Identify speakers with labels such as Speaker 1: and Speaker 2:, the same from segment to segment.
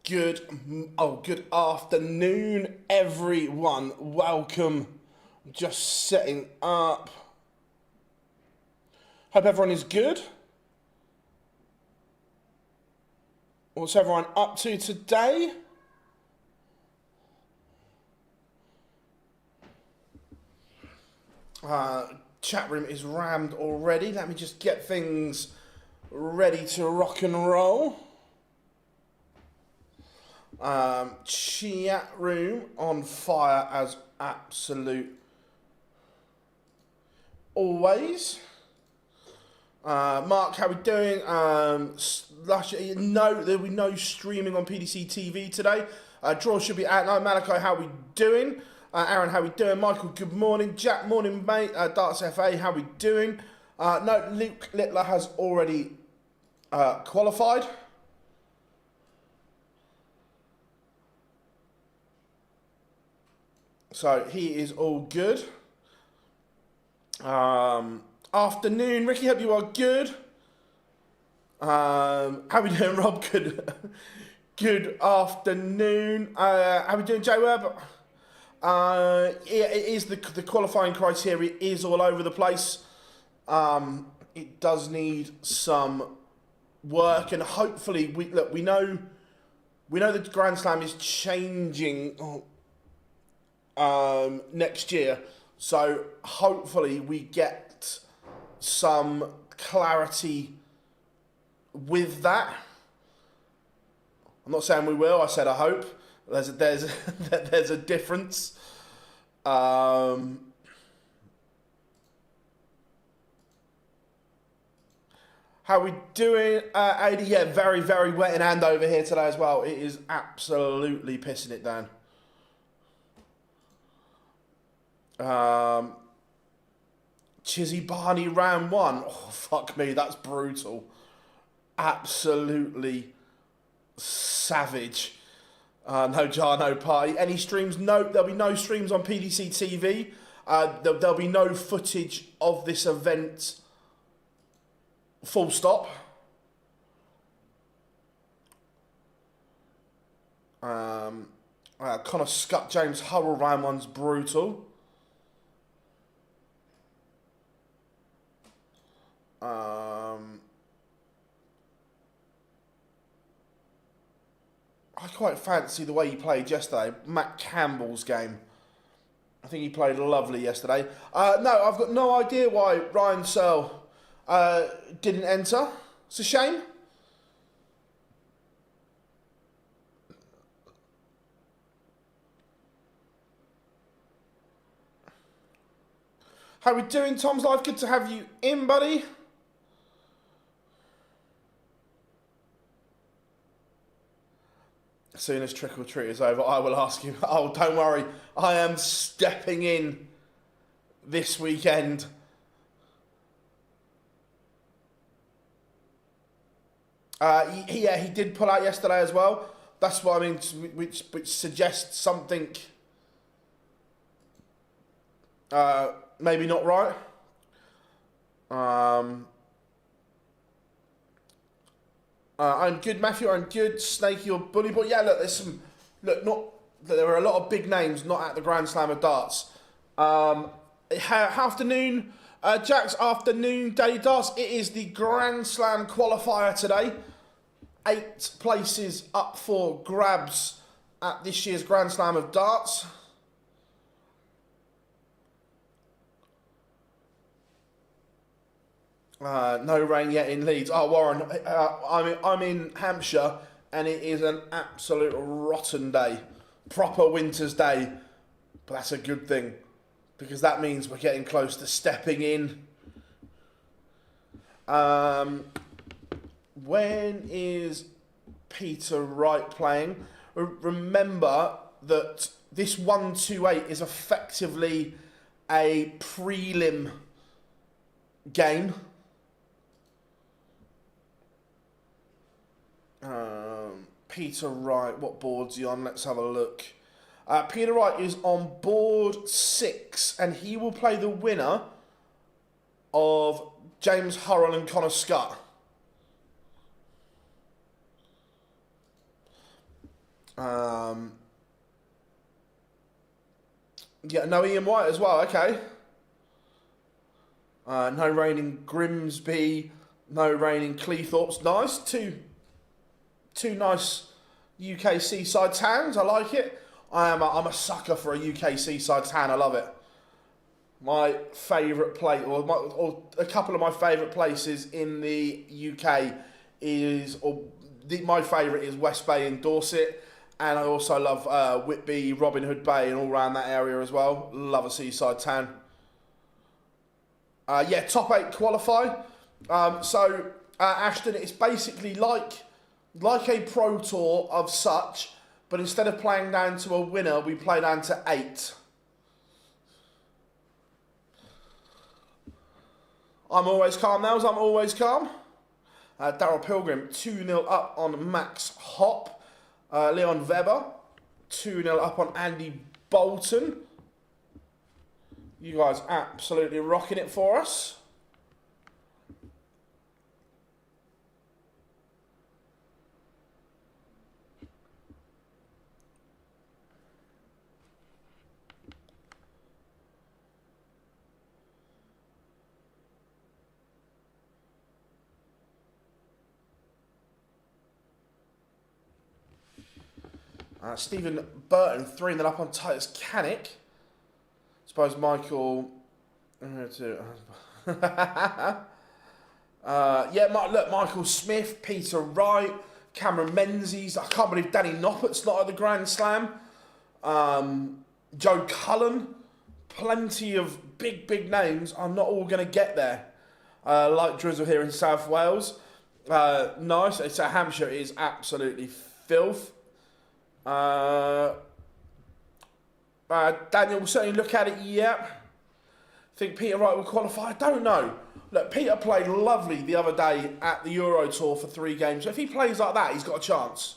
Speaker 1: Good afternoon, everyone. Welcome. Just setting up. Hope everyone is good. What's everyone up to today? Chat room is rammed already. Let me just get things ready to rock and roll. Chat room on fire as absolute always. Mark, how we doing? No, there'll be no streaming on PDC TV today. Draw should be out now. Malachi, how we doing? Aaron, how we doing? Michael, good morning. Jack, morning, mate. Darts FA, how we doing? No, Luke Littler has already qualified. So he is all good. Afternoon, Ricky, hope you are good. How we doing, Rob? Good afternoon. How we doing, Joe Webb? It is the qualifying criteria is all over the place. It does need some work, and hopefully we know the Grand Slam is changing next year, so hopefully we get some clarity with that. I'm not saying we will. I said I hope. There's a difference. How we doing, AD? Yeah, very, very wet in hand over here today as well. It is absolutely pissing it down. Chizzy Barney round one. Oh, fuck me, that's brutal. Absolutely savage. No jar, no party. Any streams? No, there'll be no streams on PDC TV. There'll be no footage of this event. Full stop. Connor Scott, James Hurrell round one's brutal. I quite fancy the way he played yesterday. Matt Campbell's game. I think he played lovely yesterday. No, I've got no idea why Ryan Searle didn't enter. It's a shame. How we doing, Tom's Live? Good to have you in, buddy. As soon as Trick or Treat is over, I will ask you. Oh, don't worry. I am stepping in this weekend. Yeah, he did pull out yesterday as well. That's what I mean, which suggests something maybe not right. I'm good, Matthew. I'm good. Snakey or Bully Boy. Yeah, look, there's some. There are a lot of big names not at the Grand Slam of Darts. Afternoon, Jack's afternoon daily darts. It is the Grand Slam qualifier today. 8 places up for grabs at this year's Grand Slam of Darts. No rain yet in Leeds. Oh, Warren, I'm in Hampshire, and it is an absolute rotten day. Proper winter's day. But that's a good thing, because that means we're getting close to stepping in. When is Peter Wright playing? Remember that this 128 is effectively a prelim game. Peter Wright, what board's he on? Let's have a look. Peter Wright is on board 6, and he will play the winner of James Hurrell and Connor Scott. Yeah, no Ian White as well. Okay. No rain in Grimsby. No rain in Cleethorpes. Nice. Two nice UK seaside towns. I like it. I'm a sucker for a UK seaside town. I love it. My favourite place, or a couple of my favourite places in the UK my favourite is West Bay in Dorset, and I also love Whitby, Robin Hood Bay, and all around that area as well. Love a seaside town. Yeah, top 8 qualify. Ashton, it's basically like a Pro Tour of such, but instead of playing down to a winner, we play down to 8. I'm always calm, Nels. I'm always calm. Darryl Pilgrim, 2-0 up on Max Hopp. Leon Weber, 2-0 up on Andy Bolton. You guys absolutely rocking it for us. Stephen Burton, 3-0 up on Titus Canick. Suppose Michael... look, Michael Smith, Peter Wright, Cameron Menzies. I can't believe Danny Noppett's not at the Grand Slam. Joe Cullen. Plenty of big names. I'm not all going to get there. Like drizzle here in South Wales. Nice. It's a Hampshire. It is absolutely filth. Daniel will certainly look at it, yeah. Think Peter Wright will qualify? I don't know. Look, Peter played lovely the other day at the Euro Tour for 3 games. So if he plays like that, he's got a chance.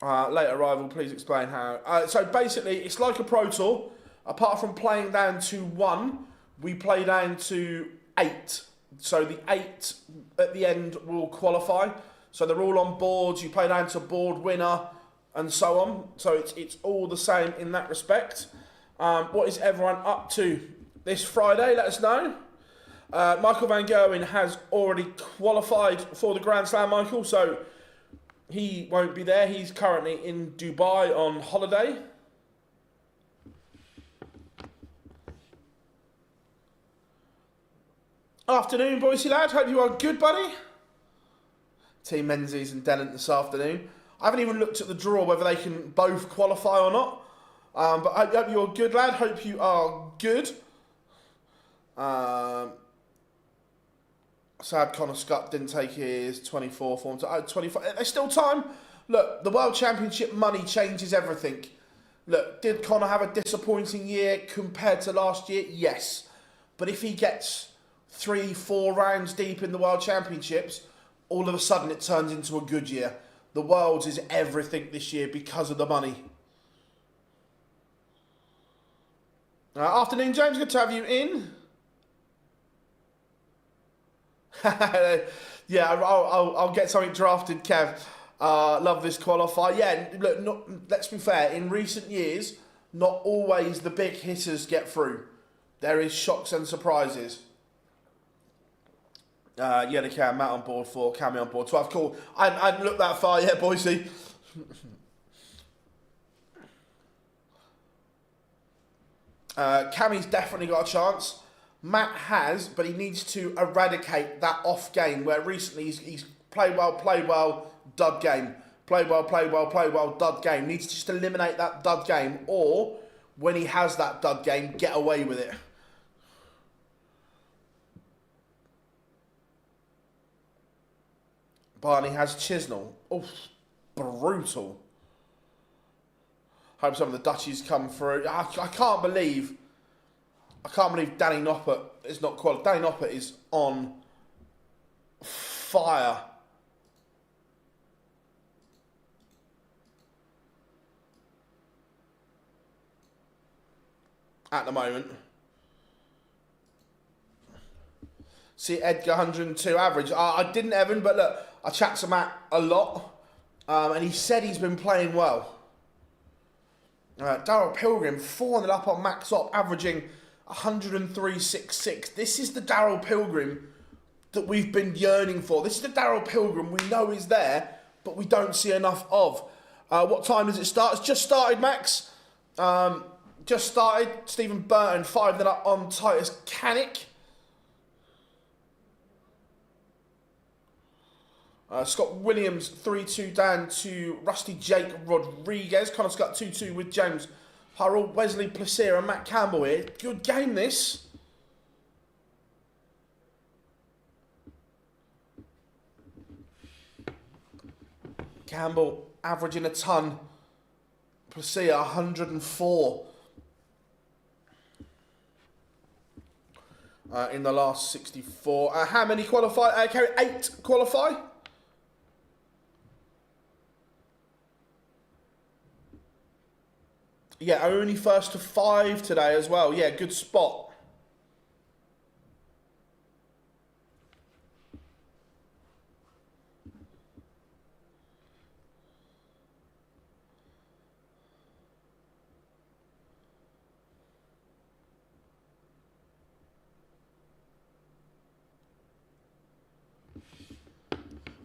Speaker 1: Late arrival, please explain how. So basically, it's like a Pro Tour. Apart from playing down to 1, we play down to 8. So the 8 at the end will qualify. So they're all on boards. You play down to board winner and so on. So it's all the same in that respect. What is everyone up to this Friday? Let us know. Michael Van Gerwen has already qualified for the Grand Slam, Michael. So he won't be there. He's currently in Dubai on holiday. Afternoon, Boise lad. Hope you are good, buddy. Team Menzies and Dennant this afternoon. I haven't even looked at the draw, whether they can both qualify or not. But I hope you're good, lad. Hope you are good. Sad Connor Scott didn't take his 24 form to 25. There's still time. Look, the World Championship money changes everything. Look, did Connor have a disappointing year compared to last year? Yes. But if he gets 3-4 rounds deep in the World Championships, all of a sudden it turns into a good year. The Worlds is everything this year because of the money. Afternoon, James. Good to have you in. Yeah, I'll get something drafted, Kev. Love this qualifier. Yeah, look, let's be fair. In recent years, not always the big hitters get through. There is shocks and surprises. Yeah, they can. Matt on board 4, Cammy on board 12. Cool. I hadn't looked that far yet, Boise. Cammy's definitely got a chance. Matt has, but he needs to eradicate that off game where recently he's played well, dud game. Played well, dud game. Needs to just eliminate that dud game, or when he has that dud game, get away with it. Barney has Chisnell. Oof, brutal. Hope some of the Dutchies come through. I can't believe Danny Noppert is not qualified. Danny Noppert is on fire. At the moment. See Edgar 102 average. I didn't, Evan, but look, I chat to Matt a lot. And he said he's been playing well. Daryl Pilgrim, 400 up on max op, averaging 103.66. This is the Daryl Pilgrim that we've been yearning for. This is the Daryl Pilgrim we know is there, but we don't see enough of. What time does it start? It's just started, Max. Just started. Stephen Burton, 5-0 up on Titus Canick. Scott Williams, 3-2 down to Rusty Jake Rodriguez. Connor Scott, 2-2 with James Harrell. Wesley Placer and Matt Campbell here. Good game, this. Campbell averaging a ton. Placer, 104. In the last 64. How many qualify? Carry 8 qualify. Yeah, only first to 5 today as well. Yeah, good spot.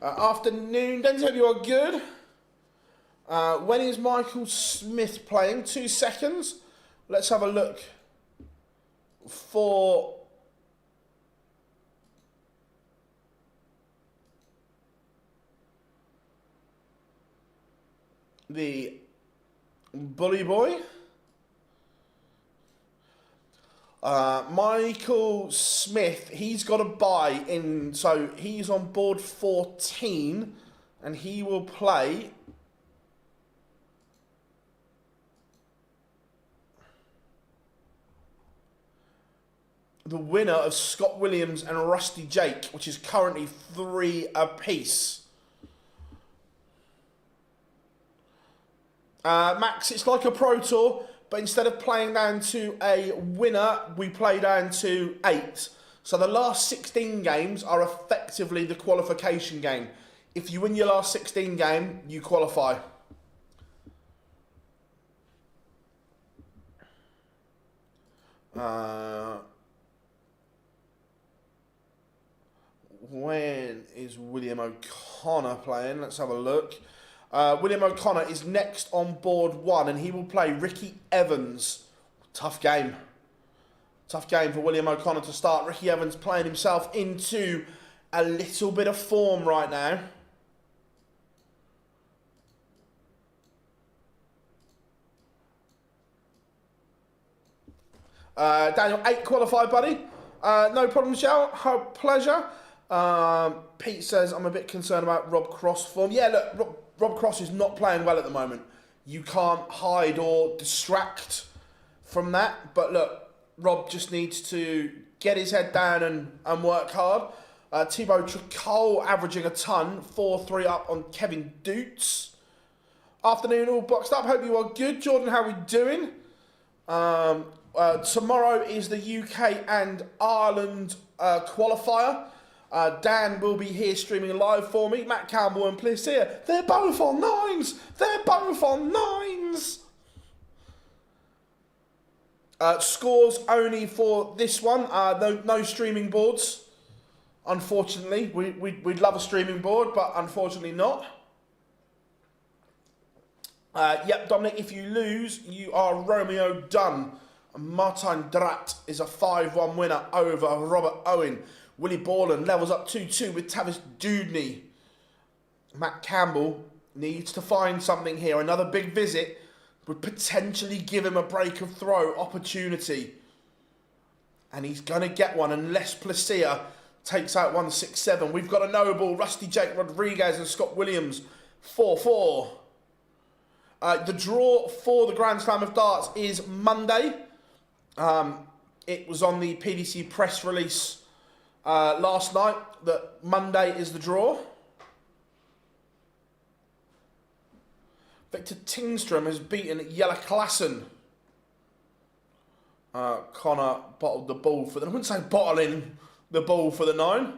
Speaker 1: Afternoon, Denzel, you are good. When is Michael Smith playing? 2 seconds. Let's have a look for the Bully Boy. Michael Smith, he's got a bye in, so he's on board 14 and he will play the winner of Scott Williams and Rusty Jake, which is currently 3 apiece. Max, it's like a Pro Tour, but instead of playing down to a winner, we play down to 8. So the last 16 games are effectively the qualification game. If you win your last 16 game, you qualify. When is William O'Connor playing? Let's have a look. William O'Connor is next on board 1 and he will play Ricky Evans. Tough game. Tough game for William O'Connor to start. Ricky Evans playing himself into a little bit of form right now. Daniel, 8 qualified, buddy. No problem, Michelle. Her pleasure. Pete says, I'm a bit concerned about Rob Cross form. Yeah, look, Rob Cross is not playing well at the moment. You can't hide or distract from that. But look, Rob just needs to get his head down and work hard. Thibaut Tricol averaging a ton. 4-3 up on Kevin Doots. Afternoon, all boxed up. Hope you are good. Jordan, how are we doing? Tomorrow is the UK and Ireland qualifier. Dan will be here streaming live for me. Matt Campbell and Placer, they're both on 9s. They're both on 9s. Scores only for this one. No streaming boards. Unfortunately, we'd love a streaming board, but unfortunately not. Yep, Dominic, if you lose, you are Romeo Dunn. Martin Drat is a 5-1 winner over Robert Owen. Willie Borland levels up 2-2 with Tavis Dudney. Matt Campbell needs to find something here. Another big visit would potentially give him a break of throw opportunity. And he's going to get one unless Placer takes out 167. We've got a Noble, Rusty Jake Rodriguez and Scott Williams, 4-4. The draw for the Grand Slam of Darts is Monday. It was on the PDC press release last night that Monday is the draw. Victor Tingstrom has beaten Jelle Klassen. Connor bottled the ball for the... I wouldn't say bottling the ball for the 9.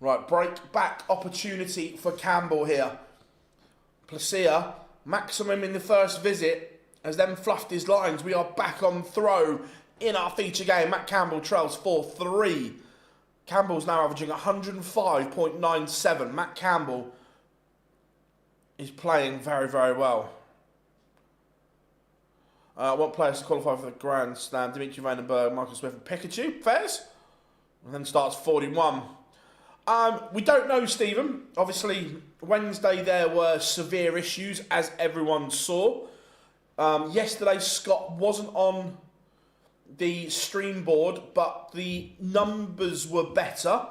Speaker 1: Right, break back opportunity for Campbell here. Placia, maximum in the first visit, has then fluffed his lines. We are back on throw in our feature game. Matt Campbell trails 4-3. Campbell's now averaging 105.97. Matt Campbell is playing very, very well. I want players to qualify for the Grand Slam. Dimitri Vandenberg, Michael Smith and Pikachu. Fairs. And then starts 41. We don't know, Stephen. Obviously, Wednesday there were severe issues, as everyone saw. Yesterday, Scott wasn't on the stream board, but the numbers were better.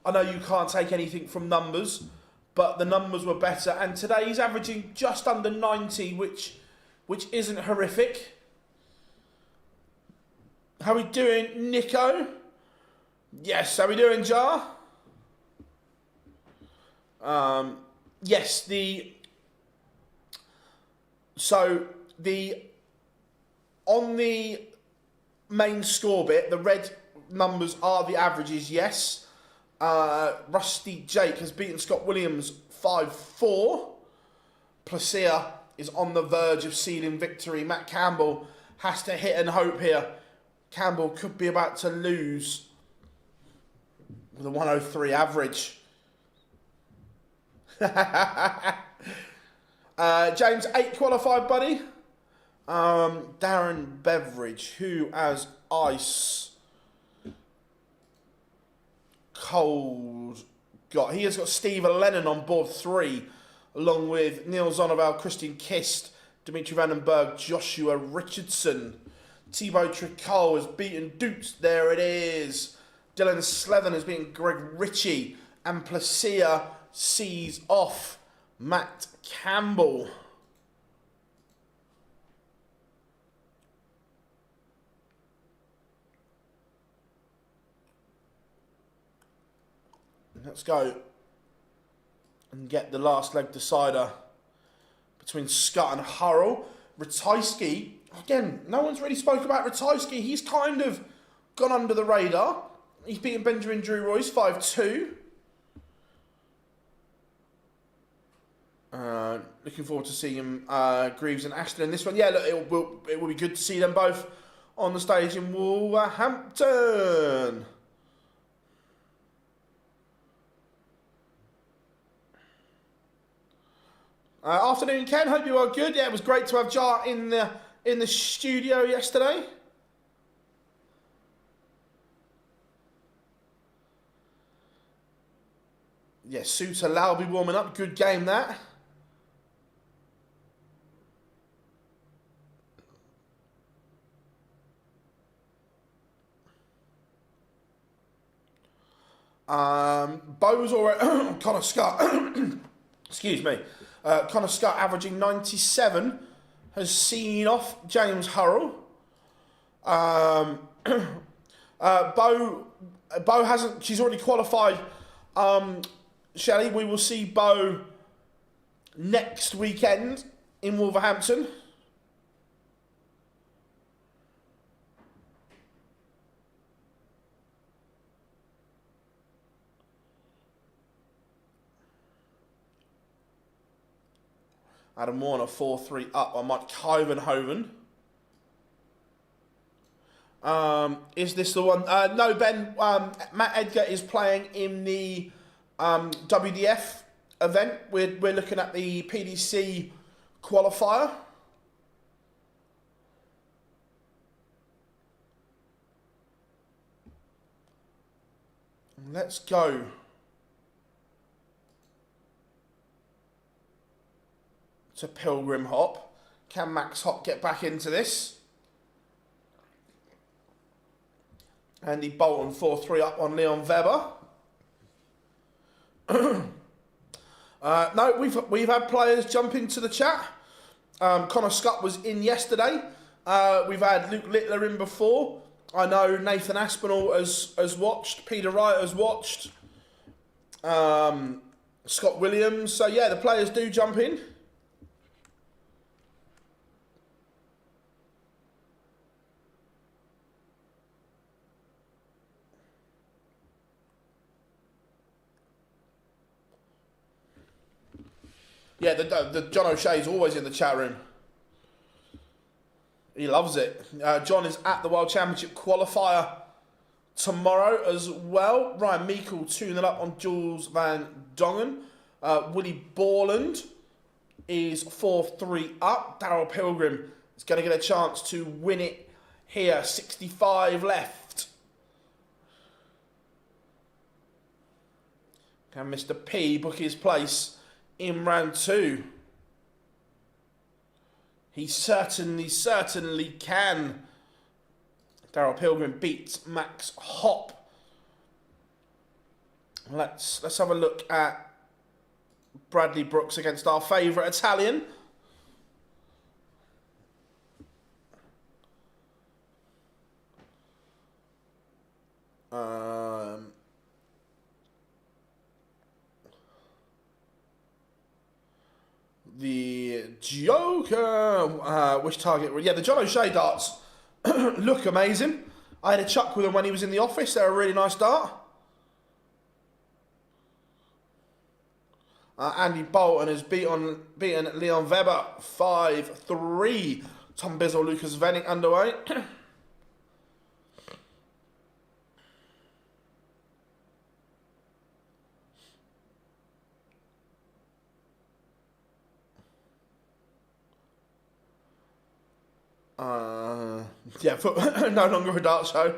Speaker 1: I know you can't take anything from numbers, but the numbers were better. And today he's averaging just under 90, which isn't horrific. How we doing, Nico? Yes, how we doing, Jar? Yes, on the main score bit, the red numbers are the averages, yes. Rusty Jake has beaten Scott Williams 5-4. Placia is on the verge of sealing victory. Matt Campbell has to hit and hope here. Campbell could be about to lose with a 103 average. James 8 qualified, buddy. Darren Beveridge, who has ice cold got. He has got Stephen Lennon on board 3, along with Neil Zonoval, Christian Kist, Dimitri Vandenberg, Joshua Richardson. Thibaut Tricol has beaten Dukes. There it is. Dylan Slethen has beaten Greg Ritchie. And Placia sees off Matt Campbell. Let's go and get the last leg decider between Scott and Hurrell. Ratajski, again, no one's really spoke about Ratajski. He's kind of gone under the radar. He's beaten Benjamin Drew Royce 5-2. Looking forward to seeing him, Greaves and Ashton in this one. Yeah, look, it will be good to see them both on the stage in Wolverhampton. Afternoon, Ken. Hope you are good. Yeah, it was great to have Jar in the studio yesterday. Yeah, Suter Lalby warming up. Good game, that. Bo's already... Connor Scott. Excuse me. Connor Scott averaging 97 has seen off James Hurrell. Bo hasn't... She's already qualified... Shelley, we will see Bo next weekend in Wolverhampton. Adam Warner 4-3 up on Mike Kyvenhoven. Is this the one? No, Ben. Matt Edgar is playing in the WDF event. We're looking at the PDC qualifier. Let's go. To Pilgrim Hop. Can Max Hop get back into this? Andy Bolton 4-3 up on Leon Weber. No, we've had players jump into the chat. Connor Scott was in yesterday. We've had Luke Littler in before. I know Nathan Aspinall has watched. Peter Wright has watched. Scott Williams. So yeah, the players do jump in. Yeah, the John O'Shea's always in the chat room. He loves it. John is at the World Championship qualifier tomorrow as well. Ryan Meikle 2-0 up on Jules Van Dongen. Willie Borland is 4-3 up. Darrell Pilgrim is going to get a chance to win it here. 65 left. Can Mr. P book his place in round 2? He certainly can. Darrell Pilgrim beats Max Hopp. Let's have a look at Bradley Brooks against our favourite Italian. The Joker, which target? Yeah, the John O'Shea darts look amazing. I had a chuck with them when he was in the office. They're a really nice dart. Andy Bolton has beaten Leon Weber 5-3. Tom Bizzle, Lucas Vennick underway. Yeah, no longer a dart show.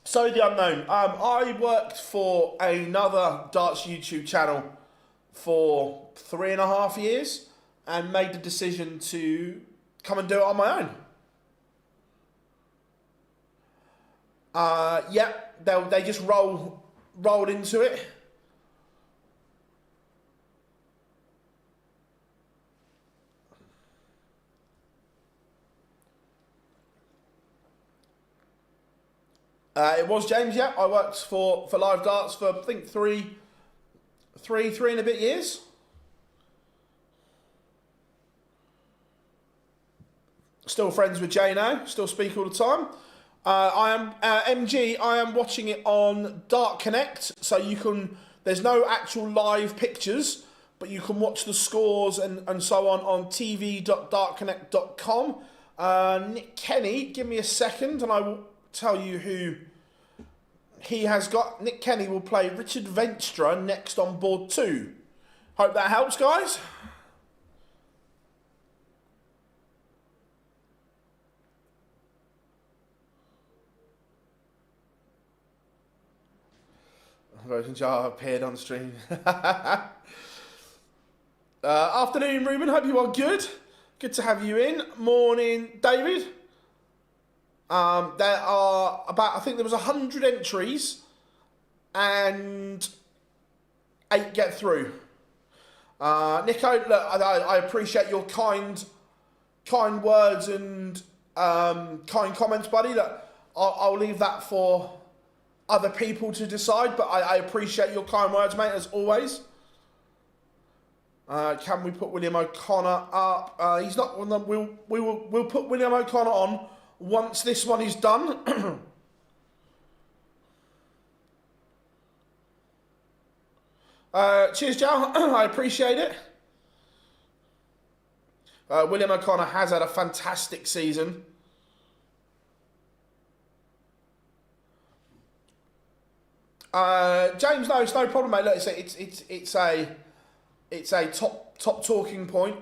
Speaker 1: So the unknown. I worked for another darts YouTube channel for 3.5 years and made the decision to come and do it on my own. Yeah, they just rolled into it. It was James, yeah. I worked for Live Darts for, I think, three and a bit years. Still friends with Jay now. Still speak all the time. I am MG. I am watching it on Dart Connect, so you can. There's no actual live pictures, but you can watch the scores and so on tv.dartconnect.com. Nick Kenny, give me a second, and I will tell you who he has got. Nick Kenny will play Richard Venstra next on board 2. Hope that helps, guys. Version jar appeared on stream. Afternoon, Ruben. Hope you are good. Good to have you in. Morning, David. There are about, I think there was 100 entries and 8 get through. Nico, look, I appreciate your kind words and kind comments, buddy. Look, I'll leave that for other people to decide, but I appreciate your kind words, mate, as always. Can we put William O'Connor up? He's not. We'll put William O'Connor on once this one is done. Cheers, Joe. I appreciate it. William O'Connor has had a fantastic season. James, no, it's no problem, mate. Look, it's a top talking point.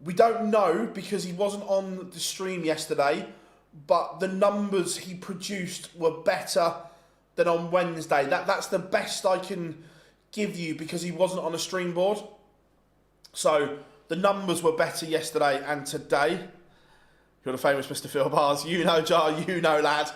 Speaker 1: We don't know because he wasn't on the stream yesterday, but the numbers he produced were better than on Wednesday. That's the best I can give you because he wasn't on a stream board. So the numbers were better yesterday and today. You're the famous Mr. Phil Bars. You know, Jar. You know, lad.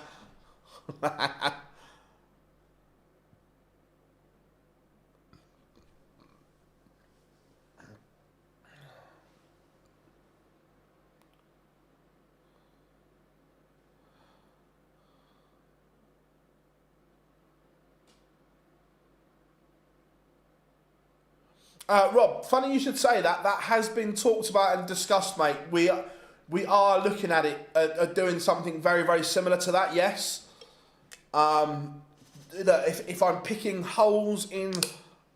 Speaker 1: Rob, funny you should say that. That has been talked about and discussed, mate. We are looking at it, at doing something very, very similar to that, yes. If I'm picking holes in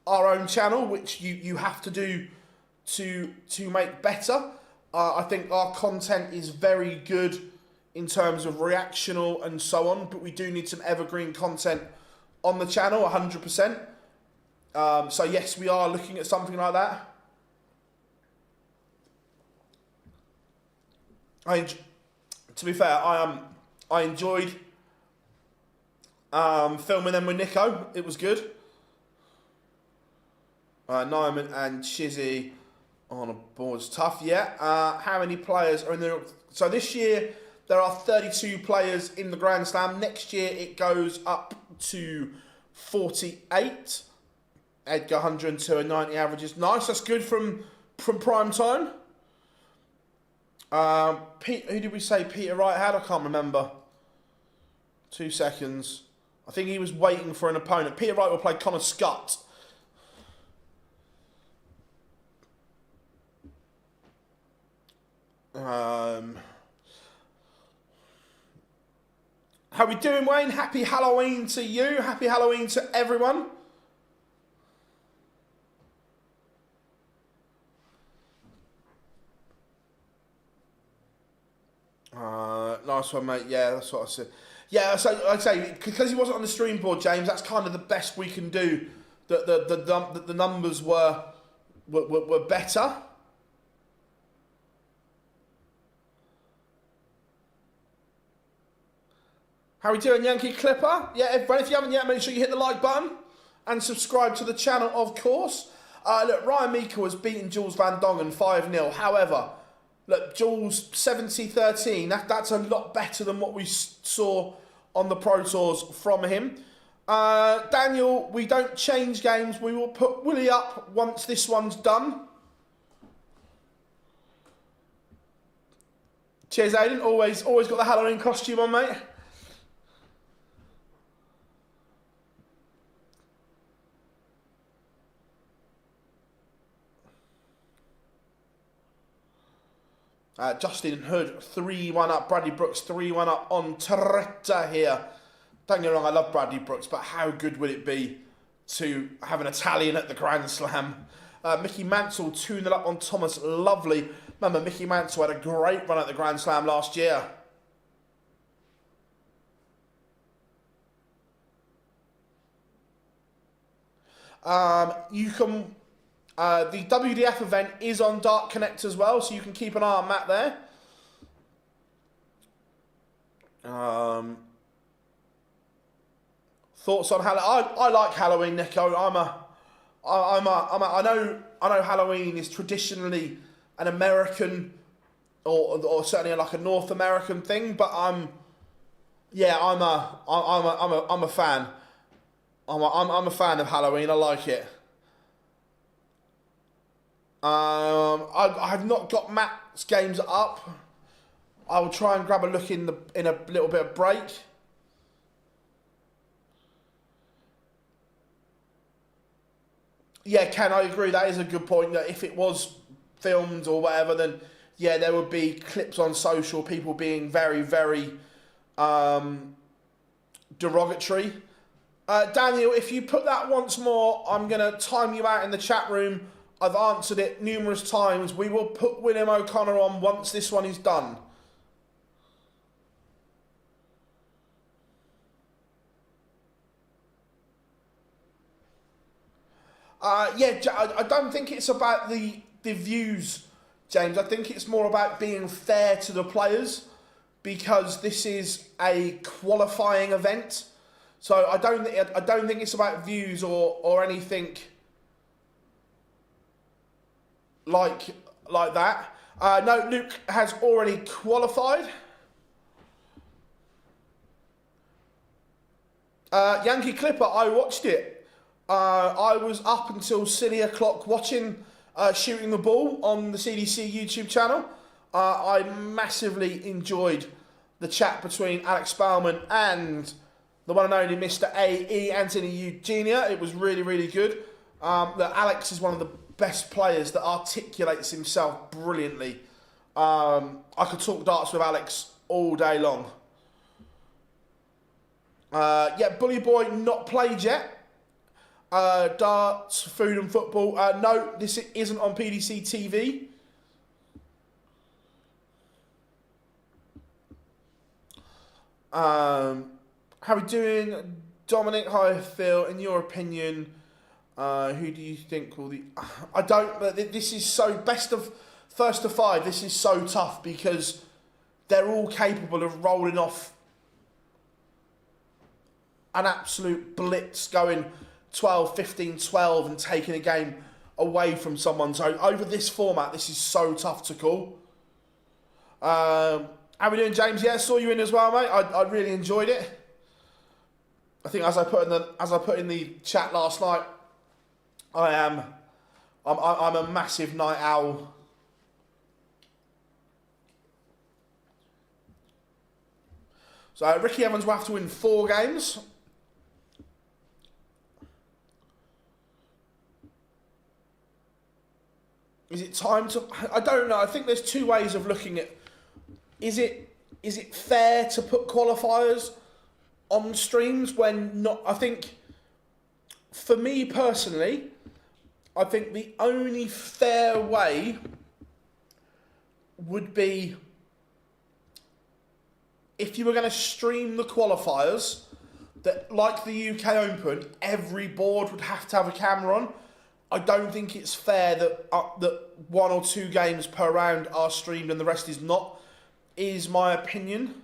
Speaker 1: our own channel, which you have to do to make better. I think our content is very good in terms of reactional and so on, but we do need some evergreen content on the channel, 100%. So yes, we are looking at something like that. To be fair, I enjoyed filming them with Nico. It was good. Nyman and Chizzy on a board's tough. Yeah. How many players are in there? So this year there are 32 players in the Grand Slam. Next year it goes up to 48. Edgar 102 and 90 averages. Nice. That's good from prime time. Who did we say Peter Wright had? I can't remember. 2 seconds. I think he was waiting for an opponent. Peter Wright will play Connor Scott. How we doing, Wayne? Happy Halloween to you. Happy Halloween to everyone. Nice one, mate. Yeah, that's what I said. Yeah, so I'd say because he wasn't on the stream board, James. That's kind of the best we can do. The numbers were better. How we doing, Yankee Clipper? Yeah, everybody, if you haven't yet, make sure you hit the like button and subscribe to the channel, of course. Look, Ryan Meikle has beaten Jules Van Dongen 5-0. However, look, Jules 70-13. That's a lot better than what we saw on the Pro Tours from him. Daniel, we don't change games. We will put Willie up once this one's done. Cheers, Aiden. Always got the Halloween costume on, mate. Justin Hood, 3-1 up. Bradley Brooks, 3-1 up on Tretta here. Don't get me wrong, I love Bradley Brooks, but how good would it be to have an Italian at the Grand Slam? Mickey Mansell, 2-0 up on Thomas Lovely. Remember, Mickey Mansell had a great run at the Grand Slam last year. You can... the WDF event is on Dark Connect as well, so you can keep an eye on Matt there. Thoughts on Halloween? I like Halloween, Nico. I know Halloween is traditionally an American or certainly like a North American thing, but I'm a fan. I'm a fan of Halloween. I like it. I have not got Matt's games up. I will try and grab a look in a little bit of break. Yeah, Ken, I agree. That is a good point. That if it was filmed or whatever, then yeah, there would be clips on social, people being very, very derogatory. Daniel, if you put that once more, I'm going to time you out in the chat room. I've answered it numerous times. We will put William O'Connor on once this one is done. I don't think it's about the views, James. I think it's more about being fair to the players because this is a qualifying event. So I don't think it's about views or anything like that. No, Luke has already qualified. Yankee Clipper, I watched it. I was up until silly o'clock watching Shooting the Ball on the CDC YouTube channel. I massively enjoyed the chat between Alex Spellman and the one and only Mr. A.E. Anthony Eugenia. It was really, really good. That Alex is one of the best players that articulates himself brilliantly. I could talk darts with Alex all day long. Yeah, Bully Boy not played yet. Darts, food and football. No, this isn't on PDC TV. How are we doing? Dominic, hi Phil, in your opinion, who do you think will the... I don't... But this is so... First to five, this is so tough because they're all capable of rolling off an absolute blitz, going 12, 15, 12 and taking a game away from someone. So over this format, this is so tough to call. How are we doing, James? Yeah, saw you in as well, mate. I really enjoyed it. I think as I put in the chat last night, I'm a massive night owl. So Ricky Evans will have to win 4 games. Is it time to... I don't know. I think there's 2 ways of looking at... Is it fair to put qualifiers on streams when not... I think, for me personally, I think the only fair way would be if you were going to stream the qualifiers, that like the UK Open, every board would have to have a camera on. I don't think it's fair that that 1 or 2 games per round are streamed and the rest is not, is my opinion.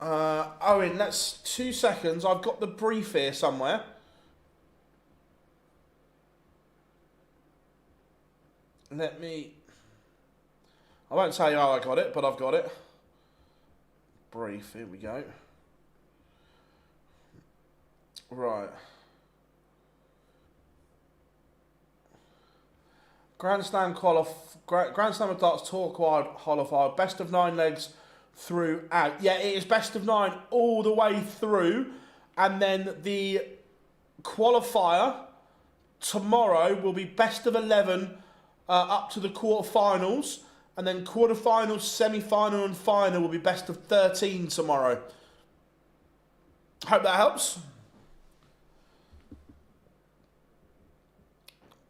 Speaker 1: Owen, that's 2 seconds. I've got the brief here somewhere. Let me... I won't tell you how I got it, but I've got it. Brief, here we go. Right. Grand Slam of Darts Tour Qualifier, best of 9 legs throughout. Yeah, it is best of 9 all the way through. And then the qualifier tomorrow will be best of 11 up to the quarterfinals. And then quarterfinals, semi-final and final will be best of 13 tomorrow. Hope that helps.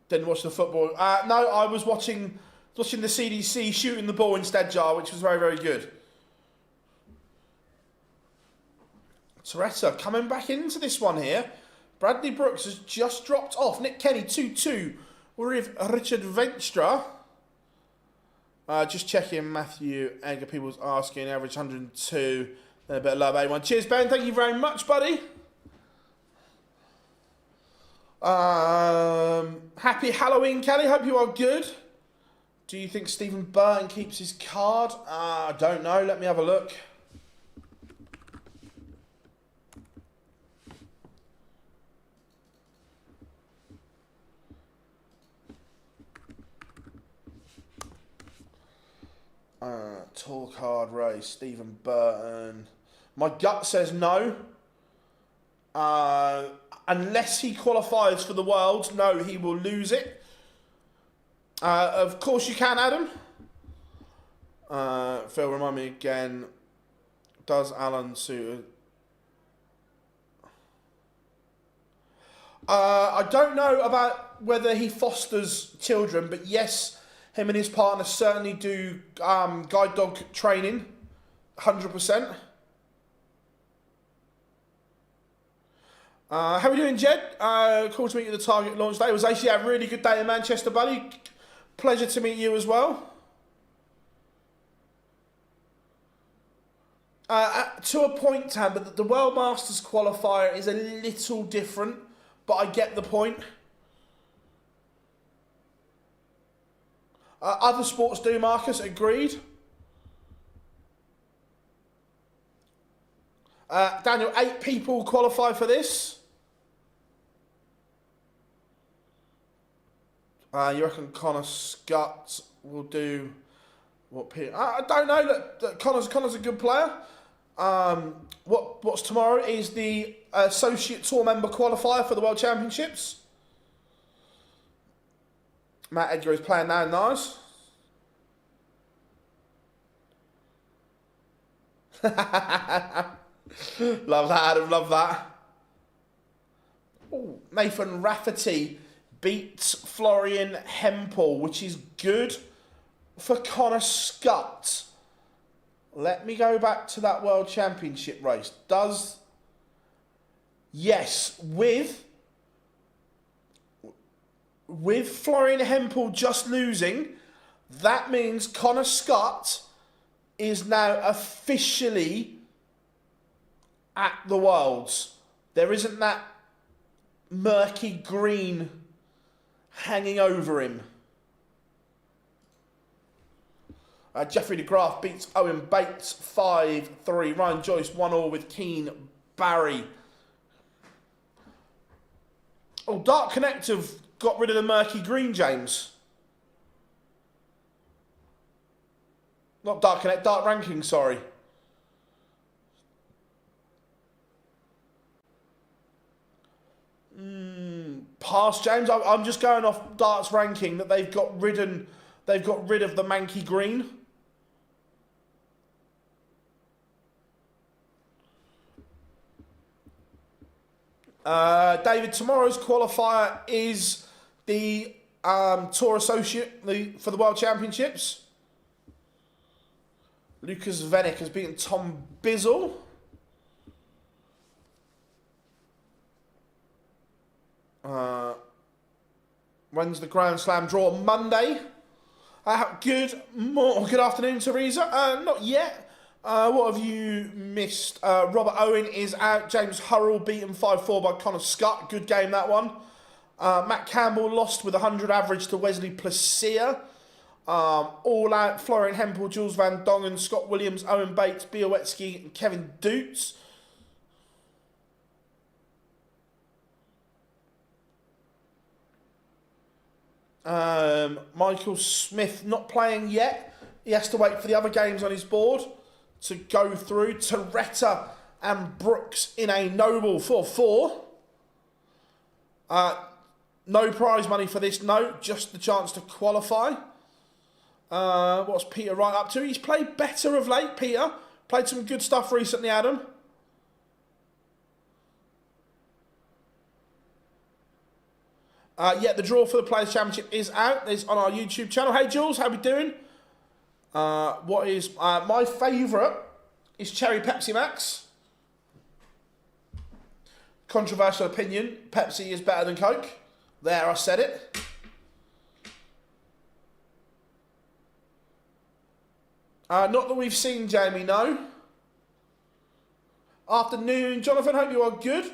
Speaker 1: Didn't watch the football. No, I was watching the CDC shooting the ball instead, Jar, which was very, very good. Toretta coming back into this one here. Bradley Brooks has just dropped off. Nick Kenny 2-2 with Richard Venstra. Just checking Matthew Edgar. People's asking average 102. A bit low 81. Cheers, Ben. Thank you very much, buddy. Happy Halloween, Kelly. Hope you are good. Do you think Stephen Burton keeps his card? I don't know. Let me have a look. Tour card race, Stephen Burton. My gut says no. Unless he qualifies for the Worlds, no, he will lose it. Of course you can, Adam. Phil, remind me again. Does Alan suit? I don't know about whether he fosters children, but yes, him and his partner certainly do guide dog training, 100%. How are we doing, Jed? Cool to meet you at the Target launch day. It was actually a really good day in Manchester, buddy. Pleasure to meet you as well. To a point, Tam, but the World Masters qualifier is a little different, but I get the point. Other sports do, Marcus, agreed. Daniel, 8 people qualify for this. You reckon Connor Scott will do what? I don't know. Look, Connor's a good player. What's tomorrow is the Associate Tour Member Qualifier for the World Championships. Matt Edgar is playing now, nice. Love that, Adam, love that. Ooh, Nathan Rafferty beats Florian Hempel, which is good for Connor Scott. Let me go back to that World Championship race. Yes, with Florian Hempel just losing, that means Connor Scott is now officially at the Worlds. There isn't that murky green hanging over him. Jeffrey de Graaf beats Owen Bates 5-3. Ryan Joyce 1-1 with Keane Barry. Oh, Dark Connect have got rid of the murky green, James. Not Dark Connect, Dark Ranking, sorry. Pass, James. I'm just going off Dart's ranking that they've got rid of the manky green. David, tomorrow's qualifier is the Tour Associate for the World Championships. Lucas Venick has beaten Tom Bizzle. When's the Grand Slam draw? Monday. Good afternoon, Teresa. Not yet. What have you missed? Robert Owen is out. James Hurrell beaten 5-4 by Connor Scott. Good game, that one. Matt Campbell lost with 100 average to Wesley Placia. All out. Florian Hempel, Jules Van Dongen, Scott Williams, Owen Bates, Białecki, and Kevin Dutz. Michael Smith not playing yet. He has to wait for the other games on his board to go through. Toretta and Brooks in a noble 4-4. No prize money for this, no. Just the chance to qualify. What's Peter Wright up to? He's played better of late, Peter. Played some good stuff recently, Adam. Yeah, the draw for the Players' Championship is out. It's on our YouTube channel. Hey, Jules, how we doing? What is... my favourite is Cherry Pepsi Max. Controversial opinion. Pepsi is better than Coke. There, I said it. Not that we've seen, Jamie, no. Afternoon, Jonathan, hope you are good.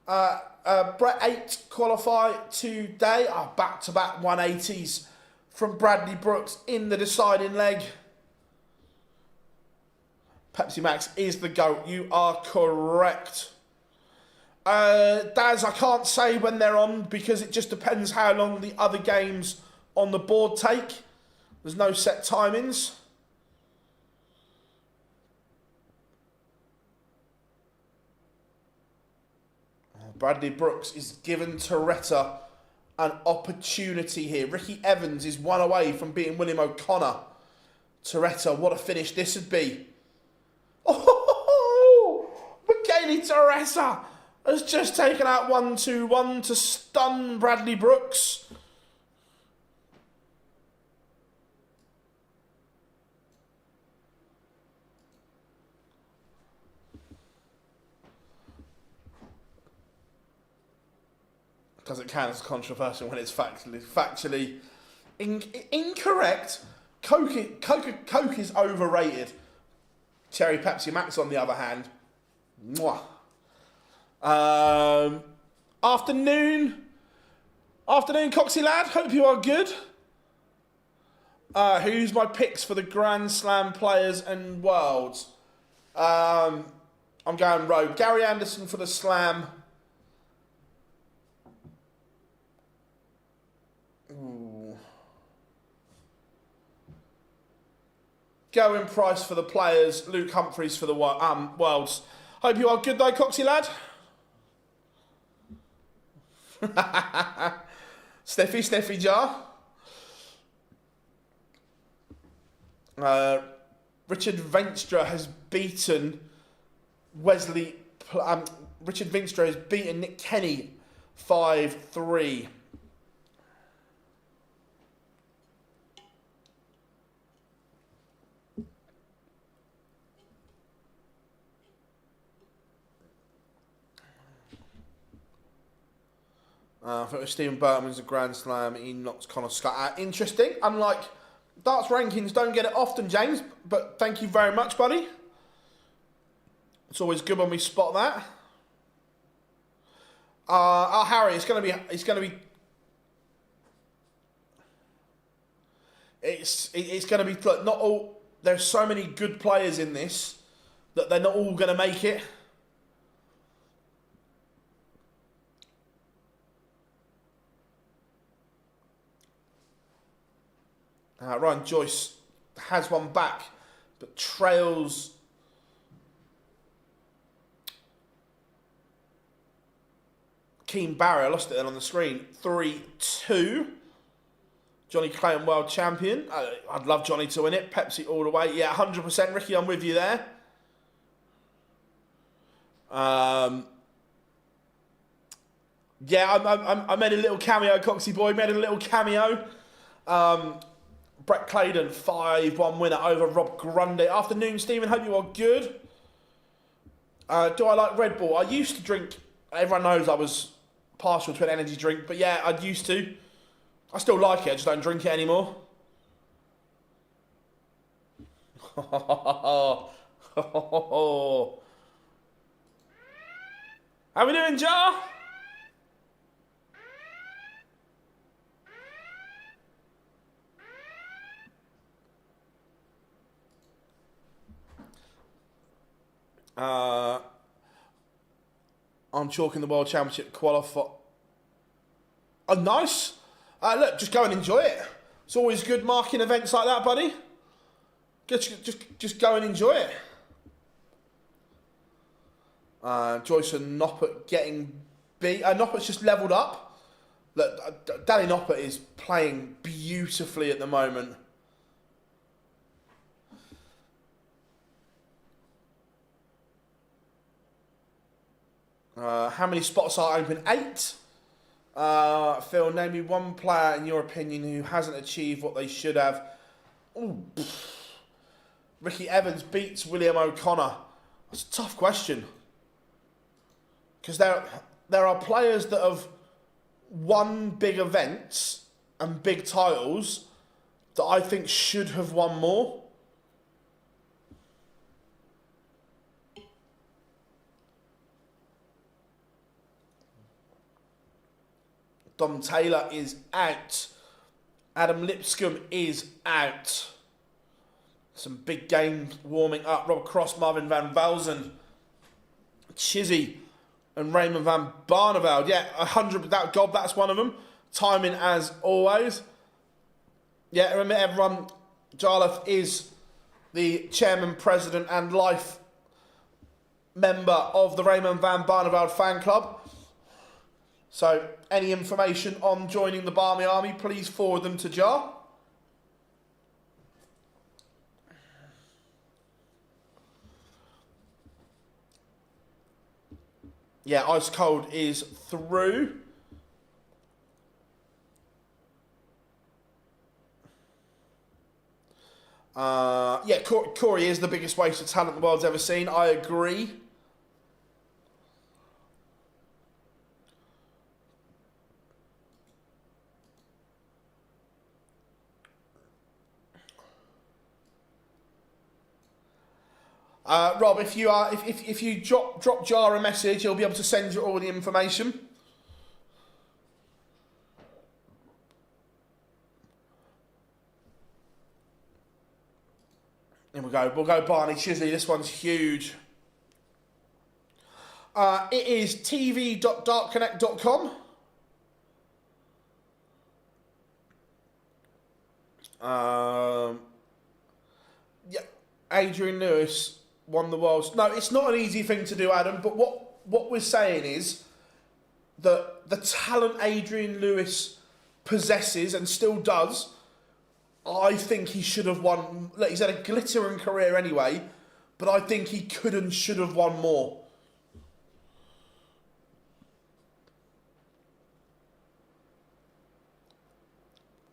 Speaker 1: Brett 8 qualify today. Back-to-back 180s from Bradley Brooks in the deciding leg. Pepsi Max is the GOAT. You are correct. Daz, I can't say when they're on because it just depends how long the other games on the board take. There's no set timings. Bradley Brooks is giving Toretta an opportunity here. Ricky Evans is one away from beating William O'Connor. Toretta, what a finish this would be. Oh, Michele Toretta has just taken out 1-2-1 to stun Bradley Brooks. Does it count as controversial when it's factually incorrect? Coke is overrated. Cherry Pepsi Max, on the other hand. Mwah. Afternoon, Coxie lad. Hope you are good. Who's my picks for the Grand Slam Players and Worlds? I'm going rogue. Gary Anderson for the Slam. Ooh. Going Price for the Players. Luke Humphreys for the Worlds. Hope you are good though, Coxie lad. Steffi Jar. Richard Venstra has beaten Nick Kenny 5-3. I think Stephen Bertman's a Grand Slam. He knocks Connor Scott out. Interesting. Unlike darts rankings, don't get it often, James. But thank you very much, buddy. It's always good when we spot that. Harry, it's gonna be. It's gonna be. Look, not all. There's so many good players in this that they're not all gonna make it. Ryan Joyce has one back, but trails Keen Barry. I lost it then on the screen. 3-2. Johnny Clayton, world champion. I'd love Johnny to win it. Pepsi all the way. Yeah, 100%. Ricky, I'm with you there. Yeah, I made a little cameo, Coxie boy. Made a little cameo. Brett Claydon, 5-1 winner over Rob Grundy. Afternoon, Stephen. Hope you are good. Do I like Red Bull? I used to drink. Everyone knows I was partial to an energy drink, but yeah, I used to. I still like it. I just don't drink it anymore. How we doing, Jar? I'm chalking the World Championship qualifier. Oh, nice. Look, just go and enjoy it. It's always good marking events like that, buddy. Just go and enjoy it. Joyce and Noppert getting beat. Noppert's just levelled up. Look, Danny Noppert is playing beautifully at the moment. How many spots are open? 8. Phil, name me one player in your opinion who hasn't achieved what they should have. Ooh. Ricky Evans beats William O'Connor. That's a tough question. Because there are players that have won big events and big titles that I think should have won more. Dom Taylor is out. Adam Lipscomb is out. Some big games warming up. Rob Cross, Marvin van Velzen, Chizzy, and Raymond van Barneveld. Yeah, 100 without God, that's one of them. Timing as always. Yeah, remember everyone, Jarlath is the chairman, president, and life member of the Raymond van Barneveld fan club. So, any information on joining the Barmy Army, please forward them to Jar. Yeah, Ice Cold is through. Yeah, Corey is the biggest waste of talent the world's ever seen. I agree. Rob, if you drop Jar a message, he'll be able to send you all the information. Here we go. We'll go Barney Chisley. This one's huge. It is tv.dartconnect.com. Yeah, Adrian Lewis won the world's... No, it's not an easy thing to do, Adam, but what we're saying is that the talent Adrian Lewis possesses and still does, I think he should have won... Look, he's had a glittering career anyway, but I think he could and should have won more.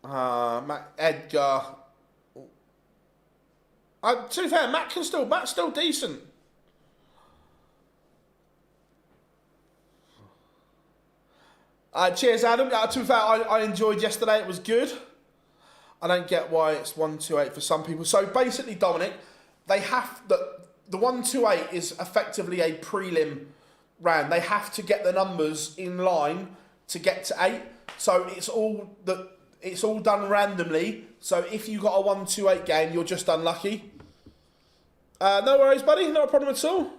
Speaker 1: Matt Edgar. To be fair, Matt's still decent. Cheers, Adam. To be fair, I enjoyed yesterday. It was good. I don't get why it's 128 for some people. So basically, Dominic, they have the 128 is effectively a prelim round. They have to get the numbers in line to get to 8. So it's all done randomly. So if you got a 128 game, you're just unlucky. No worries, buddy. Not a problem at all.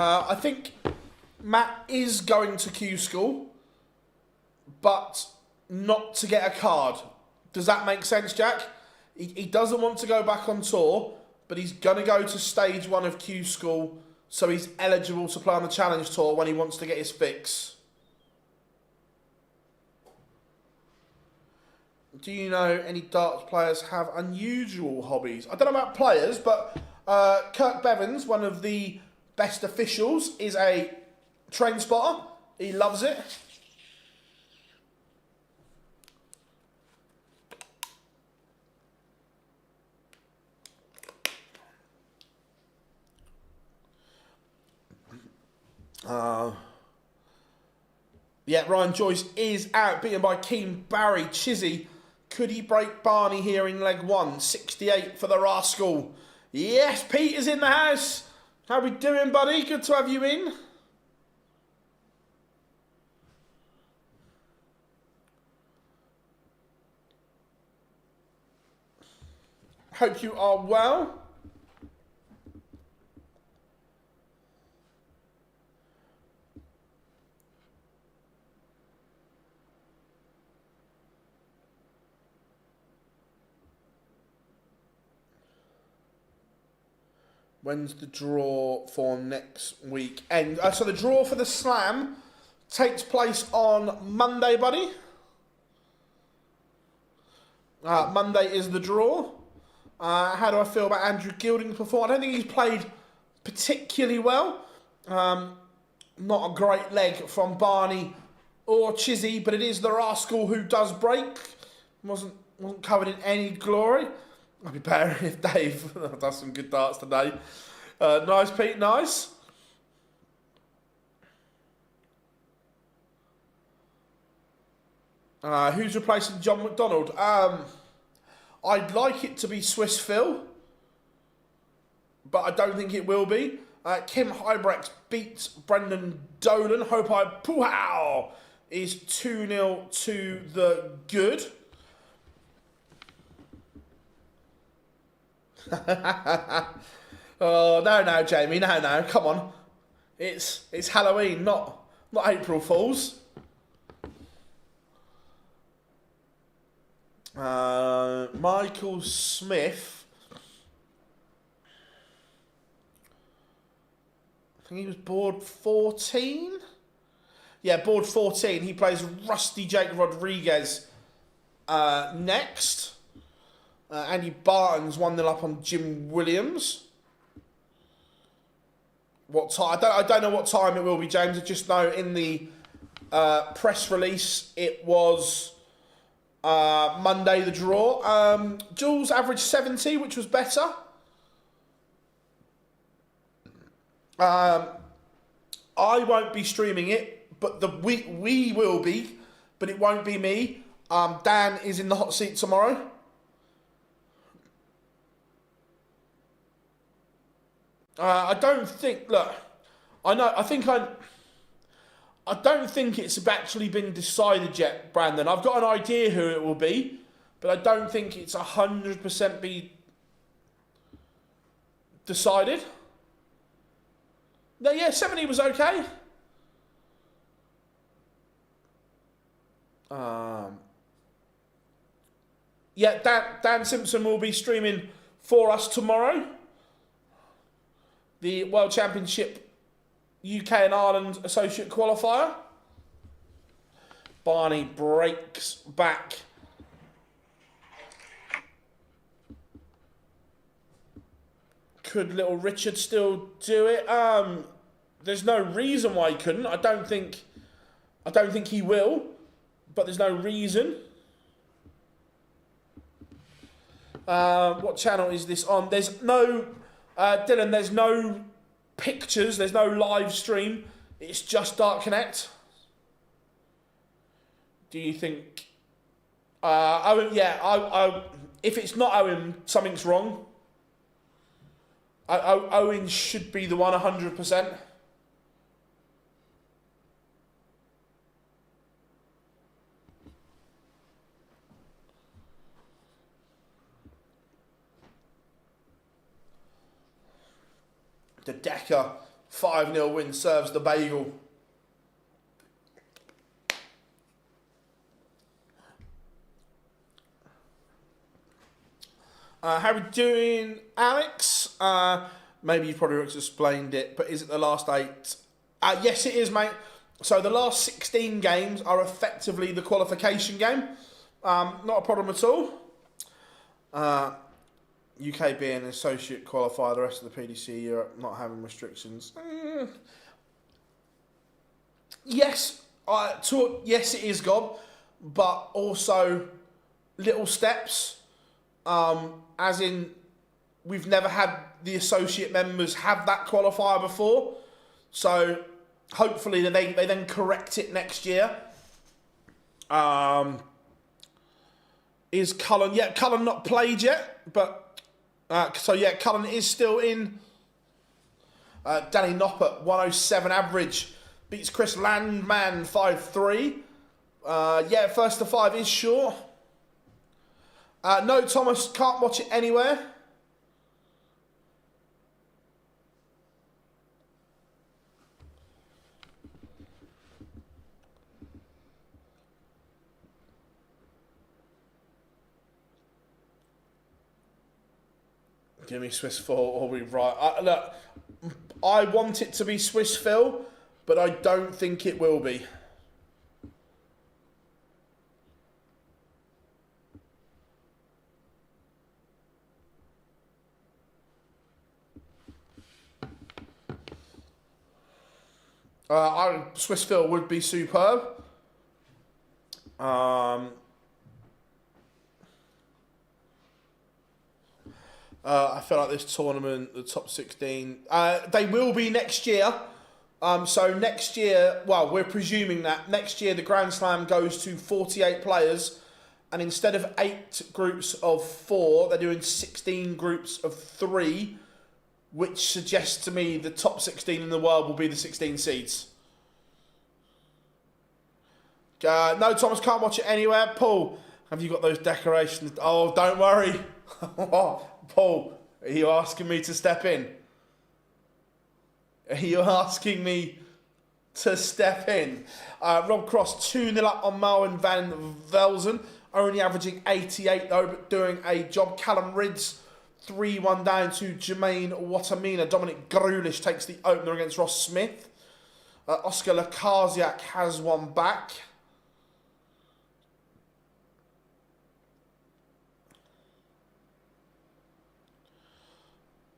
Speaker 1: I think Matt is going to Q School, but not to get a card. Does that make sense, Jack? He doesn't want to go back on tour, but he's going to go to stage 1 of Q School, so he's eligible to play on the Challenge Tour when he wants to get his fix. Do you know any darts players have unusual hobbies? I don't know about players, but Kirk Bevins, one of the best officials, is a train spotter. He loves it. Yeah, Ryan Joyce is out, beaten by Keane Barry. Chizzy, could he break Barney here in leg 1? 68 for the rascal. Yes, Pete is in the house. How we doing, buddy? Good to have you in. Hope you are well. When's the draw for next weekend? So the draw for the Slam takes place on Monday, buddy. Monday is the draw. How do I feel about Andrew Gilding's performance? I don't think he's played particularly well. Not a great leg from Barney or Chizzy, but it is the rascal who does break. Wasn't covered in any glory. I'd be better if Dave does some good darts today. Nice, Pete, nice. Who's replacing John McDonald? I'd like it to be Swiss Phil, but I don't think it will be. Kim Hybrex beats Brendan Dolan. Hope I Puhow is 2-0 to the good. Oh, no, Jamie, no, come on. It's Halloween, not April Fools. Michael Smith. I think he was board 14. Yeah, board 14. He plays Rusty Jake Rodriguez next. Andy Barton's 1-0 up on Jim Williams. What time? I don't know what time it will be, James. I just know in the press release it was Monday, the draw. Jules averaged 70, which was better. I won't be streaming it, but we will be, but it won't be me. Dan is in the hot seat tomorrow. I don't think. Look, I don't think it's actually been decided yet, Brandon. I've got an idea who it will be, but I don't think it's 100% be decided. No, yeah, 70 was okay. Yeah, Dan Simpson will be streaming for us tomorrow. The World Championship UK and Ireland Associate Qualifier. Barney breaks back. Could little Richard still do it? There's no reason why he couldn't. I don't think he will, but there's no reason. What channel is this on? There's no, Dylan, there's no pictures, there's no live stream. It's just Dart Connect. Do you think... Owen, yeah, if it's not Owen, something's wrong. Owen should be the one 100%. The Decker 5-0 win serves the bagel. How are we doing, Alex? Maybe you probably explained it, but is it the last 8? Yes, it is, mate. So the last 16 games are effectively the qualification game. Not a problem at all. UK being an associate qualifier, the rest of the PDC Europe not having restrictions. Yes, yes, it is, Gob, but also little steps. As in, we've never had the associate members have that qualifier before. So hopefully they then correct it next year. Is Cullen... Yeah, Cullen not played yet, but... so yeah, Cullen is still in. Danny Noppert, 107 average. Beats Chris Landman, 5'3". Yeah, first to 5 is sure. No, Thomas, can't watch it anywhere. Give me Swiss Phil or we right. Look, I want it to be Swiss Phil, but I don't think it will be. Swiss Phil would be superb. I feel like this tournament, the top 16, they will be next year. So next year, well, we're presuming that next year the Grand Slam goes to 48 players, and instead of 8 groups of 4, they're doing 16 groups of 3, which suggests to me the top 16 in the world will be the 16 seeds. No, Thomas, can't watch it anywhere. Paul, have you got those decorations? Oh, don't worry. Paul, are you asking me to step in? Are you asking me to step in? Rob Cross, 2-0 up on Marwin van Velzen, only averaging 88 though, but doing a job. Callum Ridds, 3-1 down to Jermaine Watamina. Dominic Grulish takes the opener against Ross Smith. Oscar Lakaziak has one back.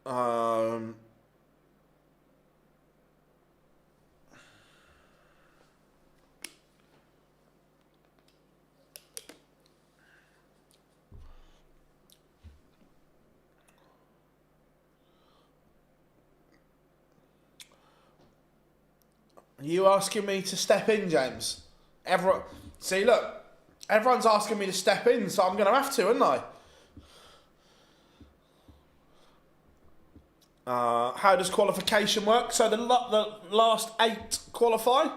Speaker 1: Are you asking me to step in, James? See, look, everyone's asking me to step in, so I'm going to have to, aren't I? How does qualification work? So the last 8 qualify.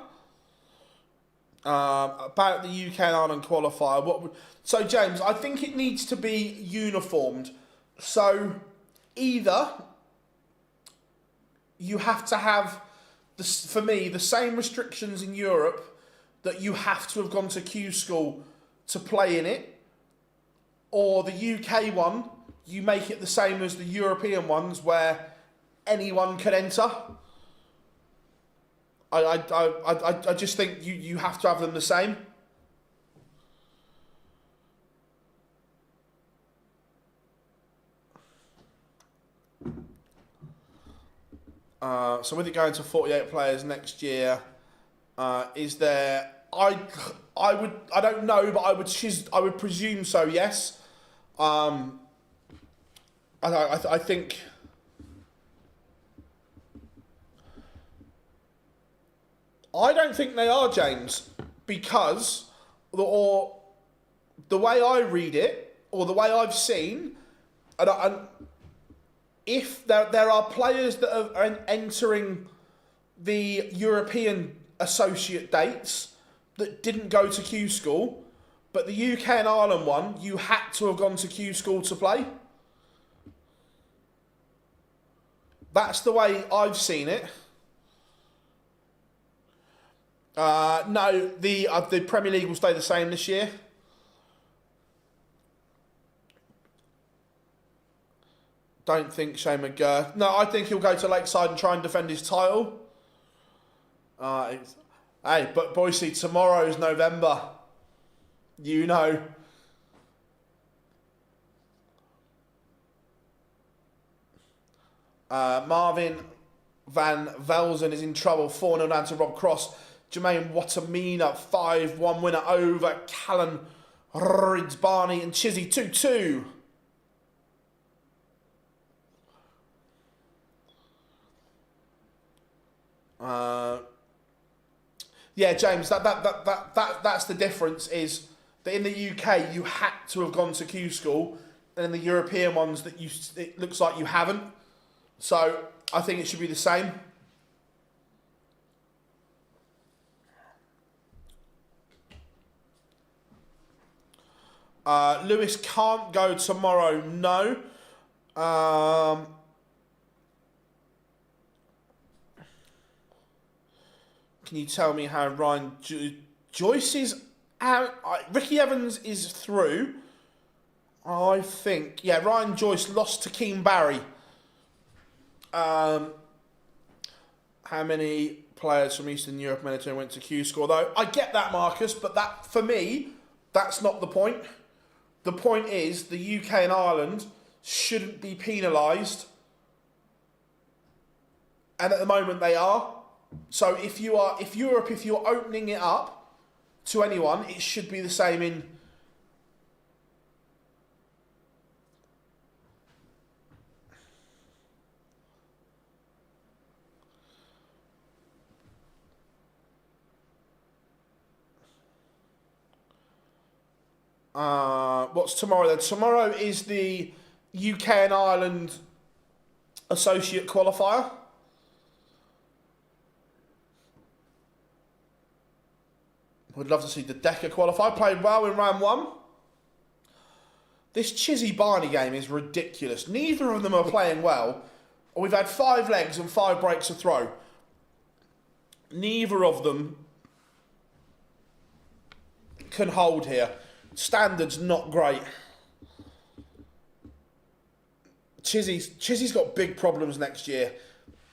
Speaker 1: About the UK and Ireland qualifier. So, James, I think it needs to be uniformed. So, either you have to have, for me, the same restrictions in Europe that you have to have gone to Q school to play in it, or the UK one, you make it the same as the European ones where anyone can enter. I just think you have to have them the same. So with it going to 48 players next year, is there? I don't know, but I would presume so. Yes. I think. I don't think they are, James, because or the way I read it or the way I've seen, and if there are players that are entering the European associate dates that didn't go to Q School, but the UK and Ireland one, you had to have gone to Q School to play. That's the way I've seen it. No, the Premier League will stay the same this year. Don't think Shane McGurk. No, I think he'll go to Lakeside and try and defend his title. Hey, but Boise, tomorrow's November. You know. Marvin Van Velzen is in trouble. 4-0 down to Rob Cross. Jermaine Watamina, 5-1 winner over Callan Ridsbarney and Chizzy 2-2. Yeah, James, that's the difference, is that in the UK you had to have gone to Q School, and in the European ones it looks like you haven't. So I think it should be the same. Lewis can't go tomorrow, no. Can you tell me how Ryan Joyce is out? Ricky Evans is through, I think. Yeah, Ryan Joyce lost to Keane Barry. How many players from Eastern Europe Mediterranean went to Q School, though? I get that, Marcus, but that, for me, that's not the point. The point is the UK and Ireland shouldn't be penalised. And at the moment they are. So if you're opening it up to anyone, it should be the same in what's tomorrow then? Tomorrow is the UK and Ireland associate qualifier. Would love to see the Decker qualify. Played well in round one. This Chizzy Barney game is ridiculous. Neither of them are playing well. We've had 5 legs and 5 breaks of throw. Neither of them can hold here. Standard's not great. Chizzy's got big problems next year.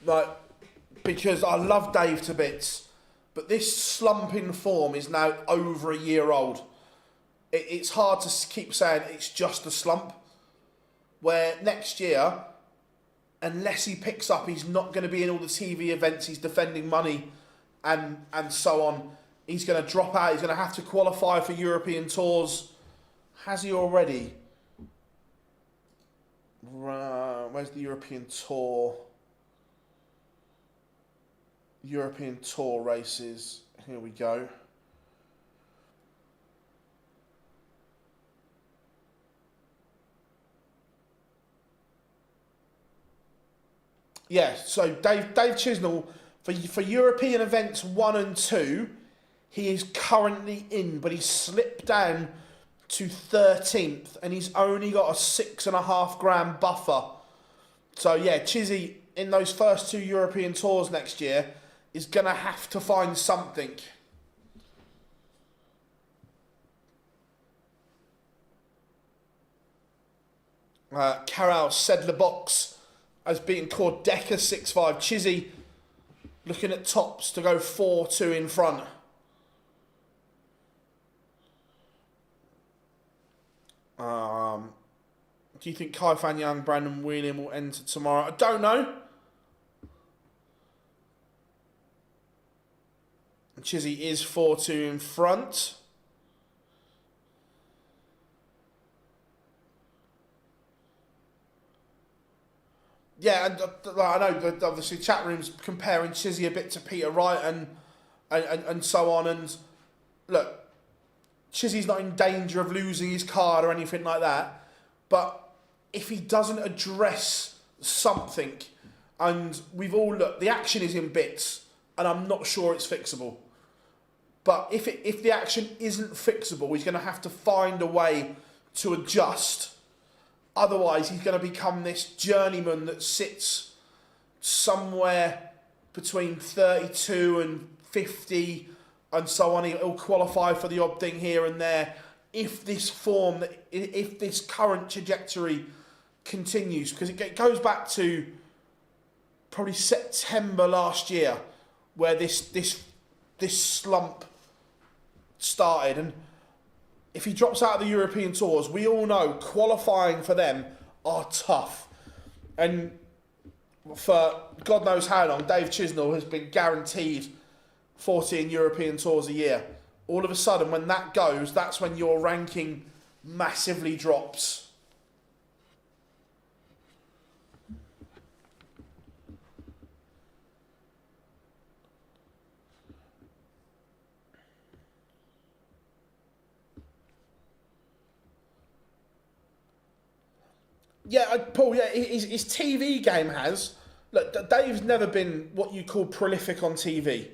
Speaker 1: Like, because I love Dave to bits, but this slump in form is now over a year old. It's hard to keep saying it's just a slump, where next year, unless he picks up, he's not going to be in all the TV events, he's defending money and so on. He's going to drop out, he's going to have to qualify for European tours. Has he already? Where's the European Tour? European Tour races. Here we go. Yeah, so Dave Chisnell, for European events 1 and 2, he is currently in, but he's slipped down to 13th, and he's only got a 6.5 grand buffer. So yeah, Chizzy, in those first 2 European tours next year, is going to have to find something. Carol Sedler Box has beaten Cord Decker 6-5. Chizzy looking at tops to go 4-2 in front. Do you think Kai Fan Young, Brandon Whelan will enter tomorrow? I don't know. Chizzy is 4-2 in front. Yeah, and I know obviously chat rooms comparing Chizzy a bit to Peter Wright and so on. And look, Chizzy's not in danger of losing his card or anything like that. But if he doesn't address something, and we've all looked, the action is in bits, and I'm not sure it's fixable. But if the action isn't fixable, he's going to have to find a way to adjust. Otherwise, he's going to become this journeyman that sits somewhere between 32 and 50 and so on. He'll qualify for the odd thing here and there. If this form, if this current trajectory continues, because it goes back to probably September last year, where this slump started. And if he drops out of the European tours, we all know qualifying for them are tough. And for God knows how long, Dave Chisnell has been guaranteed 14 European tours a year. All of a sudden, when that goes, that's when your ranking massively drops. Yeah, Paul, yeah, his TV game has... Look, Dave's never been what you call prolific on TV.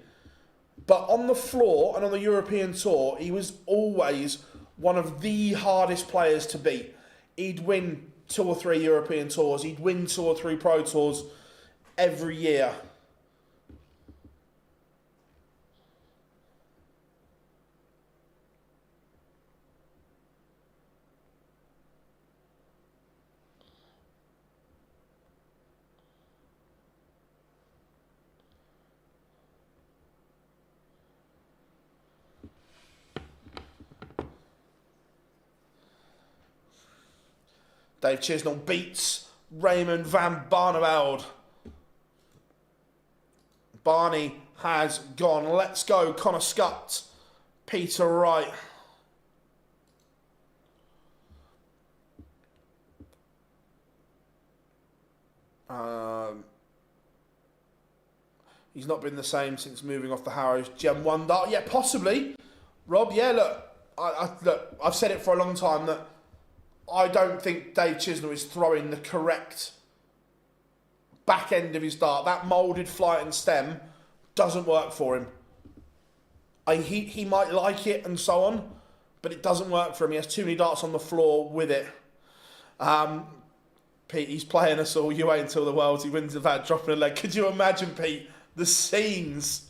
Speaker 1: But on the floor and on the European tour, he was always one of the hardest players to beat. He'd win 2 or 3 European tours. He'd win 2 or 3 Pro Tours every year. Dave Chisnell beats Raymond van Barneveld. Barney has gone. Let's go, Connor Scott, Peter Wright. He's not been the same since moving off the Harrows. Gem 1 dart. Yeah, possibly. Rob, yeah, look, look, I've said it for a long time that I don't think Dave Chisnell is throwing the correct back end of his dart. That moulded flight and stem doesn't work for him. He might like it and so on, but it doesn't work for him. He has too many darts on the floor with it. Pete, he's playing us all. You wait until the Worlds. He wins without dropping a leg. Could you imagine, Pete, the scenes?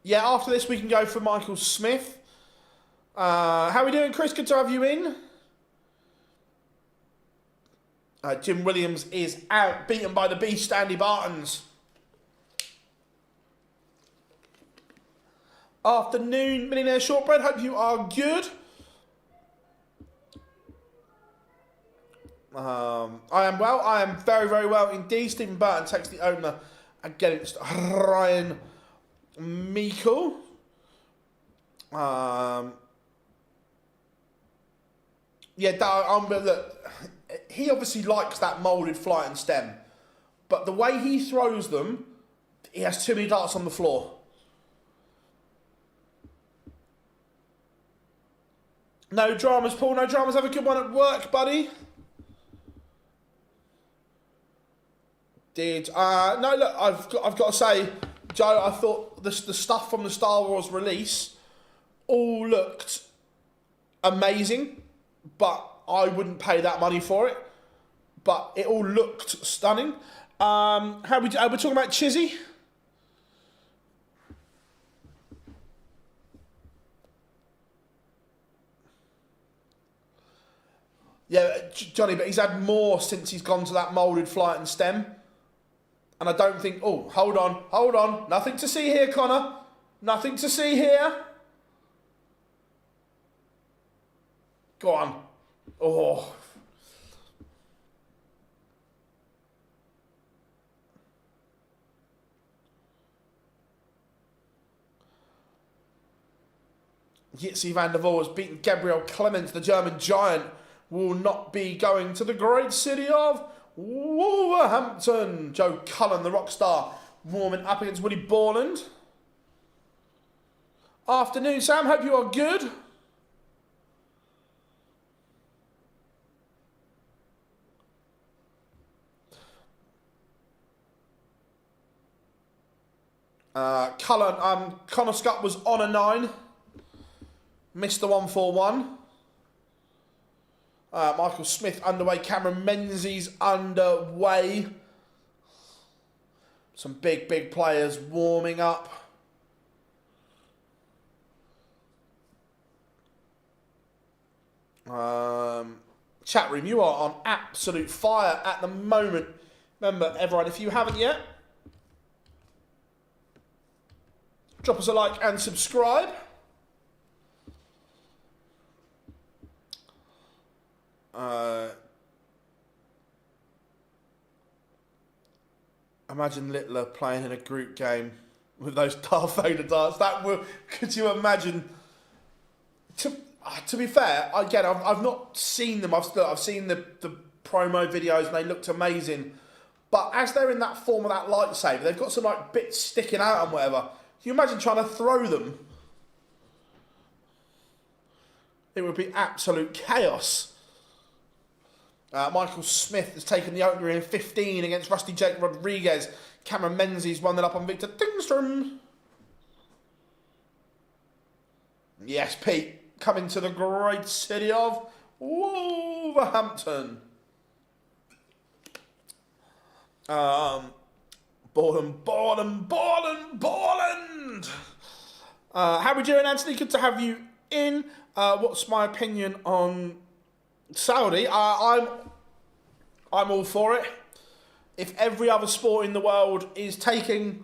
Speaker 1: Yeah, after this we can go for Michael Smith. How are we doing, Chris? Good to have you in. Jim Williams is out, beaten by the beast, Andy Bartons. Afternoon, Millionaire Shortbread. Hope you are good. I am well. I am very, very well indeed. Stephen Burton takes the opener against Ryan Meikle. Look, he obviously likes that moulded flight and stem, but the way he throws them, he has too many darts on the floor. No dramas, Paul. No dramas. Have a good one at work, buddy. No, look, I've got to say, Joe, I thought the stuff from the Star Wars release all looked amazing, but I wouldn't pay that money for it. But it all looked stunning. We're talking about Chizzy. Yeah, Johnny, but he's had more since he's gone to that moulded flight and stem. And I don't think... Oh, hold on. Nothing to see here, Connor. Nothing to see here. Go on. Oh. Jitsi van der Voort has beaten Gabriel Clemens, the German giant, will not be going to the great city of Wolverhampton. Joe Cullen, the rock star, warming up against Willie Borland. Afternoon, Sam. Hope you are good. Cullen, Connor Scott was on a 9. Missed the 141. Michael Smith underway. Cameron Menzies underway. Some big players warming up. Chat room, you are on absolute fire at the moment. Remember, everyone, if you haven't yet, drop us a like and subscribe. Imagine Littler playing in a group game with those Darth Vader darts. Could you imagine? To be fair, again, I've not seen them. I've seen the promo videos and they looked amazing. But as they're in that form of that lightsaber, they've got some like bits sticking out and whatever. Can you imagine trying to throw them? It would be absolute chaos. Michael Smith has taken the opener in 15 against Rusty Jake Rodriguez. Cameron Menzies won that up on Victor Tingstrom. Yes, Pete. Coming to the great city of Wolverhampton. Borland. How are we doing, Anthony? Good to have you in. What's my opinion on Saudi? I'm all for it. If every other sport in the world is taking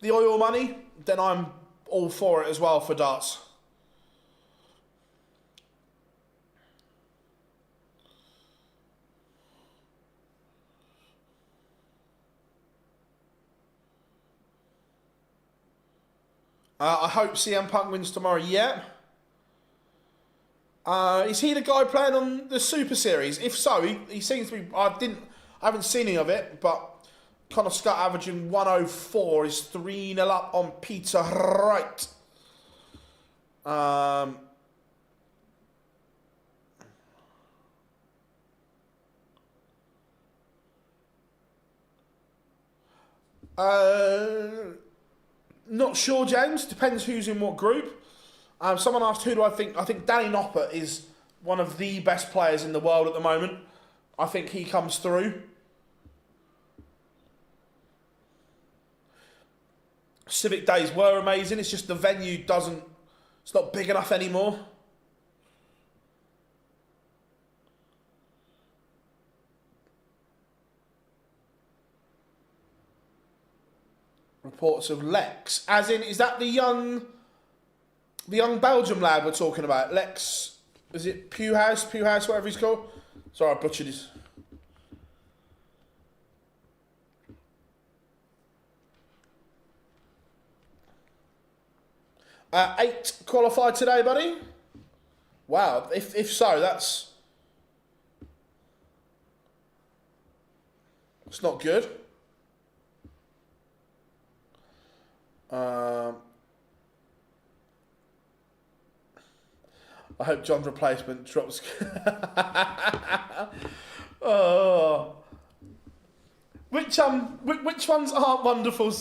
Speaker 1: the oil money, then I'm all for it as well for darts. I hope CM Punk wins tomorrow. Yeah. Is he the guy playing on the Super Series? If so, he seems to be. I haven't seen any of it, but Connor Scott averaging 104 is 3-0 up on Peter Wright. Not sure, James. Depends who's in what group. Someone asked, who do I think? I think Danny Noppert is one of the best players in the world at the moment. I think he comes through. Civic Days were amazing. It's just the venue it's not big enough anymore. Reports of Lex. As in, is that the young Belgium lad we're talking about? Lex, is it Puhaus, whatever he's called? Sorry, I butchered his. Eight qualified today, buddy. Wow, if so, that's not good. I hope John's replacement drops. Oh, which ones aren't wonderful?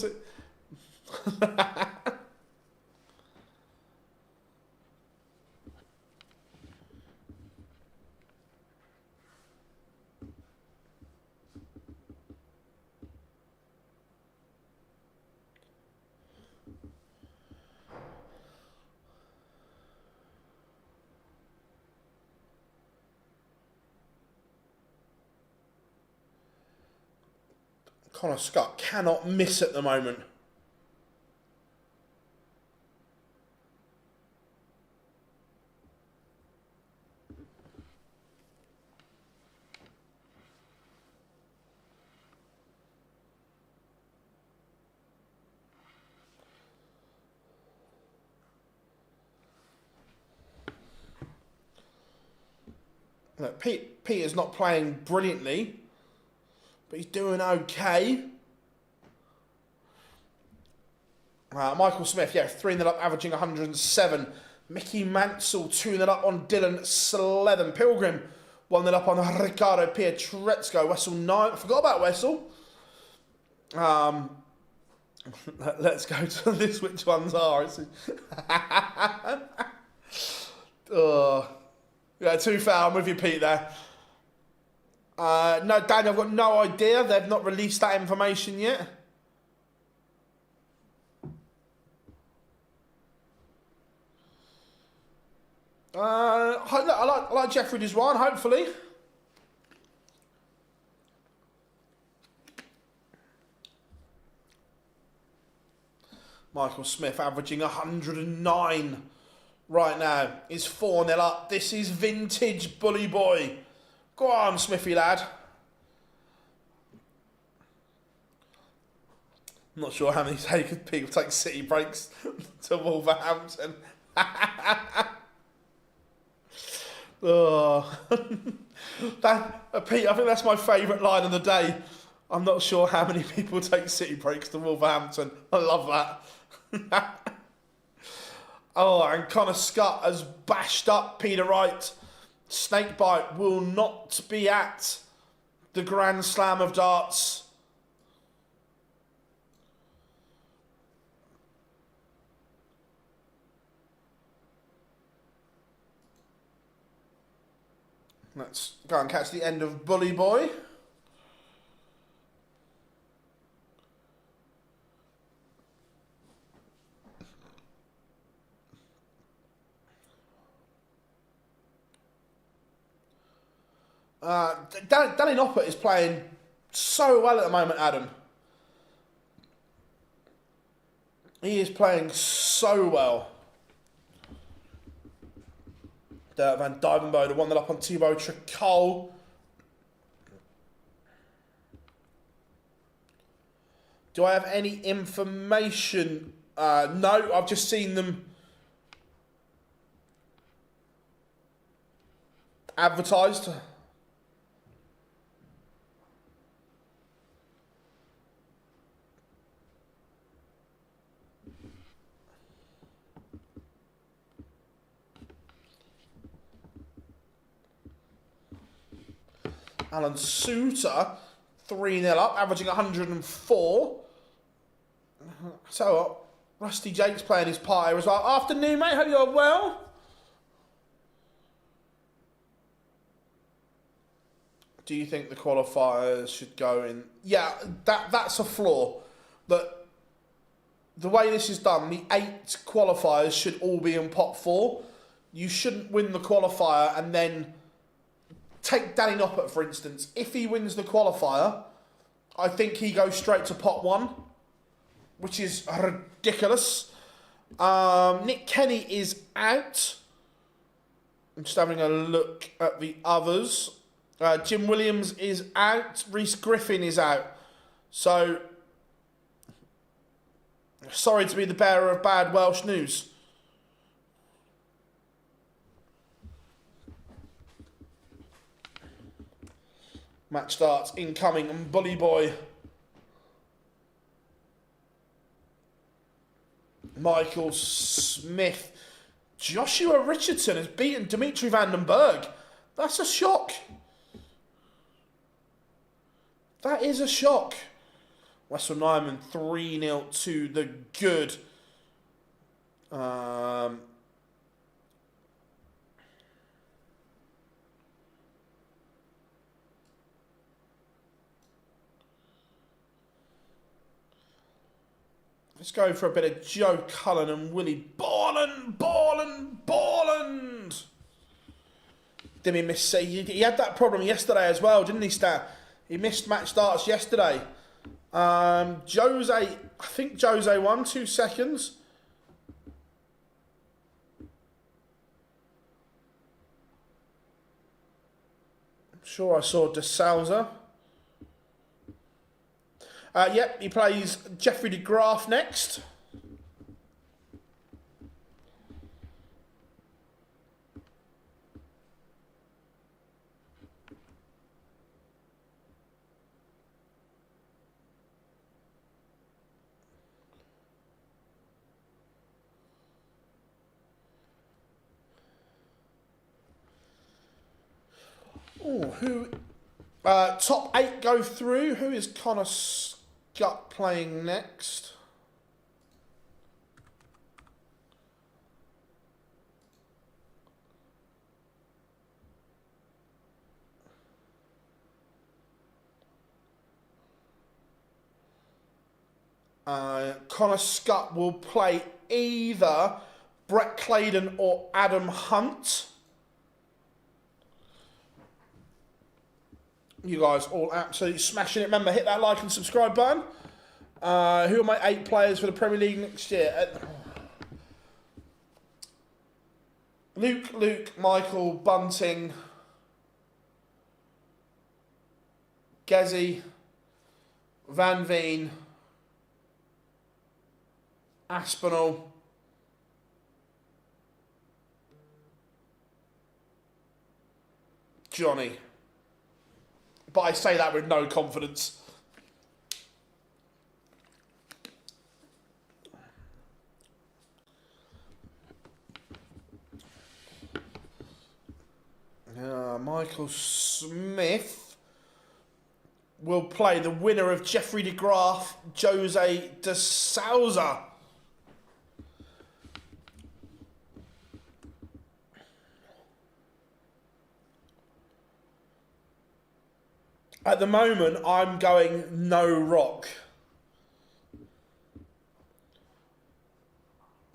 Speaker 1: Connor Scott cannot miss at the moment. Look, Peter's not playing brilliantly, but he's doing okay. Michael Smith, yeah, 3-0 up, averaging 107. Mickey Mansell, 2-0 up on Dylan Slevin. Pilgrim, 1-0 up on Ricardo Pietrezco. Wessel 9. I forgot about Wessel. Let's go to this. Which ones are? Yeah, 2 foul. I'm with you, Pete, there. No, Daniel, I've got no idea. They've not released that information yet. I like Jeffrey Deswan, hopefully. Michael Smith averaging 109 right now. Is 4-0 up. This is vintage bully boy. Go on, Smithy lad. I'm not sure how many people take city breaks to Wolverhampton. Oh. Pete, I think that's my favourite line of the day. I'm not sure how many people take city breaks to Wolverhampton. I love that. Oh, and Connor Scott has bashed up Peter Wright. Snakebite will not be at the Grand Slam of Darts. Let's go and catch the end of Bully Boy. Danny Noppert is playing so well at the moment, Adam. He is playing so well. Van Dyvenbode, the one that up on Thibaut Tricol. Do I have any information? No, I've just seen them advertised. Alan Suter, 3-0 up, averaging 104. So, Rusty Jake's playing his part here as well. Afternoon, mate. Hope you're well. Do you think the qualifiers should go in? Yeah, that's a flaw. But the way this is done, the 8 qualifiers should all be in pot 4. You shouldn't win the qualifier and then... Take Danny Noppert, for instance. If he wins the qualifier, I think he goes straight to pot 1, which is ridiculous. Nick Kenny is out. I'm just having a look at the others. Jim Williams is out. Reece Griffin is out. So, sorry to be the bearer of bad Welsh news. Match starts, incoming, and Bully Boy. Michael Smith. Joshua Richardson has beaten Dimitri van den Berg. That's a shock. That is a shock. Wessel Nyman 3-0 to the good. Let's go for a bit of Joe Cullen and Willie Borland. Didn't he miss? He had that problem yesterday as well, didn't he, Stat? He missed match starts yesterday. Jose, I think Jose won 2 seconds. I'm sure I saw De Souza. Yep, he plays Jeffrey de Graaf next. Top 8 go through. Who is Connor Scott playing next? Connor Scott will play either Brett Claydon or Adam Hunt. You guys all absolutely smashing it. Remember, hit that like and subscribe button. Who are my 8 players for the Premier League next year? Luke, Michael, Bunting, Gezi, Van Veen, Aspinall, Johnny. But I say that with no confidence. Michael Smith will play the winner of Jeffrey de Graaf, Jose de Souza. At the moment, I'm going no rock.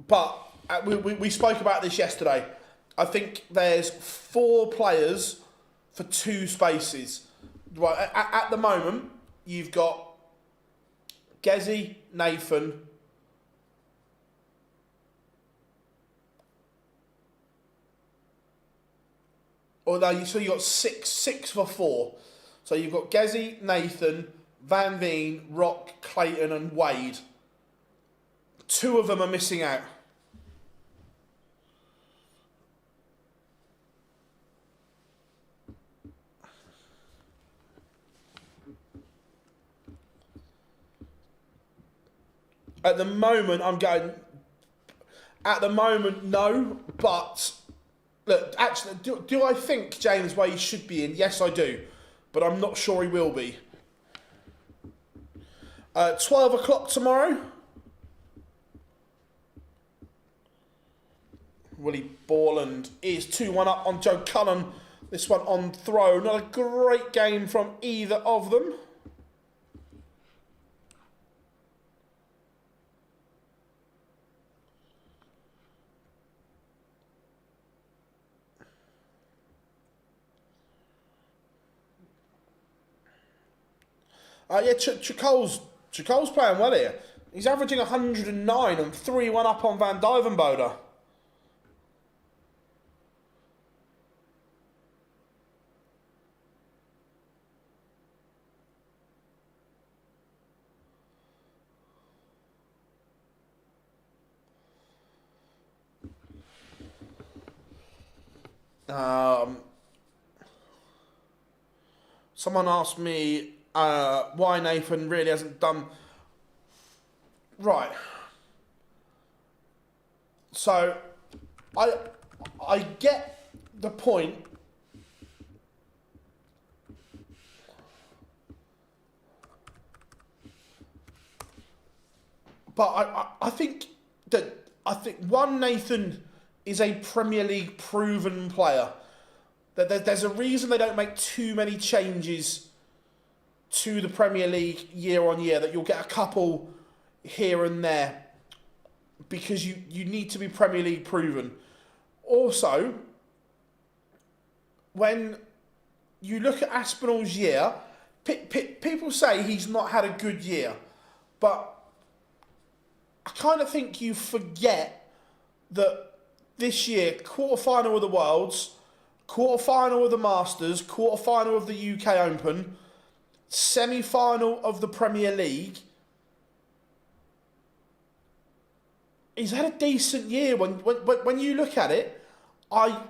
Speaker 1: But we spoke about this yesterday. I think there's 4 players for 2 spaces. Right, at the moment, you've got Gezi, Nathan, so you've got six for 4. So you've got Gezi, Nathan, Van Veen, Rock, Clayton and Wade. 2 of them are missing out. At the moment, I'm going... At the moment, no, but... Look, actually, do I think James Wade should be in? Yes, I do. But I'm not sure he will be. 12 o'clock tomorrow. Willie Borland is 2-1 up on Joe Cullen. This one on throw. Not a great game from either of them. Chicole's playing well here. He's averaging 109 and 3-1 up on Van Duijvenbode. Someone asked me why Nathan really hasn't done... Right. So, I get the point. But I think Nathan is a Premier League proven player. There's a reason they don't make too many changes to the Premier League year on year, that you'll get a couple here and there because you need to be Premier League proven. Also, when you look at Aspinall's year, people say he's not had a good year, but I kind of think you forget that this year, quarter-final of the Worlds, quarter-final of the Masters, quarter-final of the UK Open, semi-final of the Premier League. He's had a decent year. When you look at it, I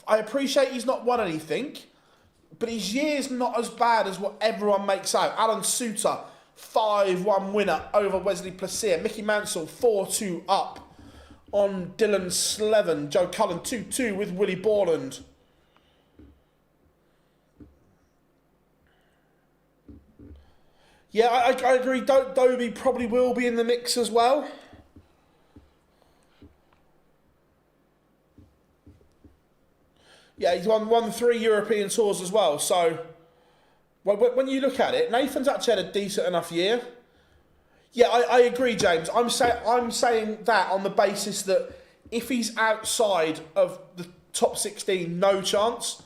Speaker 1: appreciate he's not won anything, but his year's not as bad as what everyone makes out. Alan Suter, 5-1 winner over Wesley Plaisir. Mickey Mansell, 4-2 up on Dylan Slevin. Joe Cullen, 2-2 with Willie Borland. Yeah, I agree. Dobie probably will be in the mix as well. Yeah, he's won 3 European tours as well. So when you look at it, Nathan's actually had a decent enough year. Yeah, I agree, James. I'm saying that on the basis that if he's outside of the top 16, no chance.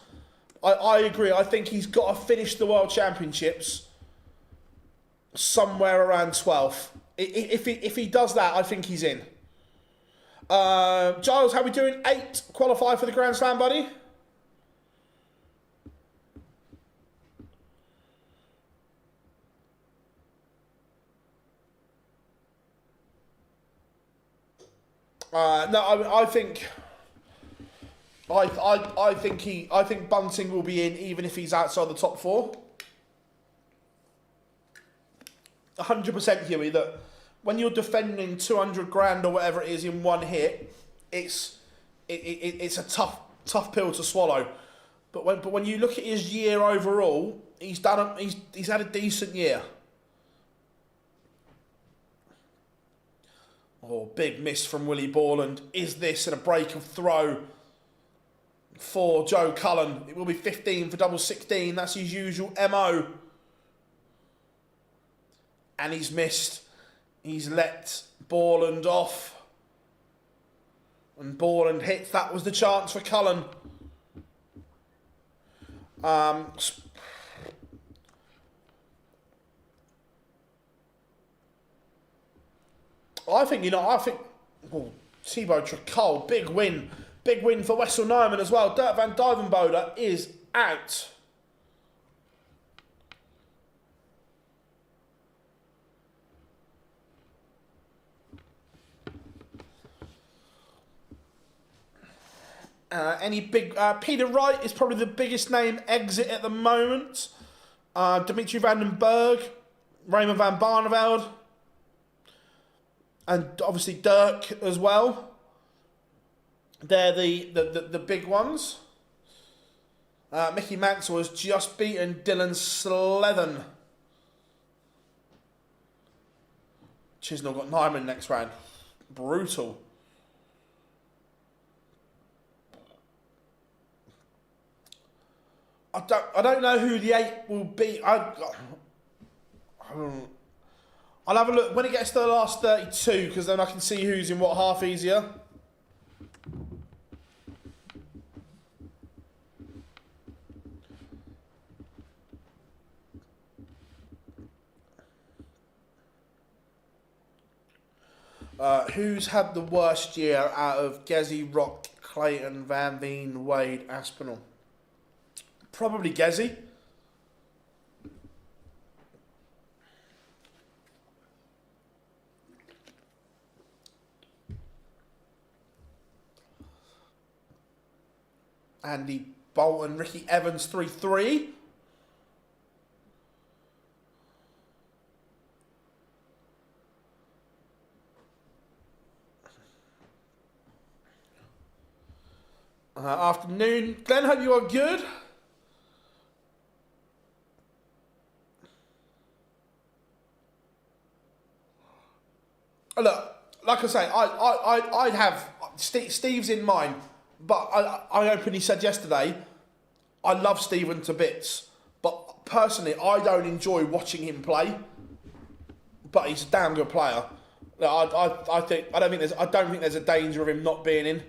Speaker 1: I agree. I think he's got to finish the World Championships somewhere around 12th. If he does that, I think he's in. Giles, how we doing? 8 qualify for the Grand Slam, buddy? No, I think. I think Bunting will be in even if he's outside the top 4. 100% Huey, that when you're defending 200 grand or whatever it is in one hit, it's a tough pill to swallow. But when you look at his year overall, he's had a decent year. Oh, big miss from Willie Borland. Is this and a break of throw for Joe Cullen? It will be 15 for double 16. That's his usual MO. And he's missed. He's let Borland off. And Borland hits. That was the chance for Cullen. I think Thibaut Tricol, big win. Big win for Wessel Nijman as well. Dirk van Duivenbode is out. Any big... Peter Wright is probably the biggest name exit at the moment. Dimitri van den Berg, Raymond van Barneveld, and obviously Dirk as well. They're the big ones. Mickey Mansell has just beaten Dylan Slevin. Chisnell got Nyman next round. Brutal. I don't know who the 8 will be. I'll have a look when it gets to the last 32, because then I can see who's in what half easier. Who's had the worst year out of Gezi, Rock, Clayton, Van Veen, Wade, Aspinall? Probably Gezi. Andy Bolton, Ricky Evans, 3-3. Afternoon. Glenn, hope you are good. Look, like I say, I'd have Steve's in mind, but I openly said yesterday, I love Steven to bits, but personally, I don't enjoy watching him play. But he's a damn good player. I don't think there's a danger of him not being in.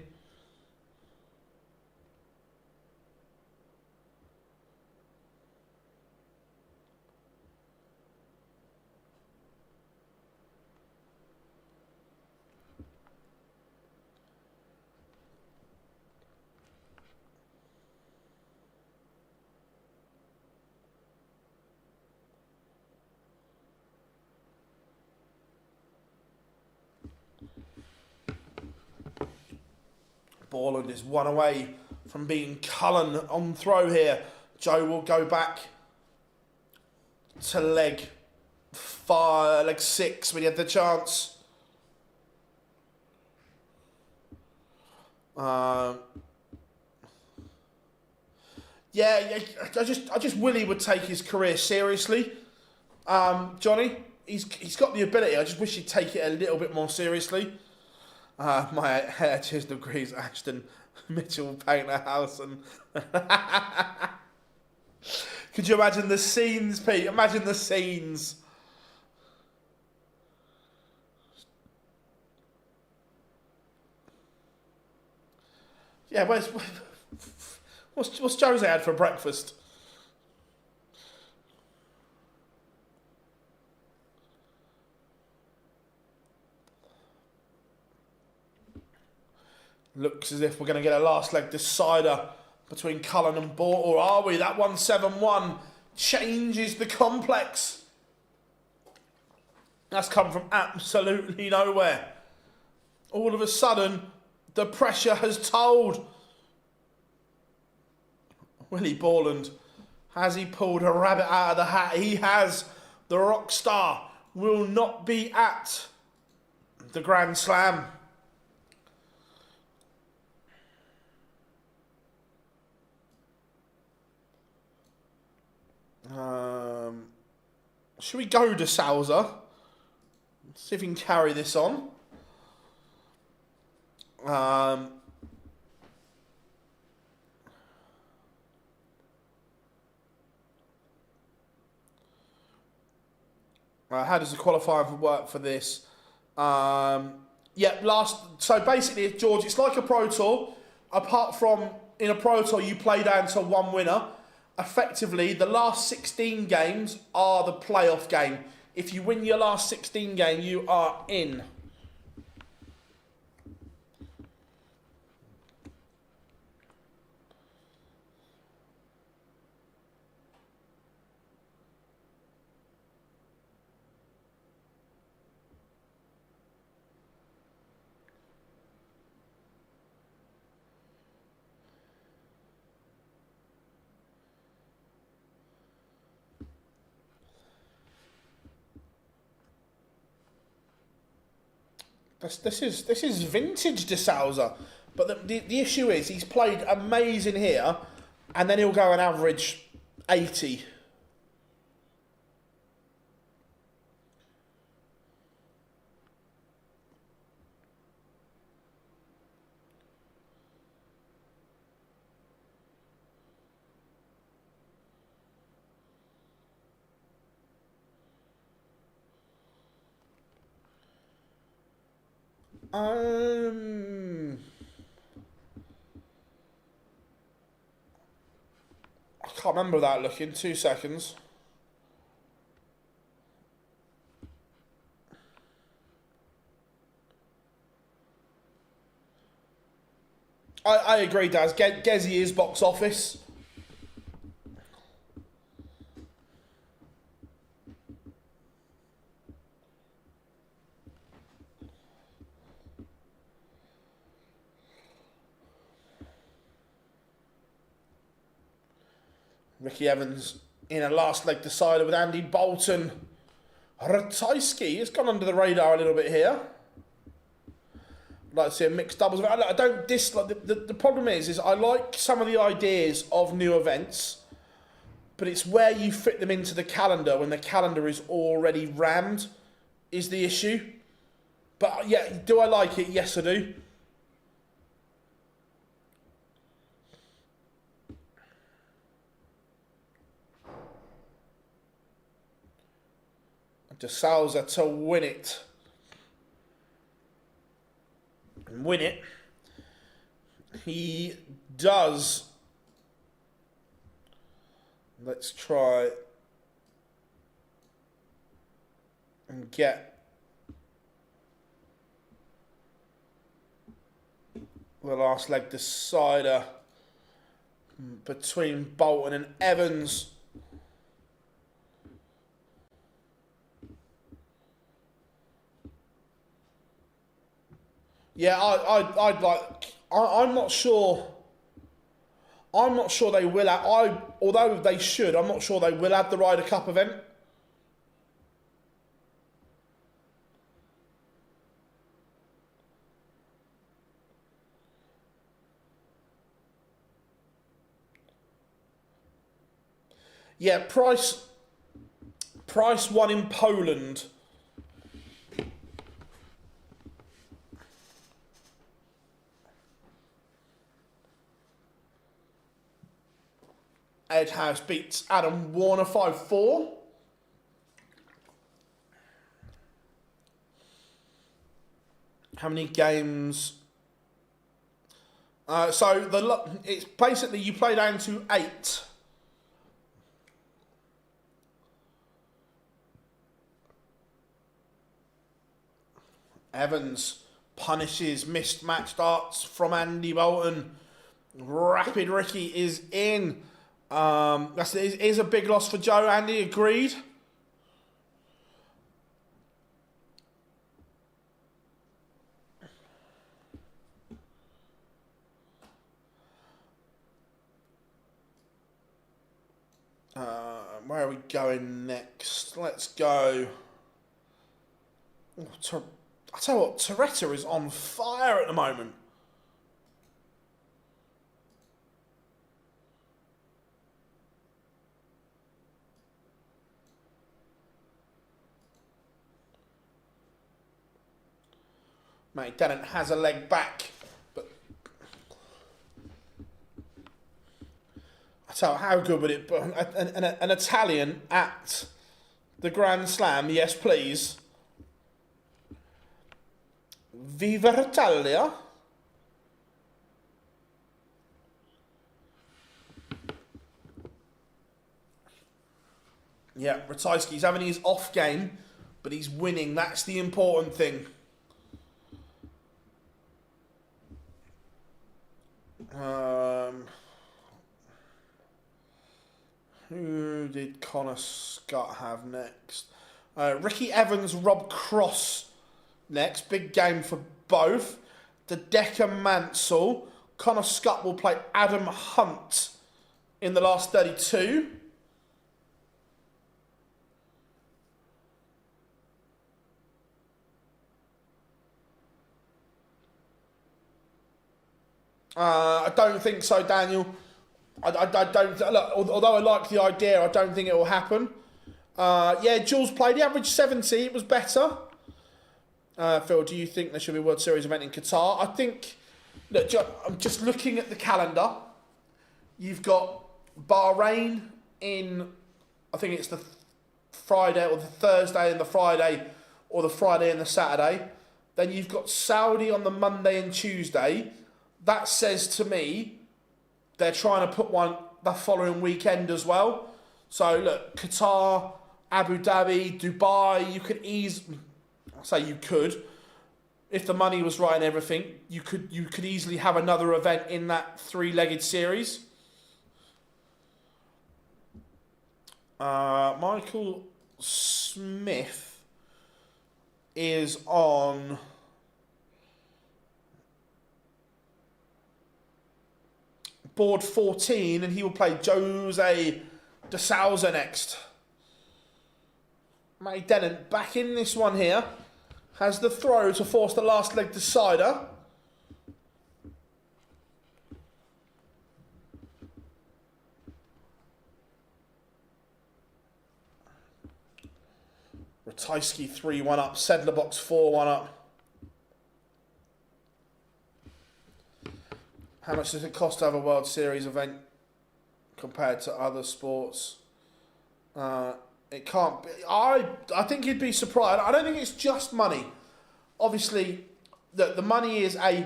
Speaker 1: Borland is one away from being Cullen on throw here. Joe will go back to leg 6 when he had the chance. I just Willie would take his career seriously. Johnny, he's got the ability. I just wish he'd take it a little bit more seriously. My hair cheers degrees, Ashton Mitchell paint a house and. Could you imagine the scenes, Pete? Imagine the scenes. Yeah, what's Jose had for breakfast? Looks as if we're going to get a last leg decider between Cullen and Bort, or are we? That 171 changes the complex. That's come from absolutely nowhere. All of a sudden, the pressure has told. Willie Borland, has he pulled a rabbit out of the hat? He has. The rock star will not be at the Grand Slam. Should we go to Sousa? See if we can carry this on. How does the qualifier work for this? So basically, George, it's like a Pro Tour. Apart from in a Pro Tour, you play down to one winner. Effectively, the last 16 games are the playoff game. If you win your last 16 game, you are in. This is vintage De Sousa, but the issue is he's played amazing here, and then he'll go and average 80. I can't remember without looking. 2 seconds. I agree, Daz. Gezi is box office. Ricky Evans in a last leg decider with Andy Bolton. Ratajski has gone under the radar a little bit here. I'd like to see a mixed doubles. I don't dislike... The problem is I like some of the ideas of new events, but it's where you fit them into the calendar when the calendar is already rammed is the issue. But yeah, do I like it? Yes, I do. De Sousa to win it. And win it. He does. Let's try and get the last leg decider between Bolton and Evans. Yeah, I'd like. I'm not sure. I'm not sure they will. Although they should, I'm not sure they will have the Ryder Cup event. Yeah, Price Price won in Poland. Ed House beats Adam Warner 5-4. How many games? So it's basically you play down to 8. Evans punishes missed match darts from Andy Bolton. Rapid Ricky is in. That is a big loss for Joe. Andy agreed. Where are we going next? Let's go. Oh, I tell you what, Toretta is on fire at the moment. Mate, Dennett has a leg back, but I tell you, how good would it be? An Italian at the Grand Slam, yes please. Viva Italia. Yeah, Ratajski's having his off game, but he's winning. That's the important thing. Who did Connor Scott have next? Ricky Evans, Rob Cross next. Big game for both. The Decker Mansell. Connor Scott will play Adam Hunt in the last 32. I don't think so, Daniel. I don't. Look, although I like the idea, I don't think it will happen. Yeah, Jules played. He averaged 70. It was better. Phil, do you think there should be a World Series event in Qatar? I think. Look, I'm just looking at the calendar. You've got Bahrain in. I think it's the Friday or the Thursday and the Friday, or the Friday and the Saturday. Then you've got Saudi on the Monday and Tuesday. That says to me they're trying to put one the following weekend as well. So look, Qatar, Abu Dhabi, Dubai, you could if the money was right and everything, you could easily have another event in that 3-legged series. Michael Smith is on board 14, and he will play Jose de Souza next. Matty Dennett back in this one here. Has the throw to force the last leg decider. Ratajski 3-1 up. Sedlerbox 4-1 up. How much does it cost to have a World Series event compared to other sports? It can't be. I think you'd be surprised. I don't think it's just money. Obviously, the money is a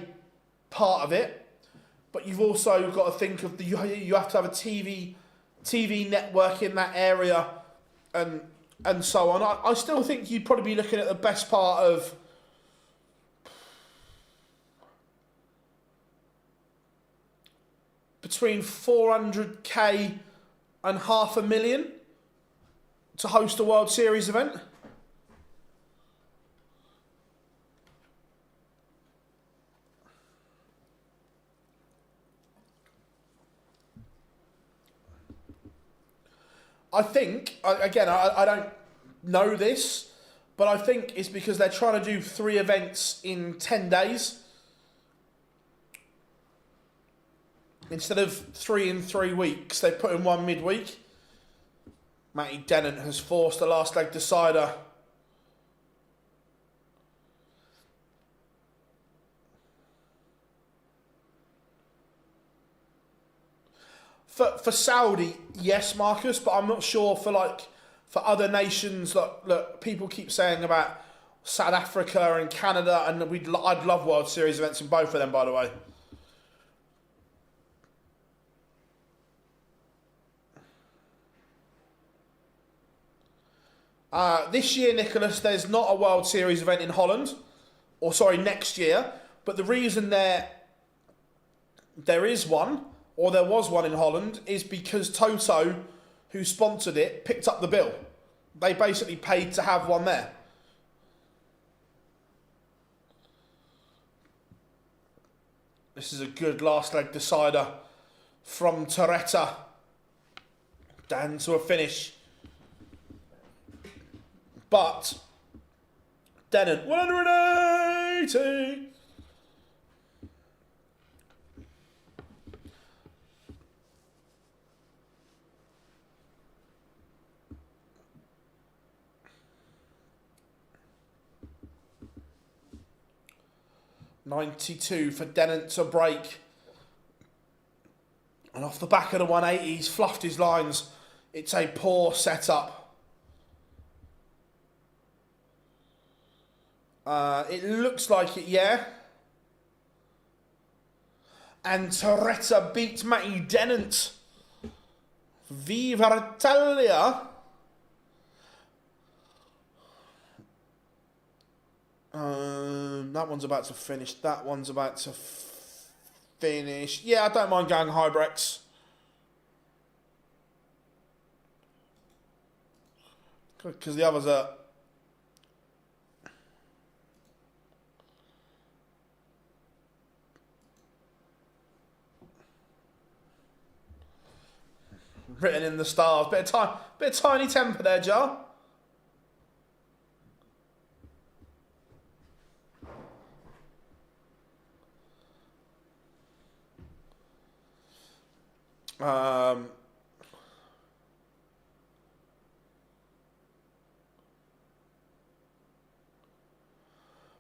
Speaker 1: part of it, but you've also got to think of you have to have a TV network in that area, and so on. I still think you'd probably be looking at the best part of between 400k and $500,000 to host a World Series event. I think, again, I don't know this, but I think it's because they're trying to do 3 events in 10 days. Instead of 3 in 3 weeks, they put in 1 midweek. Matty Dennant has forced the last leg decider. For Saudi, yes, Marcus, but I'm not sure for other nations. Look, people keep saying about South Africa and Canada, and I'd love World Series events in both of them, by the way. This year, Nicholas, there's not a World Series event in Holland, or sorry, next year. But the reason there is one, or there was one in Holland, is because Toto, who sponsored it, picked up the bill. They basically paid to have one there. This is a good last leg decider from Torretta. Down to a finish. But Dennant, 180. $92 for Dennant to break. And off the back of the 180, he's fluffed his lines. It's a poor setup. It looks like it, yeah. And Torretta beats Matty Dennant. Viva Italia. That one's about to finish. That one's about to finish. Yeah, I don't mind going Hybrex. Because the others are... written in the stars. Bit of tiny temper there, Jar.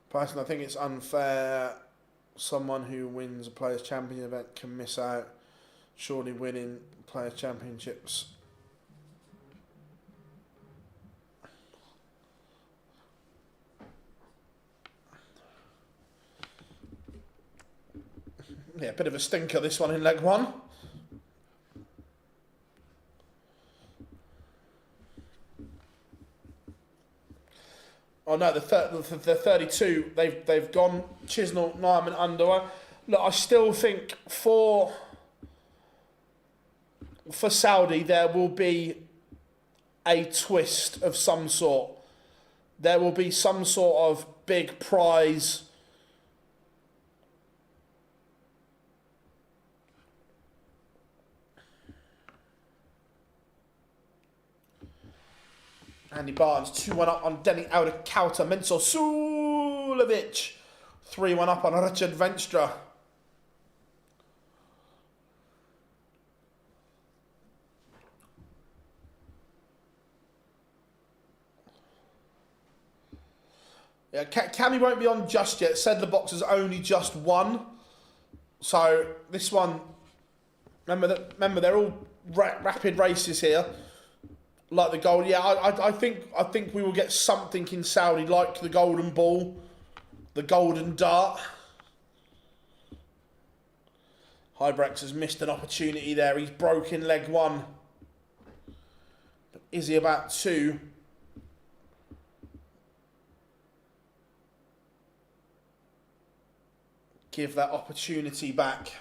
Speaker 1: Personally, I think it's unfair. Someone who wins a Players' Champion event can miss out. Surely winning Players' Championships. Yeah, a bit of a stinker, this one in leg one. Oh no, the 32, they've gone Chisnall, Nyman, Underwood. Look, I still think for Saudi there will be a twist of some sort. There will be some sort of big prize. Andy Barnes, 2-1 up on Denny Audacauta. Mensur Sulovic, 3-1 up on Richard Venstra. Yeah, Cammy won't be on just yet. Sedler Box has only just won. So this one, remember they're all rapid races here. Like the gold, yeah. I think we will get something in Saudi, like the golden ball, the golden dart. Hybrex has missed an opportunity there. He's broken leg one. But is he about to? Give that opportunity back.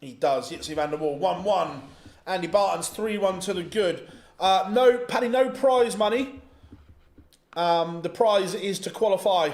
Speaker 1: He does. Jitsi van der Wall, 1-1. Andy Barton's 3-1 to the good. No, Paddy, no prize money. The prize is to qualify.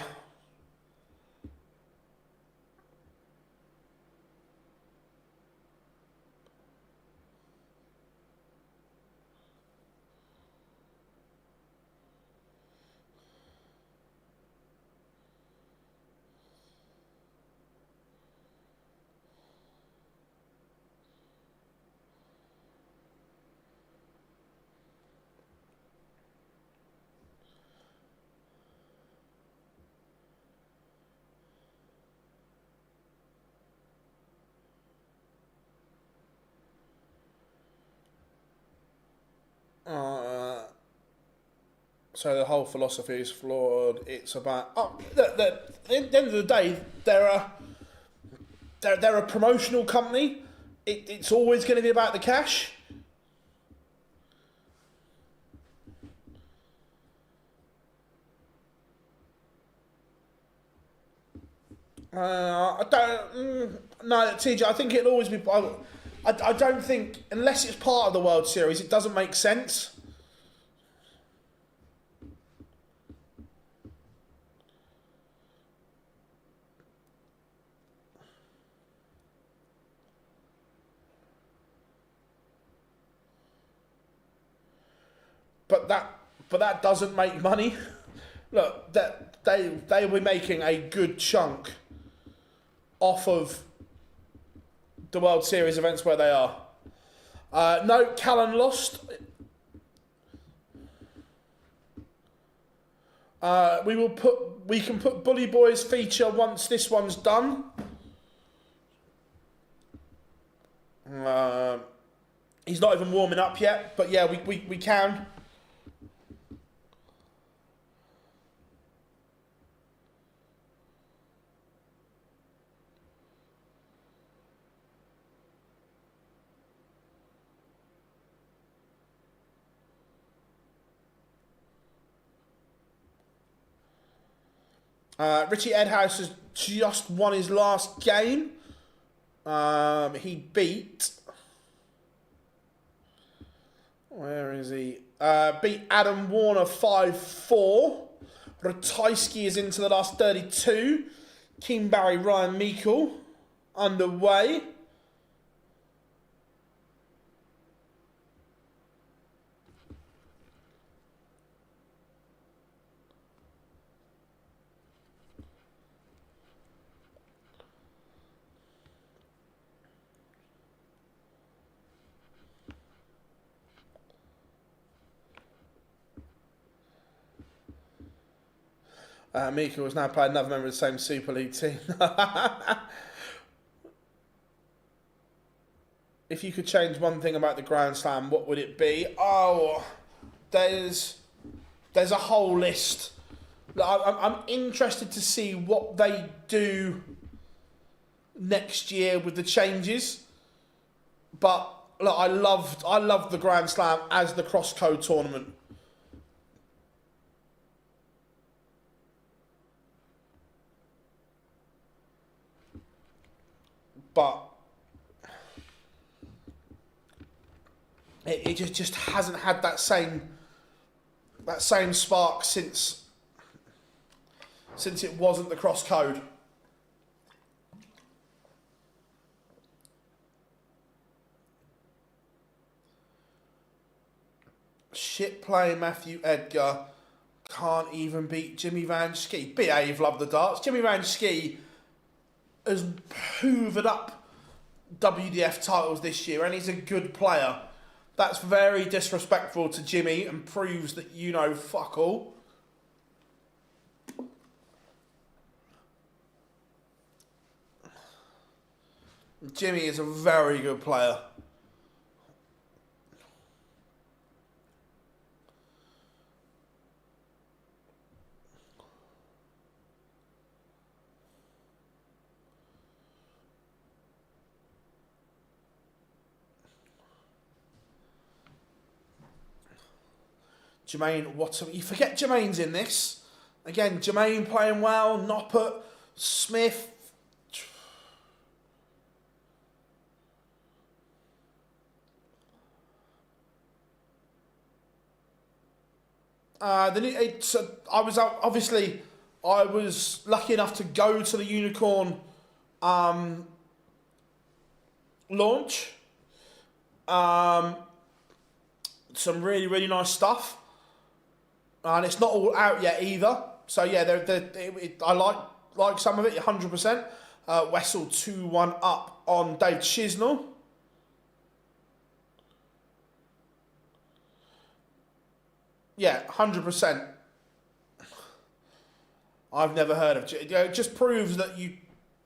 Speaker 1: So the whole philosophy is flawed. It's about at the end of the day, they're a promotional company. It's always going to be about the cash. I don't. No, TJ. I think it'll always be. I don't think, unless it's part of the World Series, it doesn't make sense. But that doesn't make money. Look, that they'll be making a good chunk off of the World Series events where they are. No, Callan lost. We can put Bully Boys feature once this one's done. He's not even warming up yet, but yeah, we can. Richie Edhouse has just won his last game. He beat... Where is he? Beat Adam Warner 5-4. Ratajski is into the last 32. Keane Barry, Ryan Meikle underway. Meikle has now played another member of the same Super League team. If you could change one thing about the Grand Slam, what would it be? Oh, there's a whole list. I'm interested to see what they do next year with the changes. But look, I loved the Grand Slam as the cross-code tournament. But it just hasn't had that same spark since it wasn't the cross code. Shit playing Matthew Edgar can't even beat Jimmy Van Schie. Behave, love the darts. Jimmy Van Schie has hoovered up WDF titles this year, and he's a good player. That's very disrespectful to Jimmy and proves that you know fuck all. Jimmy is a very good player. Jermaine Watson. You forget Jermaine's in this. Again, Jermaine playing well. Noppert, Smith. I was lucky enough to go to the Unicorn launch. Some really, really nice stuff. And it's not all out yet either. So yeah, I like some of it, 100%. Wessel 2-1 up on Dave Chisnell. Yeah, 100%. I've never heard of it. It just proves that you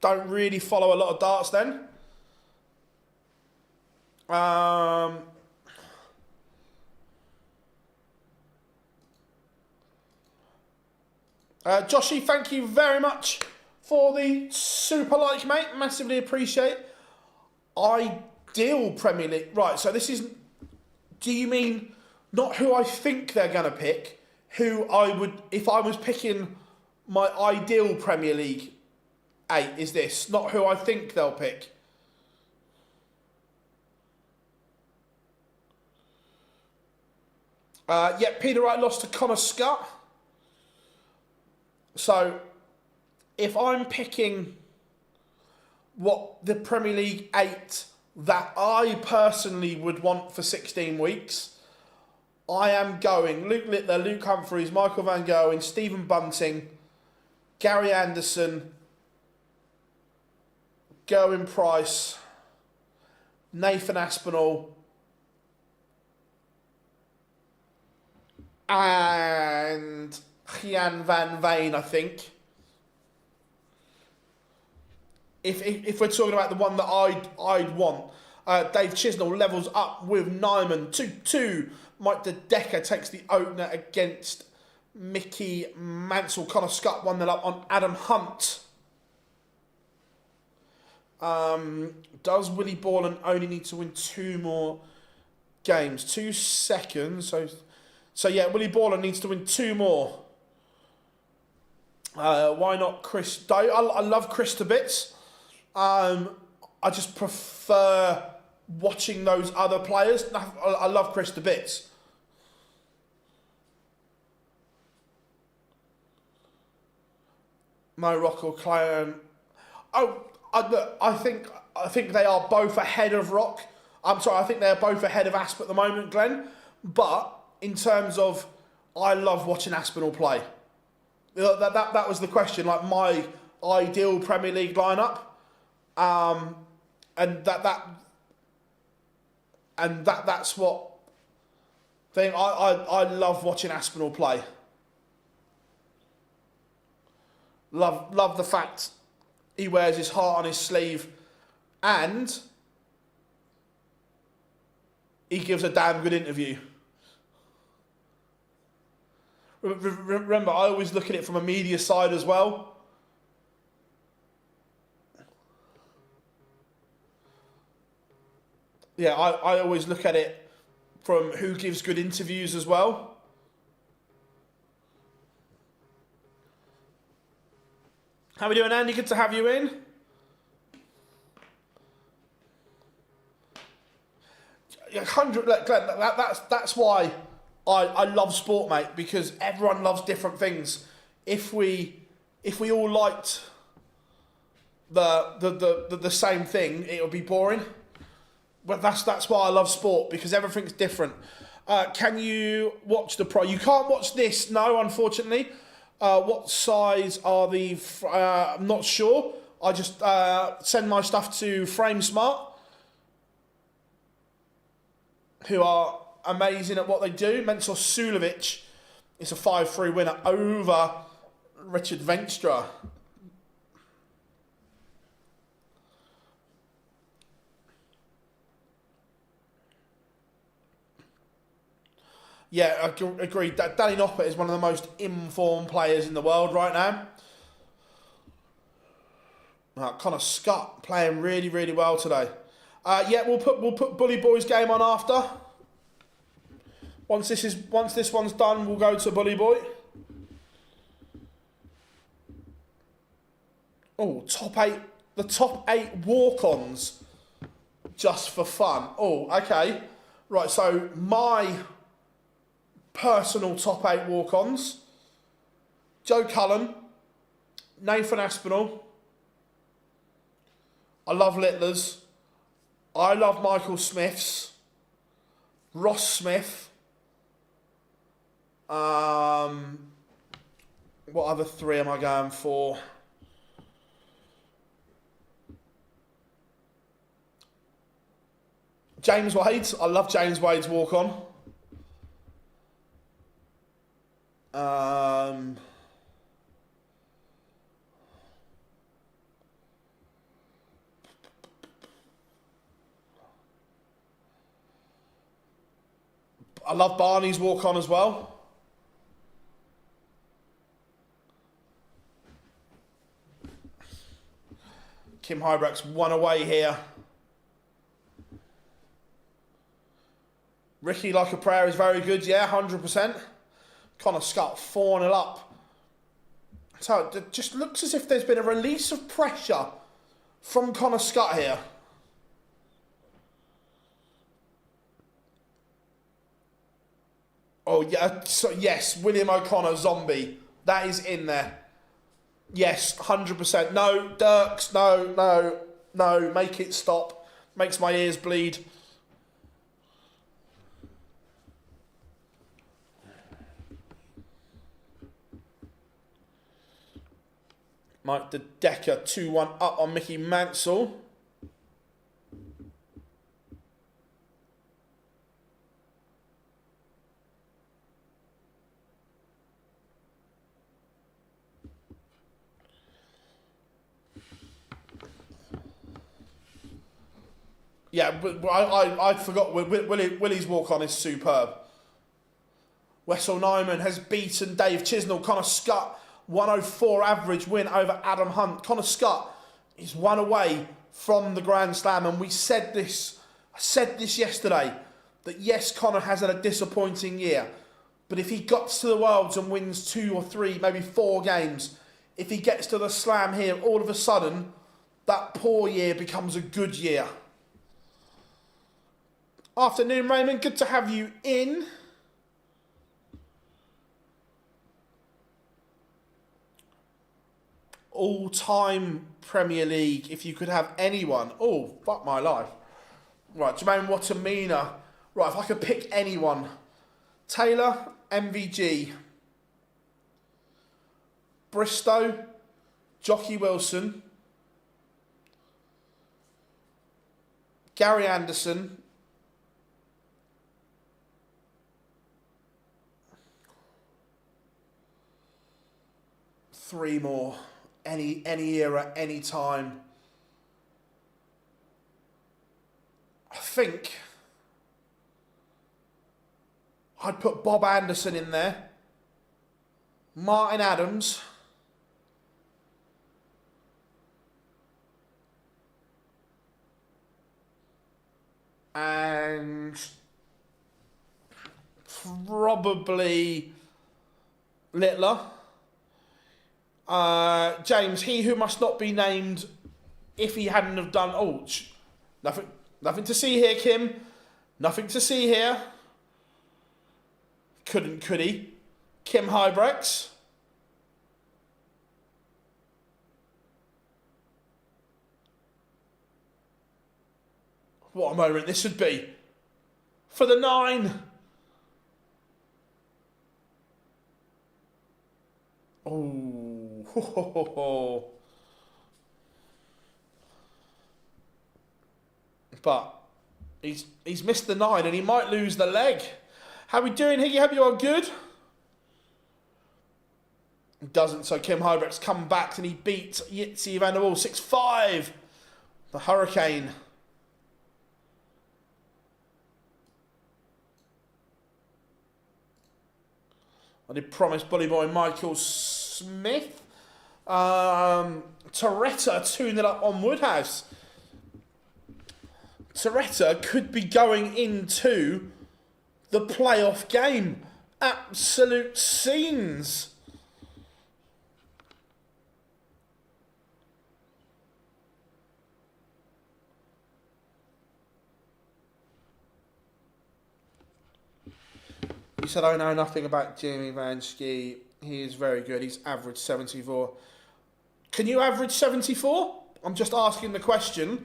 Speaker 1: don't really follow a lot of darts then. Joshy, thank you very much for the super like, mate. Massively appreciate. Ideal Premier League. Right, so this is... Do you mean not who I think they're going to pick? Who I would... If I was picking my ideal Premier League 8, is this. Not who I think they'll pick. Peter Wright lost to Connor Scott. So, if I'm picking what the Premier League 8 that I personally would want for 16 weeks, I am going Luke Littler, Luke Humphries, Michael Van Gerwen, Stephen Bunting, Gary Anderson, Gerwin Price, Nathan Aspinall, and Gian Van Veen, I think. If we're talking about the one that I'd want, Dave Chisnell levels up with Nyman 2-2. Mike De Decker takes the opener against Mickey Mansell. Connor Scott 1-0 up on Adam Hunt. Does Willie Borland only need to win 2 more games? 2 seconds. So yeah, Willie Borland needs to win 2 more. Why not Chris Doe? I love Chris to bits. I just prefer watching those other players. I love Chris to bits. Mo Rock or Clan. I think they are both ahead of Rock. I'm sorry, I think they are both ahead of Asp at the moment, Glenn. But in terms of, I love watching Aspinall play. That was the question. Like my ideal Premier League lineup, and that's what thing. I love watching Aspinall play. Love the fact he wears his heart on his sleeve, and he gives a damn good interview. Remember, I always look at it from a media side as well. Yeah, I always look at it from who gives good interviews as well. How are we doing, Andy? Good to have you in. Yeah, 100. Glenn, that's why I love sport, mate, because everyone loves different things. If we all liked the same thing, it would be boring. But that's why I love sport, because everything's different. Can you watch the Pro? You can't watch this, no, unfortunately. What size are the... I'm not sure. I just send my stuff to FrameSmart, who are amazing at what they do. Mensur Sulovic is a 5-3 winner over Richard Veenstra. Yeah, I agree. Danny Noppert is one of the most informed players in the world right now. Connor Scott playing really, really well today. Yeah, we'll put Bully Boy's game on after. Once this one's done, we'll go to Bully Boy. Oh, the top 8 walk-ons, just for fun. Oh, okay. Right, so my personal top 8 walk-ons: Joe Cullen, Nathan Aspinall. I love Littler's. I love Michael Smith's. Ross Smith. What other 3 am I going for? James Wade. I love James Wade's walk-on. I love Barney's walk-on as well. Kim Hybrecht's one away here. Ricky Like a Prayer is very good, yeah, 100%. Connor Scott 4-0 up. So it just looks as if there's been a release of pressure from Connor Scott here. Oh, yeah, so yes, William O'Connor, Zombie. That is in there. Yes, 100%. No, Dirks, no, make it stop. Makes my ears bleed. Mike the Decker 2-1 up on Mickey Mansell. Yeah, I forgot. Willie's walk-on is superb. Wessel Nyman has beaten Dave Chisnell. Connor Scott, 104 average win over Adam Hunt. Connor Scott is one away from the Grand Slam, and we said this. I said this yesterday, that yes, Connor has had a disappointing year, but if he gets to the Worlds and wins 2 or 3, maybe 4 games, if he gets to the Slam here, all of a sudden, that poor year becomes a good year. Afternoon, Raymond. Good to have you in. All-time Premier League, if you could have anyone. Oh, fuck my life. Right, Jermaine Watamina. Right, if I could pick anyone. Taylor, MVG. Bristow, Jockey Wilson. Gary Anderson. Three more. Any era, any time. I think I'd put Bob Anderson in there. Martin Adams. And probably Littler. James, he who must not be named if he hadn't have done... Oh, nothing to see here, Kim. Nothing to see here. Could he? Kim Hybrechts. What a moment this would be. For the 9. Oh. But he's missed the 9 and he might lose the leg. How we doing, Higgy? Hope you are good. He doesn't, so Kim Hybrecht's come back and he beat Yitzi van der Wal 6-5. The Hurricane. I did promise Bully Boy Michael Smith. Toretta 2-0 up on Woodhouse. Toretta could be going into the playoff game. Absolute scenes. He said, I know nothing about Jimmy Vanski. He is very good. He's averaged 74. Can you average 74? I'm just asking the question.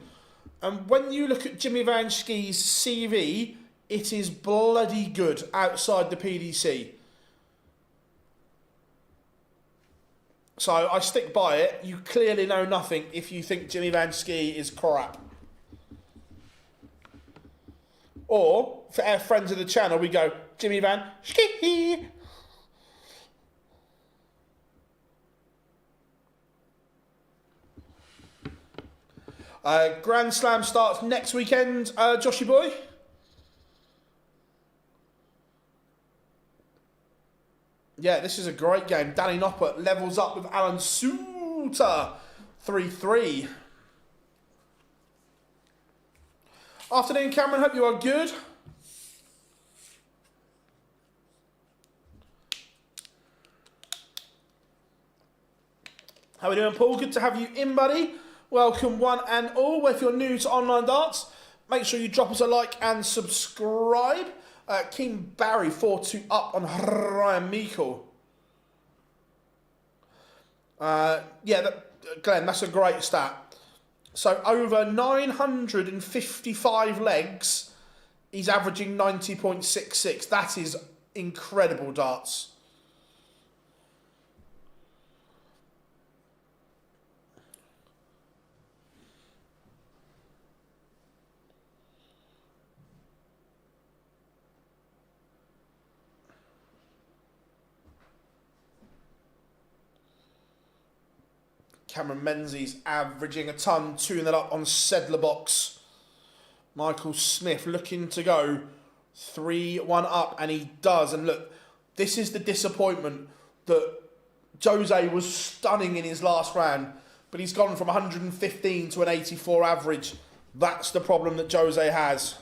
Speaker 1: And when you look at Jimmy Vanski's CV, it is bloody good outside the PDC. So I stick by it. You clearly know nothing if you think Jimmy Vanski is crap. Or, for our friends of the channel, we go, Jimmy Van Ski. Grand Slam starts next weekend, Joshy boy. Yeah, this is a great game. Danny Noppert levels up with Alan Suter. 3-3. Afternoon, Cameron. Hope you are good. How are we doing, Paul? Good to have you in, buddy. Welcome, one and all. If you're new to Online Darts, make sure you drop us a like and subscribe. King Barry 4-2 up on Ryan Meikle. Glenn, that's a great stat. So over 955 legs, he's averaging 90.66. That is incredible darts. Cameron Menzies averaging a ton, 2-0 up on Sedler box. Michael Smith looking to go 3-1 up, and he does. And look, this is the disappointment that Jose was stunning in his last round, but he's gone from 115 to an 84 average. That's the problem that Jose has.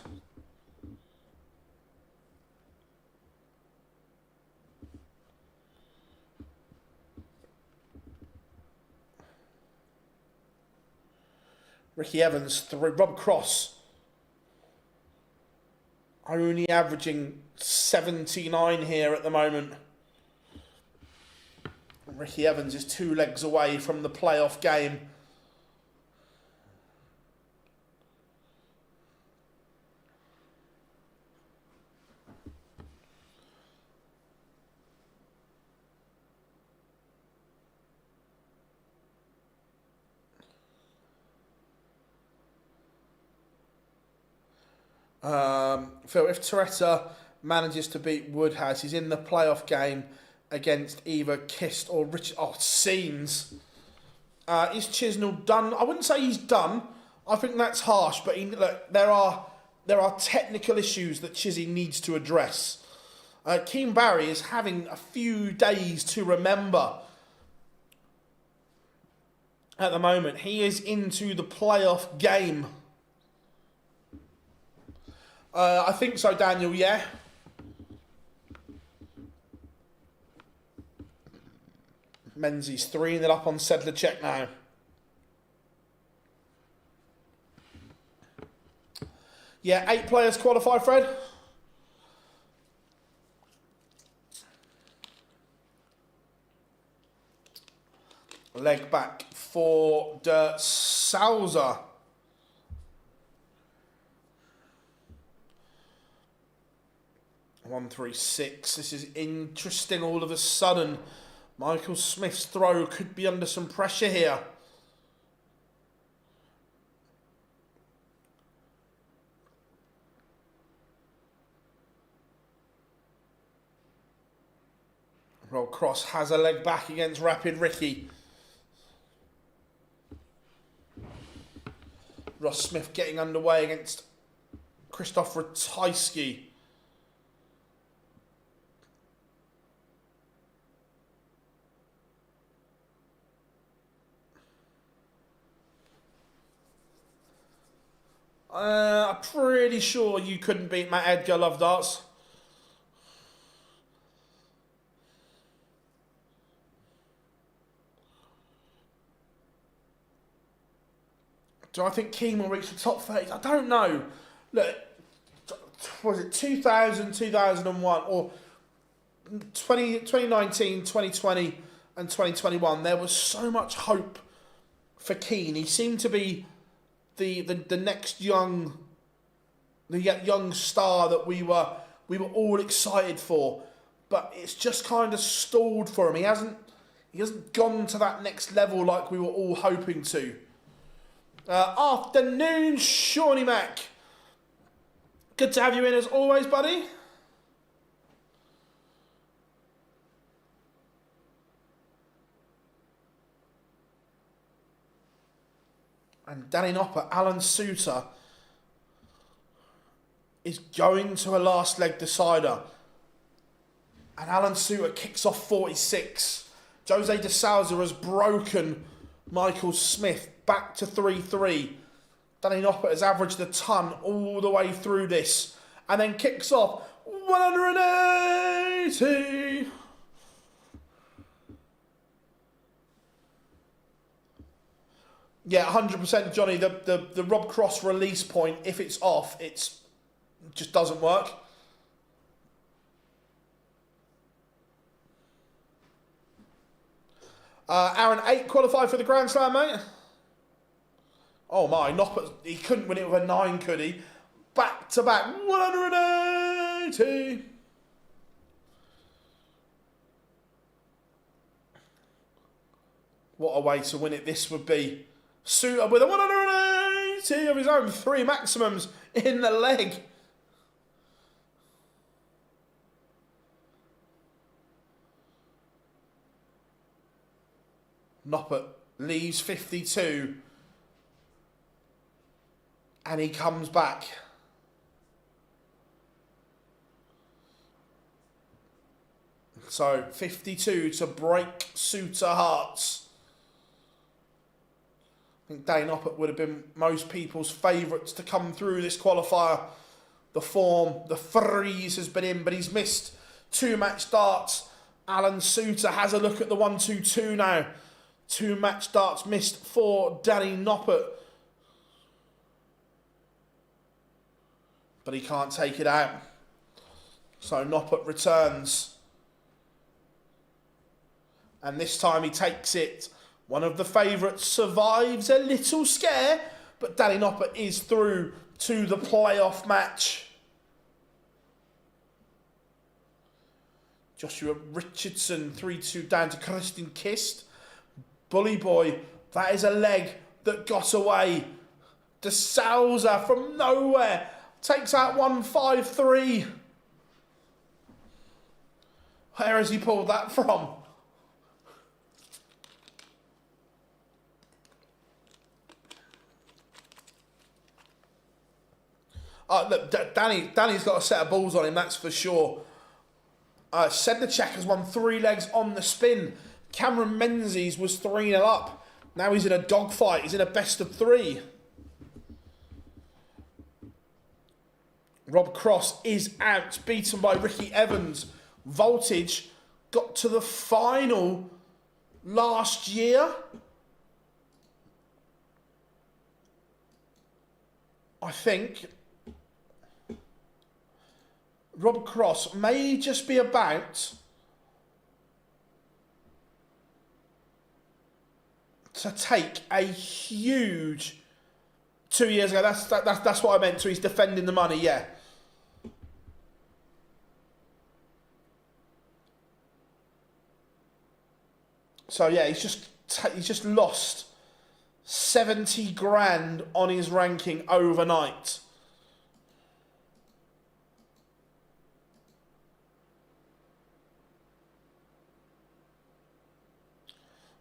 Speaker 1: Ricky Evans through. Rob Cross only averaging 79 here at the moment. Ricky Evans is 2 legs away from the playoff game. Phil, if Toretta manages to beat Woodhouse, he's in the playoff game against either Kist or Richard. Oh, it seems. Is Chisnell done? I wouldn't say he's done. I think that's harsh, but look, there are technical issues that Chizzy needs to address. Keane Barry is having a few days to remember at the moment. He is into the playoff game. I think so, Daniel, yeah. Menzies 3-0 up on Sedlacek now. Yeah, 8 players qualify, Fred. Leg back for De Souza. One, 3, 6. This is interesting all of a sudden. Michael Smith's throw could be under some pressure here. Roll Cross has a leg back against Rapid Ricky. Ross Smith getting underway against Krzysztof Ratajski. I'm pretty sure you couldn't beat Matt Edgar, Love Darts. Do I think Keane will reach the top 30? I don't know. Look, was it 2000, 2001, or 2019, 2020 and 2021? There was so much hope for Keane. He seemed to be the next young star that we were all excited for, but it's just kind of stalled for him. He hasn't gone to that next level like we were all hoping to. Afternoon, Shawnee Mac. Good to have you in as always, buddy. And Danny Nopper, Alan Suter is going to a last leg decider. And Alan Suter kicks off 46. Jose De Souza has broken Michael Smith back to 3-3. Danny Noppert has averaged a ton all the way through this. And then kicks off 180. Yeah, 100% Johnny. The Rob Cross release point, if it's off, it just doesn't work. Aaron, 8 qualified for the Grand Slam, mate. Oh my, Noppert, he couldn't win it with a 9, could he? Back to back, 180. What a way to win it this would be. Suter with a 180 of his own, 3 maximums in the leg. Noppert leaves 52 and he comes back. So 52 to break Suter hearts. I think Danny Noppert would have been most people's favourites to come through this qualifier. The form, the freeze has been in, but he's missed 2 match darts. Alan Suter has a look at the 1-2-2 now. 2 match darts missed for Danny Noppert. But he can't take it out. So Noppert returns. And this time he takes it. One of the favourites survives a little scare, but Danny Noppert is through to the playoff match. Joshua Richardson, 3-2 down to Kristin Kist. Bully Boy, that is a leg that got away. De Souza from nowhere takes out 1-5-3. Where has he pulled that from? Look, Danny's got a set of balls on him, that's for sure. Sedlacek has won 3 legs on the spin. Cameron Menzies was 3-0 up. Now he's in a dogfight. He's in a best of 3. Rob Cross is out, beaten by Ricky Evans. Voltage got to the final last year. I think Rob Cross may just be about to take a huge 2 years ago. That's what I meant. So he's defending the money, yeah. So yeah, he's just lost 70 grand on his ranking overnight.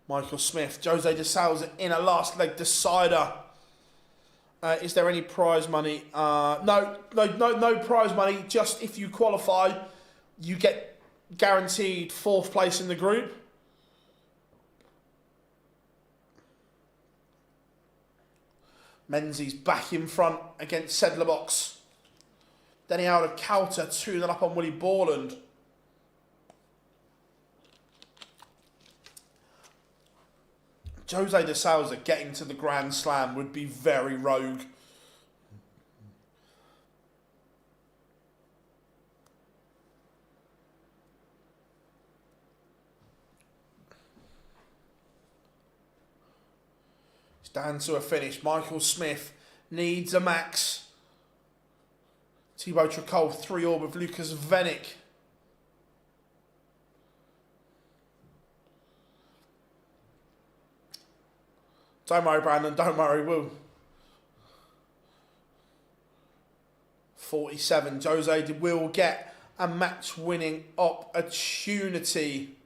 Speaker 1: Michael Smith, Jose de Souza in a last leg decider. Is there any prize money? No prize money. Just if you qualify, you get guaranteed 4th place in the group. Menzies back in front against Sedlebox. Then he out of Calter, 2-0 up on Willie Borland. Jose de Souza getting to the Grand Slam would be very rogue. It's down to a finish. Michael Smith needs a max. Thibaut Tricol 3-all with Lucas Vennick. Don't worry, Brandon. Don't worry, Will. 47. Jose will get a match-winning opportunity.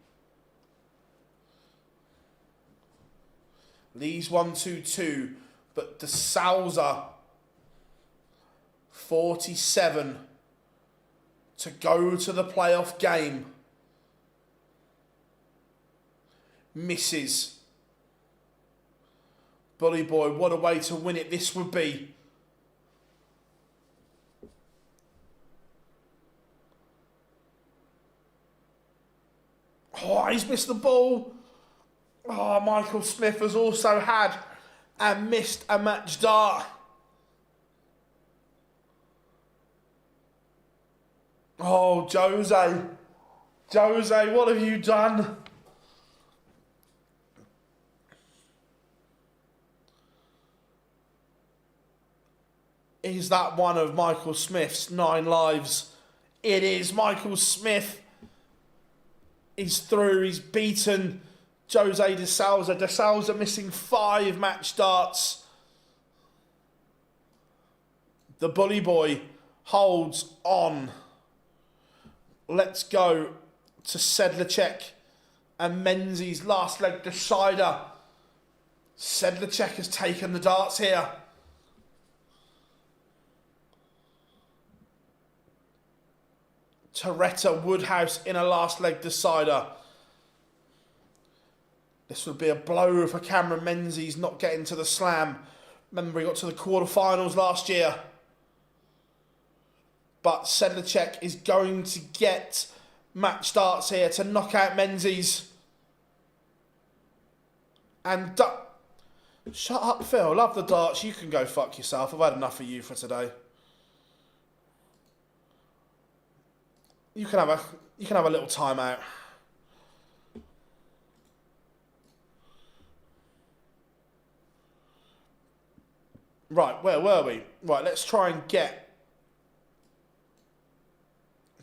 Speaker 1: Lee's 1-2-2, but De Souza 47 to go to the playoff game. Misses. Bully Boy, what a way to win it this would be. Oh, he's missed the ball. Oh, Michael Smith has also had and missed a match dart. Oh, Jose. Jose, what have you done? Is that one of Michael Smith's 9 lives? It is. Michael Smith is through. He's beaten Jose de Souza. De Souza missing 5 match darts. The Bully Boy holds on. Let's go to Sedlacek and Menzies' last leg decider. Sedlacek has taken the darts here. Toretta Woodhouse in a last leg decider. This would be a blow for Cameron Menzies not getting to the slam. Remember, he got to the quarterfinals last year. But Sedlacek is going to get match darts here to knock out Menzies. And shut up, Phil. Love the darts. You can go fuck yourself. I've had enough of you for today. You can have a little timeout. Right, where were we? Right, let's try and get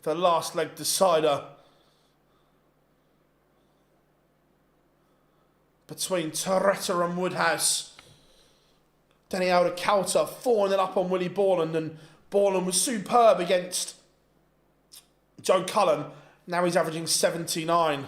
Speaker 1: the last leg decider between Toretta and Woodhouse. Danny Alder-Coulter 4-0 up on Willie Borland, and Borland was superb against Joe Cullen. Now he's averaging 79.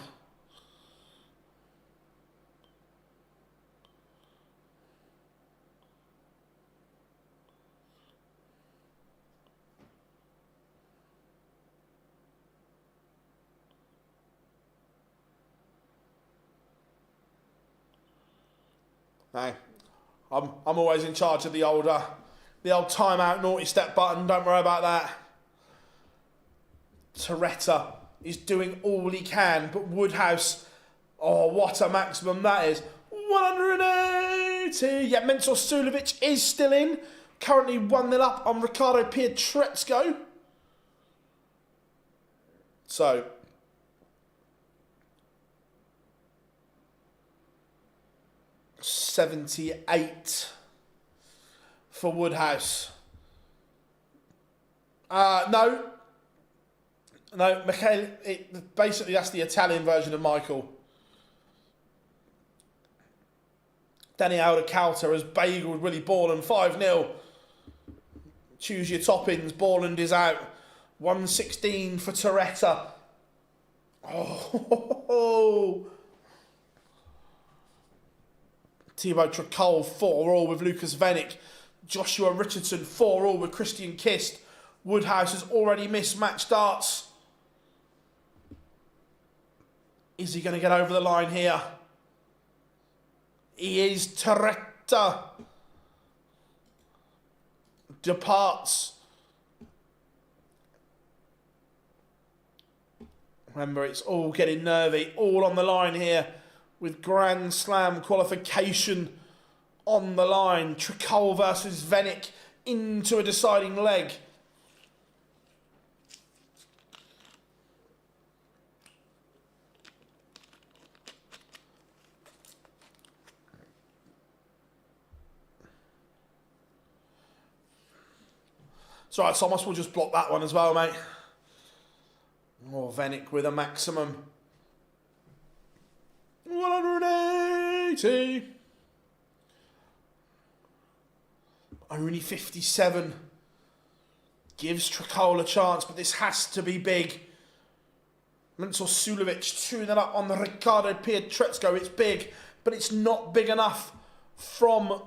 Speaker 1: Hey, I'm always in charge of the old timeout naughty step button. Don't worry about that. Toretta is doing all he can, but Woodhouse, oh, what a maximum that is. 180. Yeah, Mensur Suljovic is still in. Currently 1-0 up on Ricardo Pietrezco. So, $78 for Woodhouse. No, Michele, basically that's the Italian version of Michael. Danny Alder-Coulter has bageled Willie Borland 5-0. Choose your toppings. Borland is out. 116 for Toretta. Oh. Thibaut Tricol 4-all with Lucas Vennick. Joshua Richardson 4-all with Christian Kist. Woodhouse has already missed match darts. Is he going to get over the line here? He is. Toretta departs. Remember, it's all getting nervy. All on the line here with Grand Slam qualification on the line. Tricol versus Vennick into a deciding leg. It's alright, Thomas, we'll just block that one as well, mate. Oh, Vennick with a maximum. 180. Only 57. Gives Tricol a chance, but this has to be big. Mensur Suljovic 2-0 up on the Ricardo Pietrezco. It's big, but it's not big enough from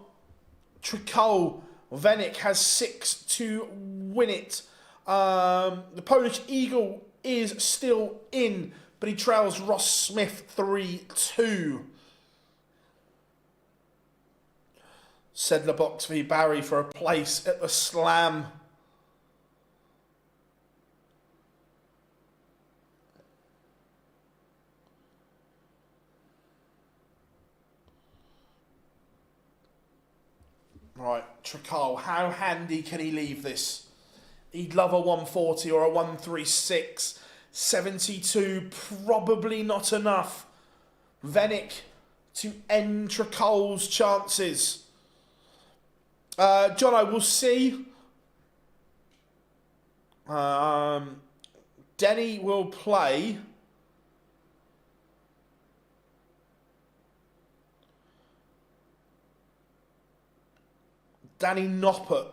Speaker 1: Tricol. Vennick has 6 to win it. The Polish Eagle is still in, but he trails Ross Smith 3-2. Sedler Box v Barry for a place at the Slam. Right, Trakal, how handy can he leave this? He'd love a 140 or a 136. 72, probably not enough. Venick to end Trakal's chances. John, I will see. Denny will play. Danny Noppert.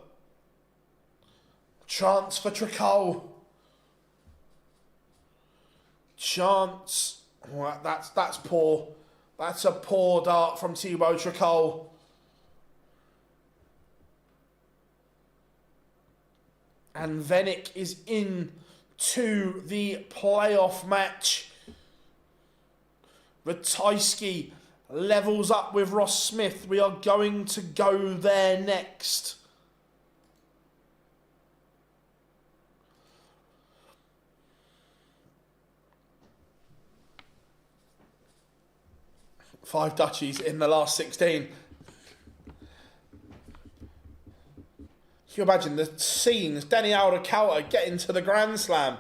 Speaker 1: Chance for Trakal. Chance. Well, that's poor. That's a poor dart from Thibaut Trakal. And Venick is in to the playoff match. Ratajski levels up with Ross Smith. We are going to go there next. Five Dutchies in the last 16. Can you imagine the scenes? Danny Alder-Coulter getting to the Grand Slam.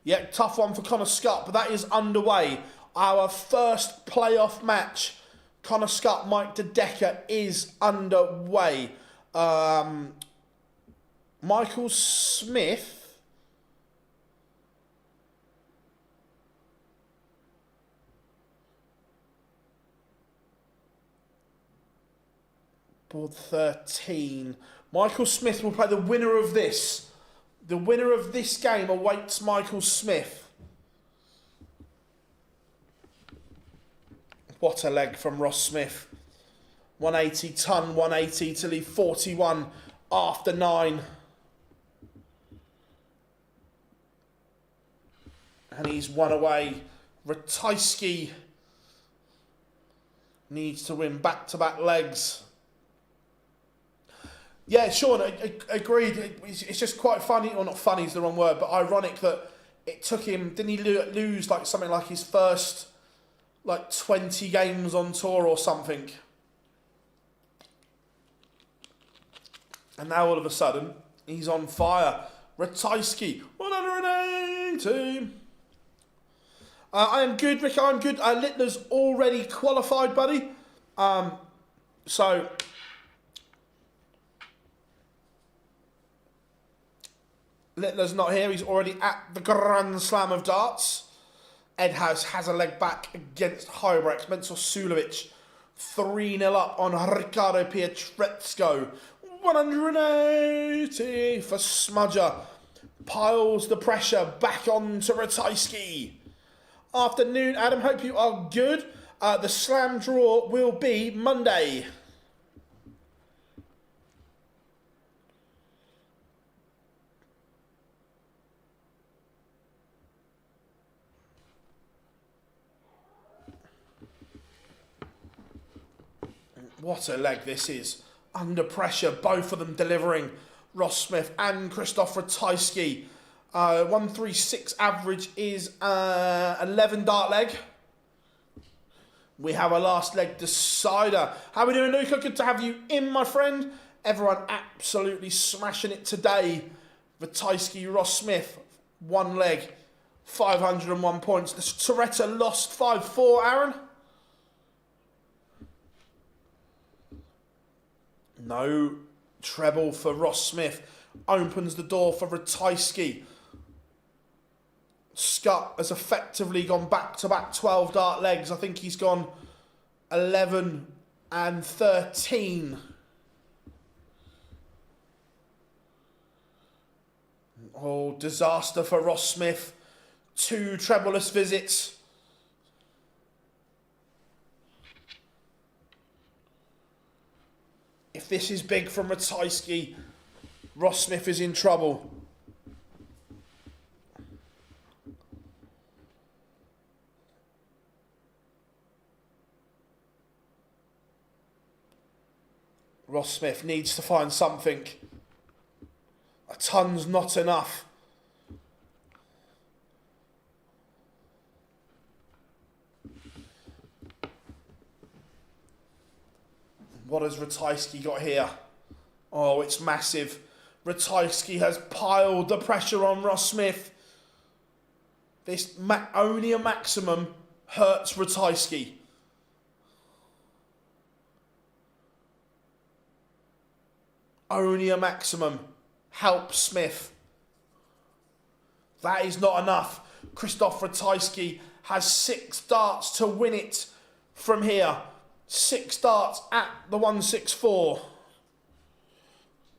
Speaker 1: Yeah, tough one for Connor Scott, but that is underway. Our first playoff match, Connor Scott, Mike De Decker, is underway. Michael Smith. Board 13. Michael Smith will play the winner of this. The winner of this game awaits Michael Smith. What a leg from Ross Smith. 180 ton, 180 to leave 41 after 9. And he's one away. Ratajski needs to win back-to-back legs. Yeah, Sean, agreed. It's just quite funny, or not funny is the wrong word, but ironic that it took him, didn't he lose like something like his first 20 games on tour or something? And now all of a sudden, he's on fire. Ratajski, 180. I am good, Rick, I'm good. Littler's already qualified, buddy. So... Littler's not here. He's already at the Grand Slam of darts. Ed House has a leg back against Hybrex. Mensur Sulovic 3-0 up on Ricardo Pietrezco. 180 for Smudger. Piles the pressure back on to Ratajski. Afternoon, Adam. Hope you are good. The slam draw will be Monday. What a leg this is. Under pressure, both of them delivering. Ross Smith and Christoph Ratajski. 136 average is 11 dart leg. We have a last leg decider. How are we doing, Luca? Good to have you in, my friend. Everyone absolutely smashing it today. Ratajski, Ross Smith, one leg, 501 points. The Toretta lost 5-4, Aaron. No treble for Ross Smith. Opens the door for Ratajski. Scott has effectively gone back-to-back 12 dart legs. I think he's gone 11 and 13. Oh, disaster for Ross Smith. 2 trebleless visits. Smith. This is big from Ratajski. Ross Smith is in trouble. Ross Smith needs to find something. A ton's not enough. What has Ratajski got here? Oh, it's massive. Ratajski has piled the pressure on Ross Smith. This only a maximum hurts Ratajski. Only a maximum helps Smith. That is not enough. Krzysztof Ratajski has 6 darts to win it from here. 6 darts at the 164.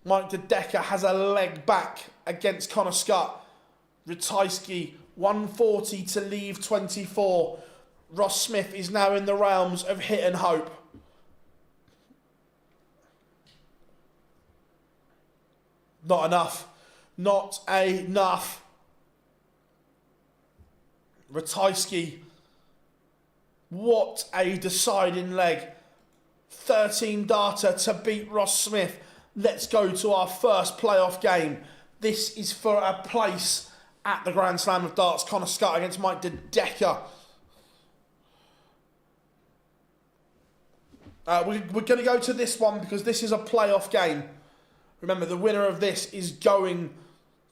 Speaker 1: Mike De Decker has a leg back against Connor Scott. Ratajski 140 to leave 24. Ross Smith is now in the realms of hit and hope. Not enough. Not enough. Ratajski. What a deciding leg. 13 darter to beat Ross Smith. Let's go to our first playoff game. This is for a place at the Grand Slam of Darts. Connor Scott against Mike De Decker. We're going to go to this one because this is a playoff game. Remember, the winner of this is going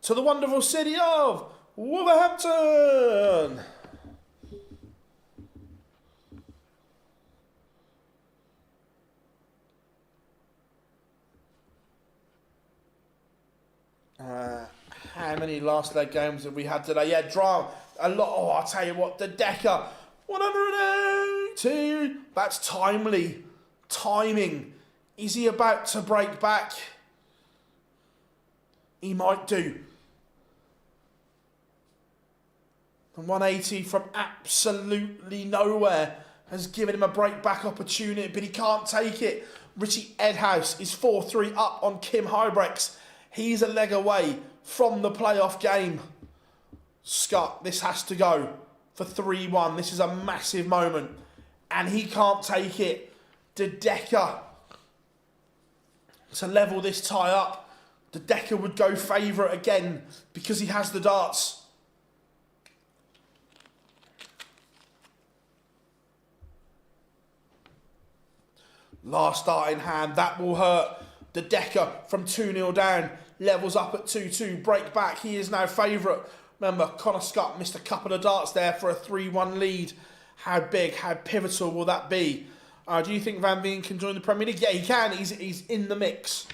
Speaker 1: to the wonderful city of Wolverhampton. How many last leg games have we had today? Yeah, drama. A lot. Oh, I'll tell you what, De Decker. 180. That's timely. Timing. Is he about to break back? He might do. The 180 from absolutely nowhere has given him a break-back opportunity, but he can't take it. Richie Edhouse is 4-3 up on Kim Hybrex. He's a leg away from the playoff game. Scott, this has to go for 3-1. This is a massive moment, and he can't take it. De Decker to level this tie up. De Decker would go favourite again because he has the darts. Last dart in hand, that will hurt. De Decker from 2-0 down, levels up at 2-2, break back, he is now favourite. Remember, Connor Scott missed a couple of darts there for a 3-1 lead. How big, how pivotal will that be? Do you think Van Veen can join the Premier League? Yeah, he can, he's in the mix.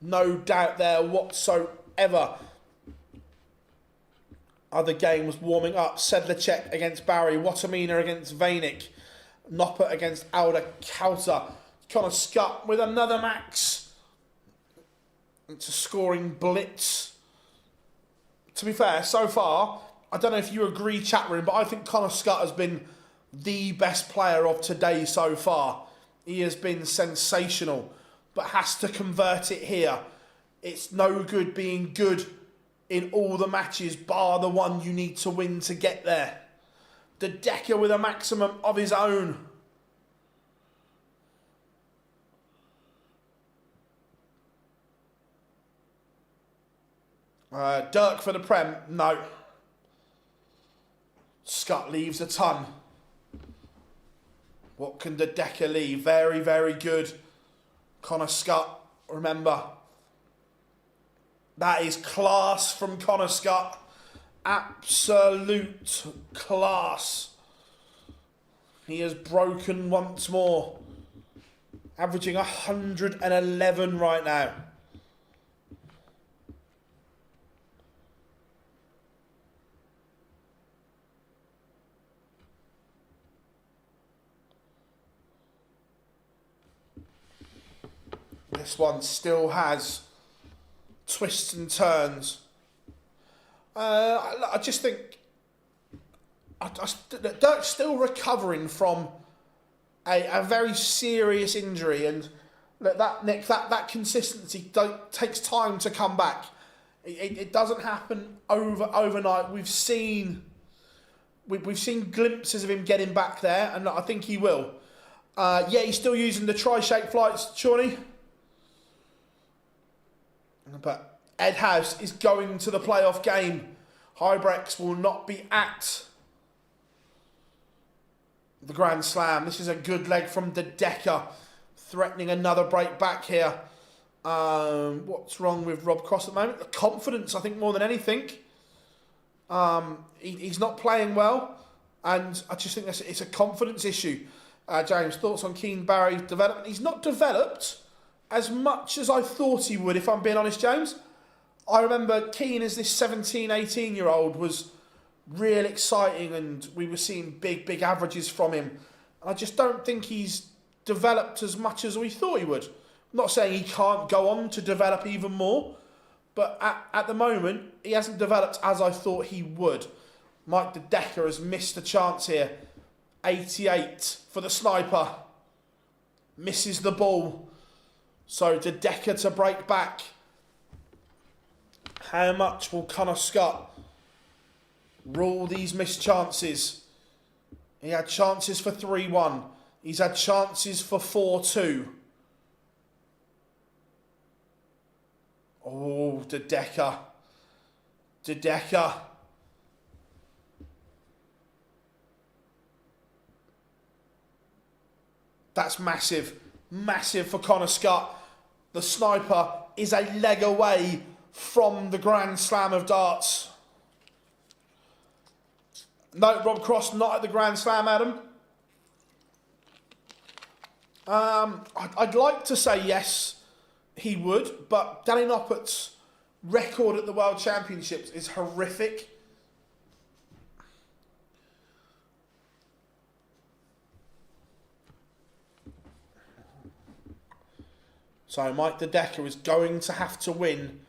Speaker 1: No doubt there whatsoever. Other games warming up. Sedlacek against Barry. Watamina against Vainik. Noppert against Alder Kauter. Connor Scott with another max. It's a scoring blitz. To be fair, so far, I don't know if you agree, chat room, but I think Connor Scott has been the best player of today so far. He has been sensational, but has to convert it here. It's no good being good in all the matches, bar the one you need to win to get there. De Decker with a maximum of his own. Dirk for the Prem, no. Scott leaves a ton. What can De Decker leave? Very, very good. Connor Scott, remember, that is class from Connor Scott. Absolute class. He has broken once more. Averaging 111 right now. This one still has twists and turns. I just think Dirk's still recovering from a very serious injury, and look, that consistency takes time to come back. It doesn't happen overnight. We've seen glimpses of him getting back there, and I think he will. Yeah, he's still using the tri-shape flights, Shawnee. But Ed House is going to the playoff game. Hybrex will not be at the Grand Slam. This is a good leg from De Decker, threatening another break back here. What's wrong with Rob Cross at the moment? The confidence, I think, more than anything. He's not playing well, and I just think it's a confidence issue. James, thoughts on Keane Barry's development? He's not developed as much as I thought he would, if I'm being honest, James. I remember Keane as this 17, 18-year-old was real exciting, and we were seeing big averages from him. I just don't think he's developed as much as we thought he would. I'm not saying he can't go on to develop even more, but at the moment, he hasn't developed as I thought he would. Mike De Decker has missed a chance here. 88 for the sniper. Misses the ball. So De Decker to break back. How much will Connor Scott rule these missed chances? He had chances for 3-1. He's had chances for 4-2. Oh, De Decker. De Decker. That's massive. Massive for Connor Scott. The sniper is a leg away from the Grand Slam of darts. No, Rob Cross not at the Grand Slam, Adam. I'd like to say yes, he would, but Danny Noppert's record at the World Championships is horrific. So Mike De Decker is going to have to win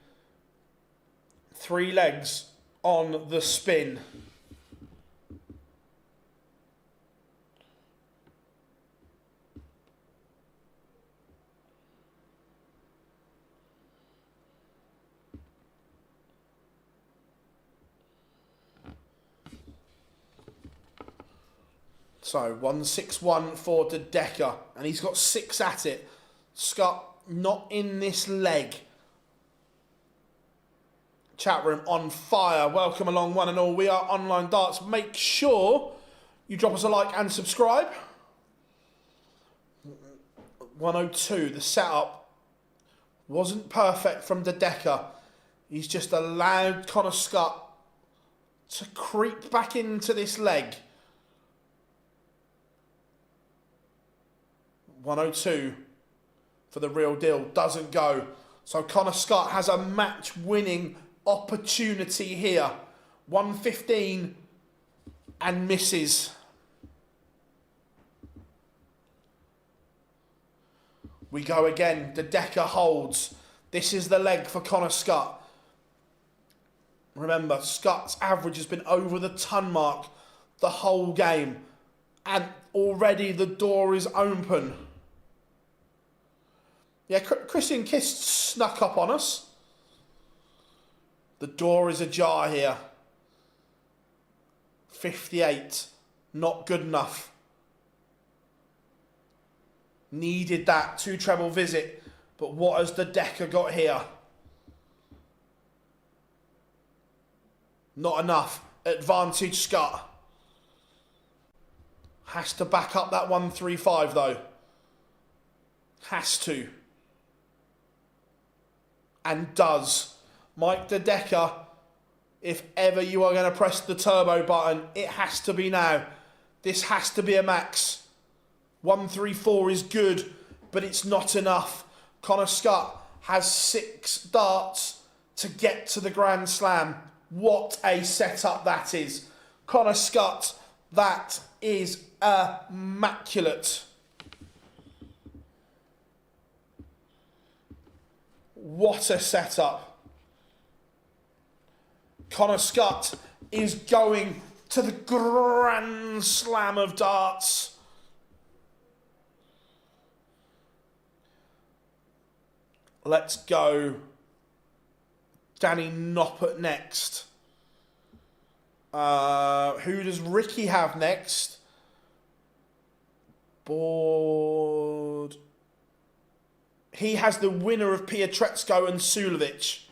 Speaker 1: 3 legs on the spin. So 161 for De Decker, and he's got 6 at it. Scott not in this leg. Chat room on fire. Welcome along, one and all. We are Online Darts. Make sure you drop us a like and subscribe. 102. The setup wasn't perfect from De Decker. He's just allowed Connor Scott to creep back into this leg. 102 for the real deal. Doesn't go. So Connor Scott has a match-winning opportunity here. 115 and misses. We go again. De Decker holds. This is the leg for Connor Scott. Remember, Scott's average has been over the ton mark the whole game. And already the door is open. Yeah, Christian Kist snuck up on us. The door is ajar here. 58. Not good enough. Needed that 2 treble visit. But what has De Decker got here? Not enough. Advantage Scott. Has to back up that 135 though. Has to. And does. Mike De Decker, if ever you are going to press the turbo button, it has to be now. This has to be a max. 134 is good, but it's not enough. Connor Scott has 6 darts to get to the Grand Slam. What a setup that is. Connor Scott, that is immaculate. What a setup. Connor Scott is going to the Grand Slam of darts. Let's go Danny Noppert next. Who does Ricky have next? Board. He has the winner of Pietreczko and Sulovic.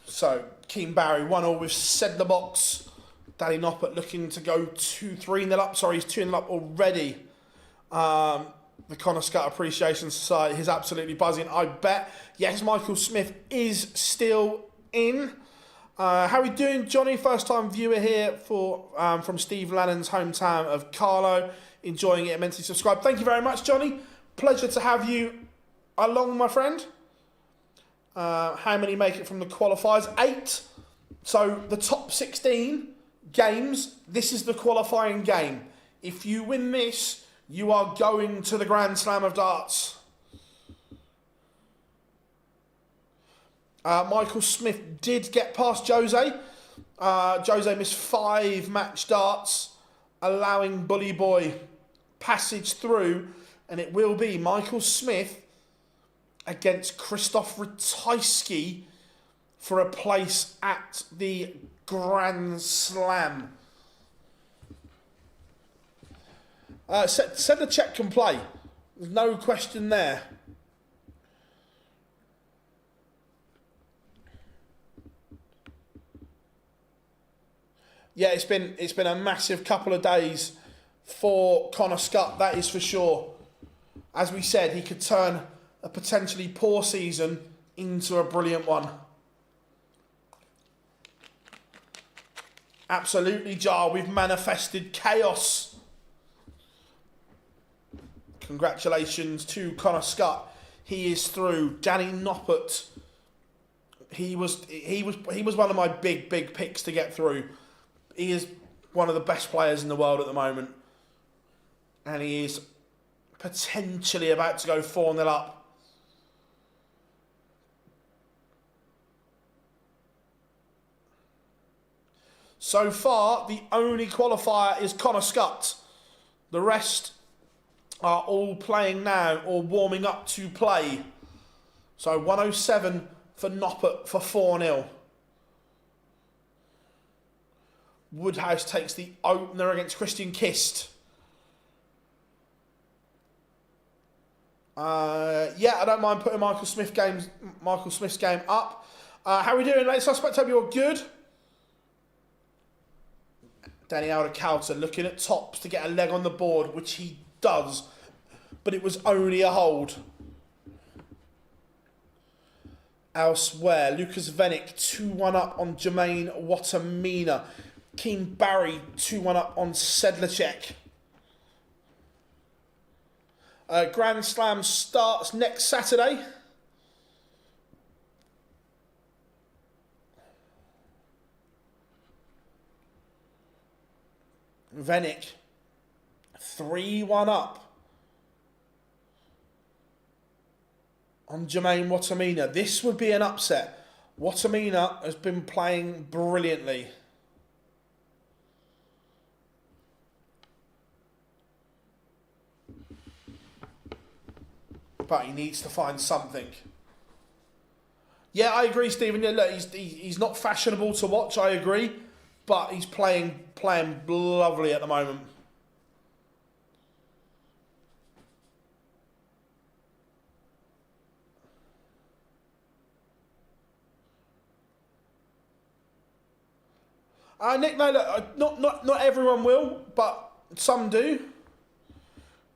Speaker 1: So, Keane Barry, 1-1 with Sedlebox. Danny Noppert looking to go 2-3-0 up. Sorry, he's 2-0 up already. The Connor Scott Appreciation Society is absolutely buzzing, I bet. Yes, Michael Smith is still in. How are we doing, Johnny? First time viewer here from Steve Lannon's hometown of Carlo. Enjoying it immensely. Subscribe. Thank you very much, Johnny. Pleasure to have you along, my friend. How many make it from the qualifiers? 8. So the top 16 games, this is the qualifying game. If you win this, you are going to the Grand Slam of Darts. Michael Smith did get past Jose. Jose missed 5 match darts, allowing Bully Boy passage through, and it will be Michael Smith against Krzysztof Ratajski for a place at the Grand Slam. Said the Czech can play. There's no question there. Yeah, it's been a massive couple of days for Connor Scott, that is for sure. As we said, he could turn a potentially poor season into a brilliant one. Absolutely, Jar. We've manifested chaos. Congratulations to Connor Scott. He is through. Danny Noppert. He was one of my big picks to get through. He is one of the best players in the world at the moment. And he is potentially about to go 4-0 up. So far, the only qualifier is Connor Scott. The rest are all playing now or warming up to play. So 107 for Noppert for 4-0. Woodhouse takes the opener against Christian Kist. Yeah, I don't mind putting Michael Smith's game up. How are we doing, late suspect? Hope you're good. Danny Aldacalta looking at tops to get a leg on the board, which he does, but it was only a hold. Elsewhere, Lucas Venick 2-1 up on Jermaine Watamina. Keane Barry 2-1 up on Sedlacek. Grand Slam starts next Saturday. Venick 3-1 up on Jermaine Watamina. This would be an upset. Watamina has been playing brilliantly. But he needs to find something. Yeah, I agree, Stephen. Yeah, look, he's not fashionable to watch, I agree. But he's playing lovely at the moment. Nick, no, look, not everyone will, but some do.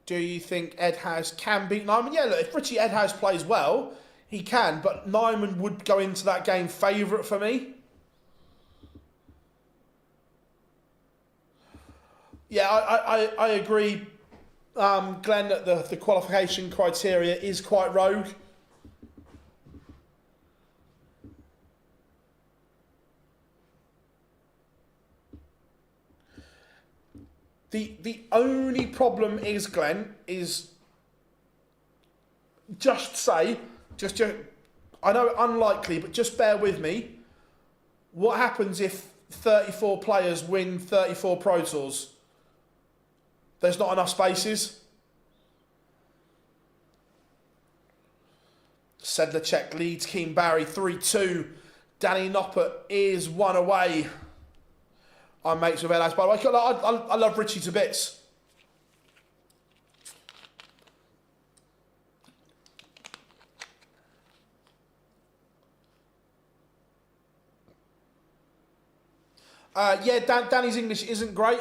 Speaker 1: Do you think Edhouse can beat Nyman? Yeah, look, if Richie Edhouse plays well, he can, but Nyman would go into that game favourite for me. Yeah, I agree, Glenn, that the qualification criteria is quite rogue. The only problem is, Glenn, is just I know unlikely, but just bear with me. What happens if 34 players win 34 Pro Tours? There's not enough spaces. Sedlacek leads Keane Barry 3-2. Danny Noppert is one away. I'm mates with Elas, by the way. I love Richie to bits. Yeah, Danny's English isn't great,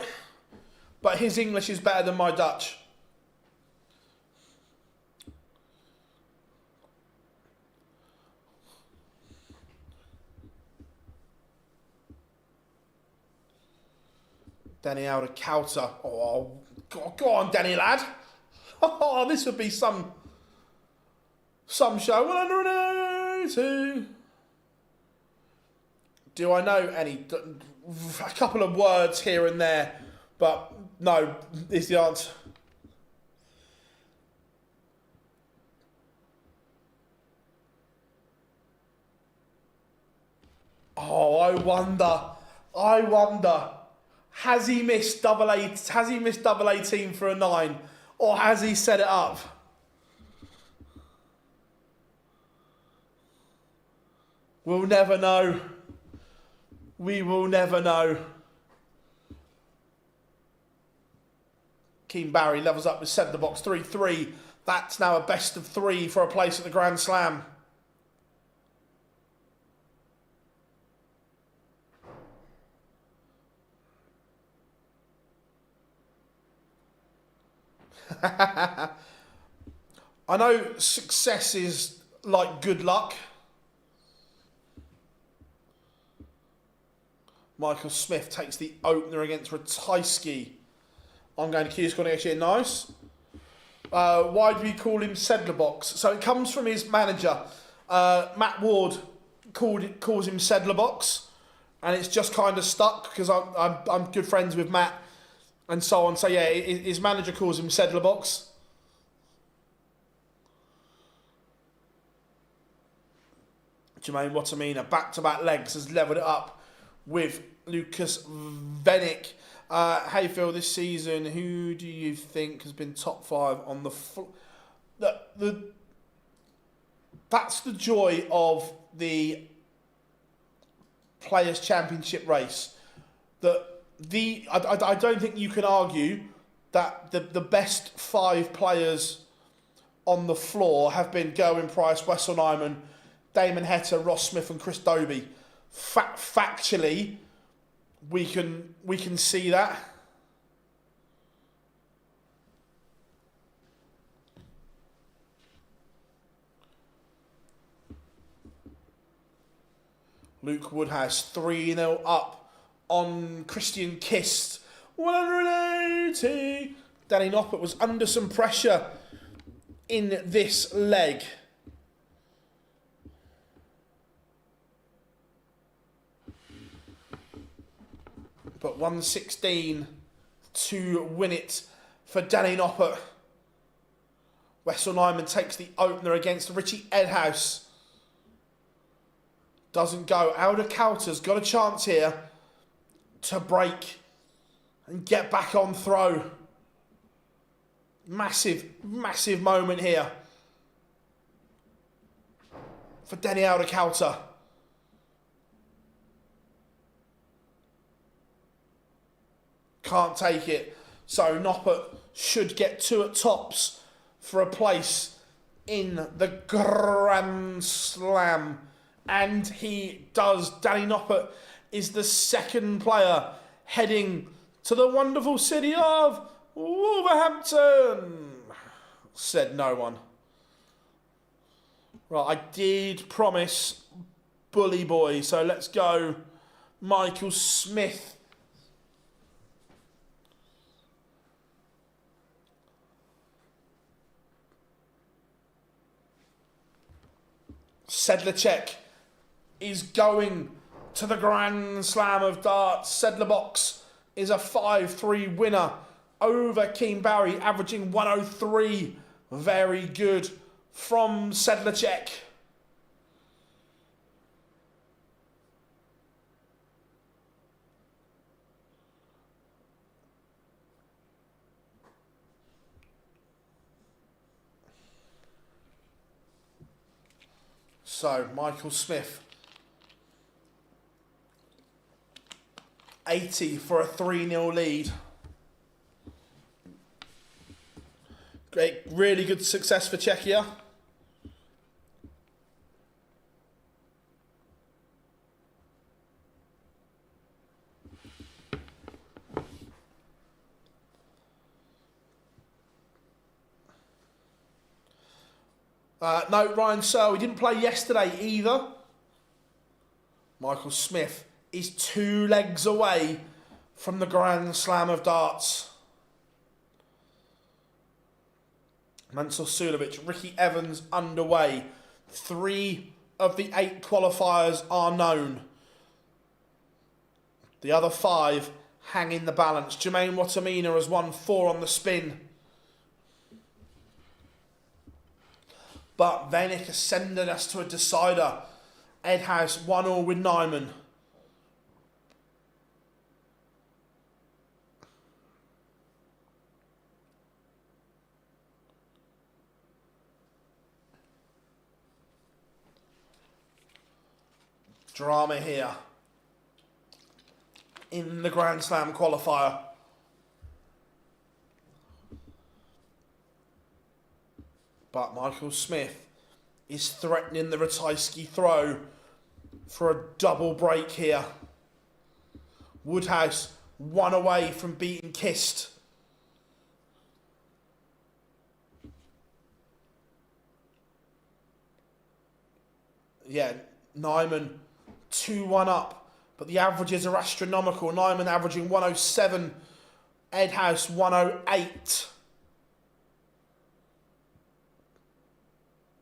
Speaker 1: but his English is better than my Dutch. Danny out of Kauter. Oh, go on, Danny lad. Oh, this would be some show. 182. Do I know any? A couple of words here and there, but no is the answer. Oh, I wonder. Has he missed double 18 for a 9, or has he set it up? We'll never know. We will never know. Keane Barry levels up with centre box 3-3. That's now a best of 3 for a place at the Grand Slam. I know success is like good luck. Michael Smith takes the opener against Ratajski. I'm going to Q's corner next year. Nice. Why do we call him Sedlerbox? So it comes from his manager. Matt Ward calls him Sedlerbox, and it's just kind of stuck because I'm good friends with Matt and so on. So yeah, his manager calls him Sedlerbox. Jermaine Watamina, back-to-back legs, has levelled it up with Lucas Venick. Hayfield this season, who do you think has been top 5 on the that's the joy of the Players' Championship race. I don't think you can argue that the best 5 players on the floor have been Gerwyn Price, Wessel Nyman, Damon Heta, Ross Smith and Chris Dobie. Factually, we can see that. Luke Woodhouse 3-0 up on Christian Kist. 180. Danny Noppert was under some pressure in this leg. But 116 to win it for Danny Noppert. Wessel Nyman takes the opener against Richie Edhouse. Doesn't go. Alder Kauter's got a chance here to break and get back on throw. Massive, massive moment here for Denny Alder Kauter. Can't take it. So Noppert should get 2 at tops for a place in the Grand Slam. And he does. Danny Noppert is the second player heading to the wonderful city of Wolverhampton? Said no one. Right, I did promise Bully Boy, so let's go Michael Smith. Sedlacek is going to the Grand Slam of Darts. Sedlebox is a 5-3 winner over Keen Barry, averaging 103. Very good from Sedlacek. So, Michael Smith, 80 for a 3-0 lead. Great, really good success for Czechia. No, Ryan Searle, he didn't play yesterday either. Michael Smith is 2 legs away from the Grand Slam of Darts. Mansur Sulovic, Ricky Evans underway. 3 of the 8 qualifiers are known. The other 5 hang in the balance. Jermaine Watamina has won 4 on the spin. But Venik has sent us to a decider. Ed House 1-1 with Nyman. Drama here in the Grand Slam qualifier. But Michael Smith is threatening the Ratajski throw for a double break here. Woodhouse 1 away from beating Kist. Yeah, Nyman 2-1 up, but the averages are astronomical. Nyman averaging 107, Ed House 108.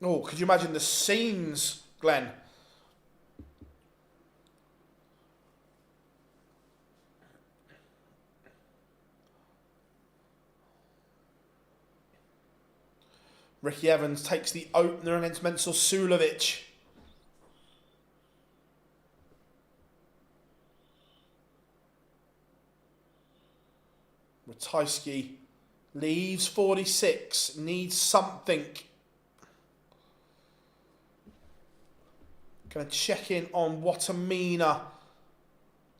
Speaker 1: Oh, could you imagine the scenes, Glenn? Ricky Evans takes the opener against Mansur Sulovic. Ratajski leaves 46, needs something. Going to check in on Watamina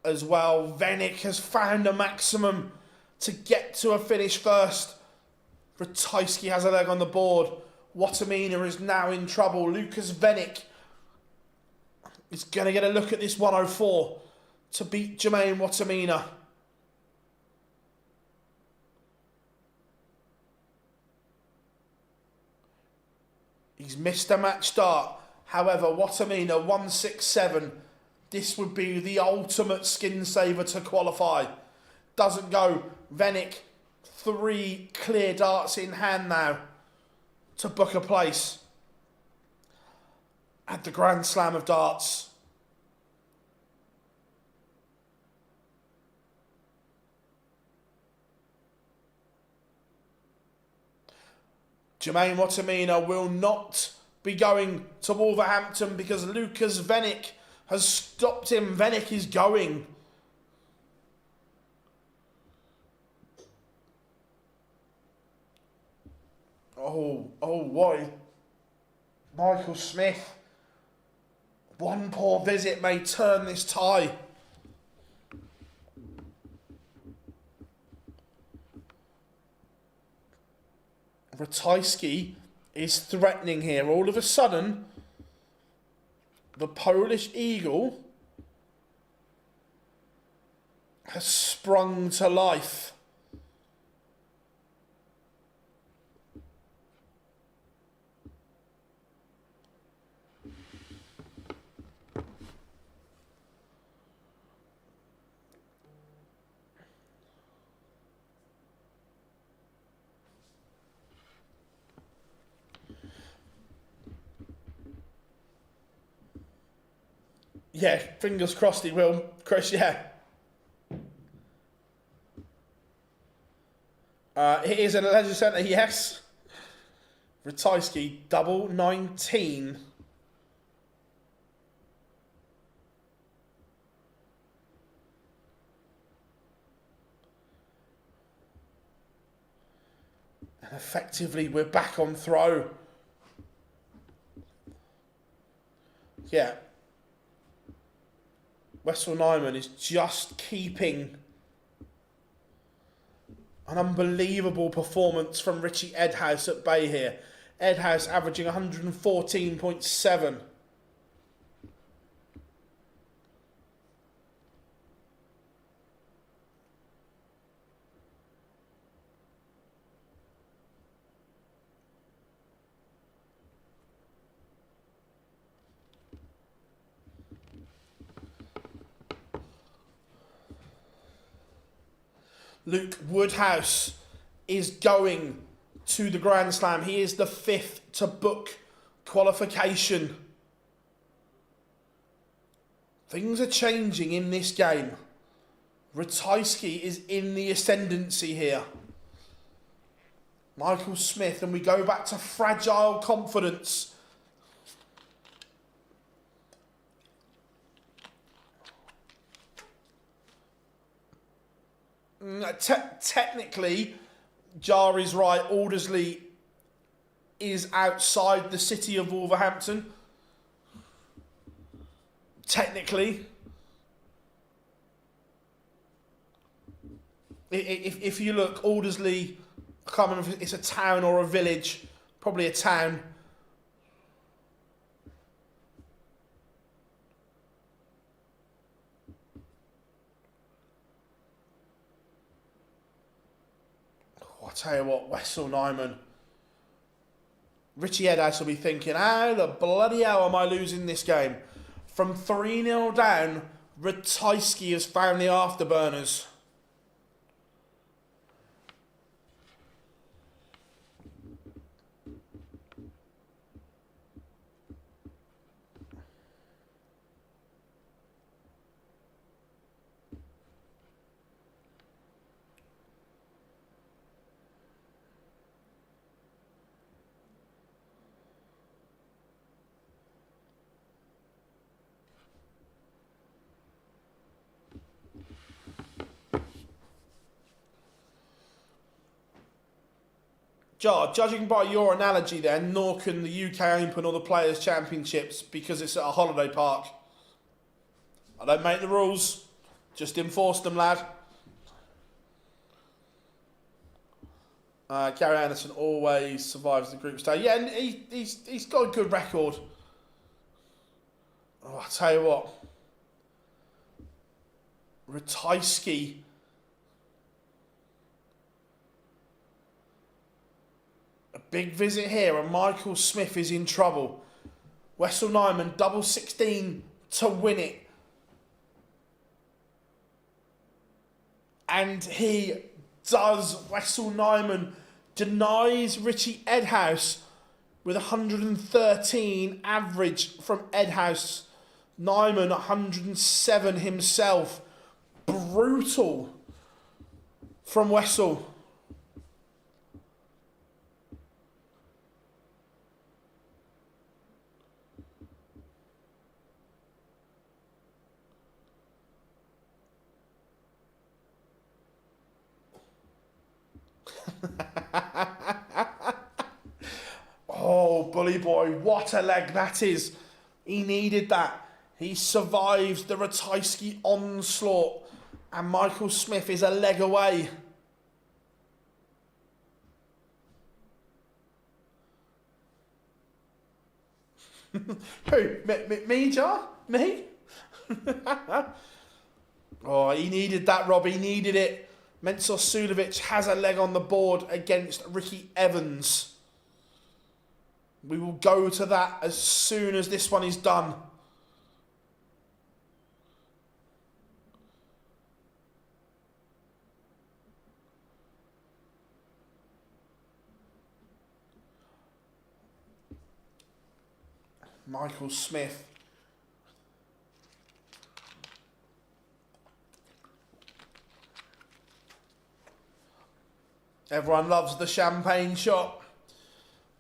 Speaker 1: as well. Venik has found a maximum to get to a finish first. Ratajski has a leg on the board. Watamina is now in trouble. Lucas Venik is going to get a look at this 104 to beat Jermaine Watamina. He's missed a match start. However, Watamina 167. This would be the ultimate skin saver to qualify. Doesn't go. Venik 3 clear darts in hand now to book a place at the Grand Slam of Darts. Jermaine Watamina will not be going to Wolverhampton because Lucas Venik has stopped him. Venik is going. Oh, why? Michael Smith. One poor visit may turn this tie. Ratajski is threatening here. All of a sudden, the Polish Eagle has sprung to life. Yeah, fingers crossed he will, Chris, yeah. It is an Leisure Centre, yes. Ratajski, double 19. And effectively, we're back on throw. Yeah. Wessel Nyman is just keeping an unbelievable performance from Richie Edhouse at bay here. Edhouse averaging 114.7. Luke Woodhouse is going to the Grand Slam. He is the 5th to book qualification. Things are changing in this game. Ratajski is in the ascendancy here. Michael Smith, and we go back to fragile confidence. Technically, Jari's right. Aldersley is outside the city of Wolverhampton. Technically. If you look, Aldersley, I can't remember if it's a town or a village. Probably a town. I'll tell you what, Wessel Nyman. Richie Edhouse will be thinking, how the bloody hell am I losing this game? From 3-0 down, Ratajski has found the afterburners. Judging by your analogy then, nor can the UK Open or the Players' Championships because it's at a holiday park. I don't make the rules, just enforce them, lad. Gary Anderson always survives the group stage. Yeah, and he's got a good record. Oh, I'll tell you what. Ratajski. A big visit here, and Michael Smith is in trouble. Wessel Nyman, double 16 to win it. And he does. Wessel Nyman denies Richie Edhouse with 113 average from Edhouse. Nyman 107 himself. Brutal from Wessel. Oh, bully boy, what a leg that is. He needed that. He survives the Ratajski onslaught, and Michael Smith is a leg away. Who? Me, Jar? Me? Oh, he needed that, Rob. He needed it. Mensur Suljovic has a leg on the board against Ricky Evans. We will go to that as soon as this one is done. Michael Smith. Everyone loves the champagne shot.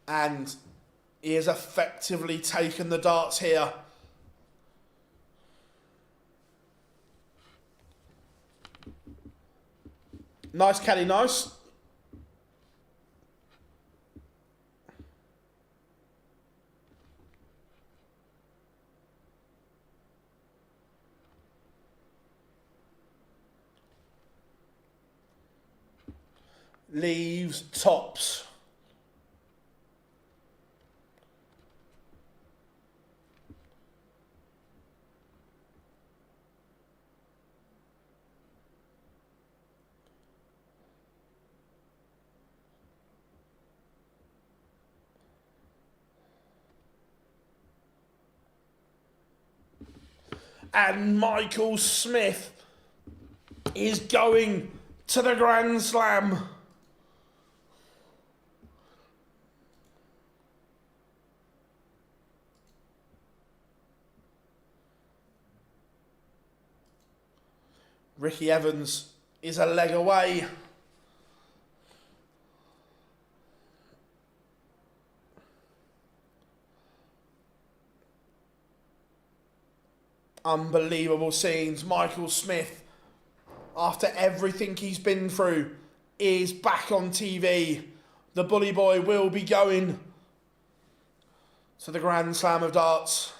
Speaker 1: And he has effectively taken the darts here. Nice, Caddy, nice. Leaves tops. And Michael Smith is going to the Grand Slam. Ricky Evans is a leg away. Unbelievable scenes. Michael Smith, after everything he's been through, is back on TV. The bully boy will be going to the Grand Slam of Darts.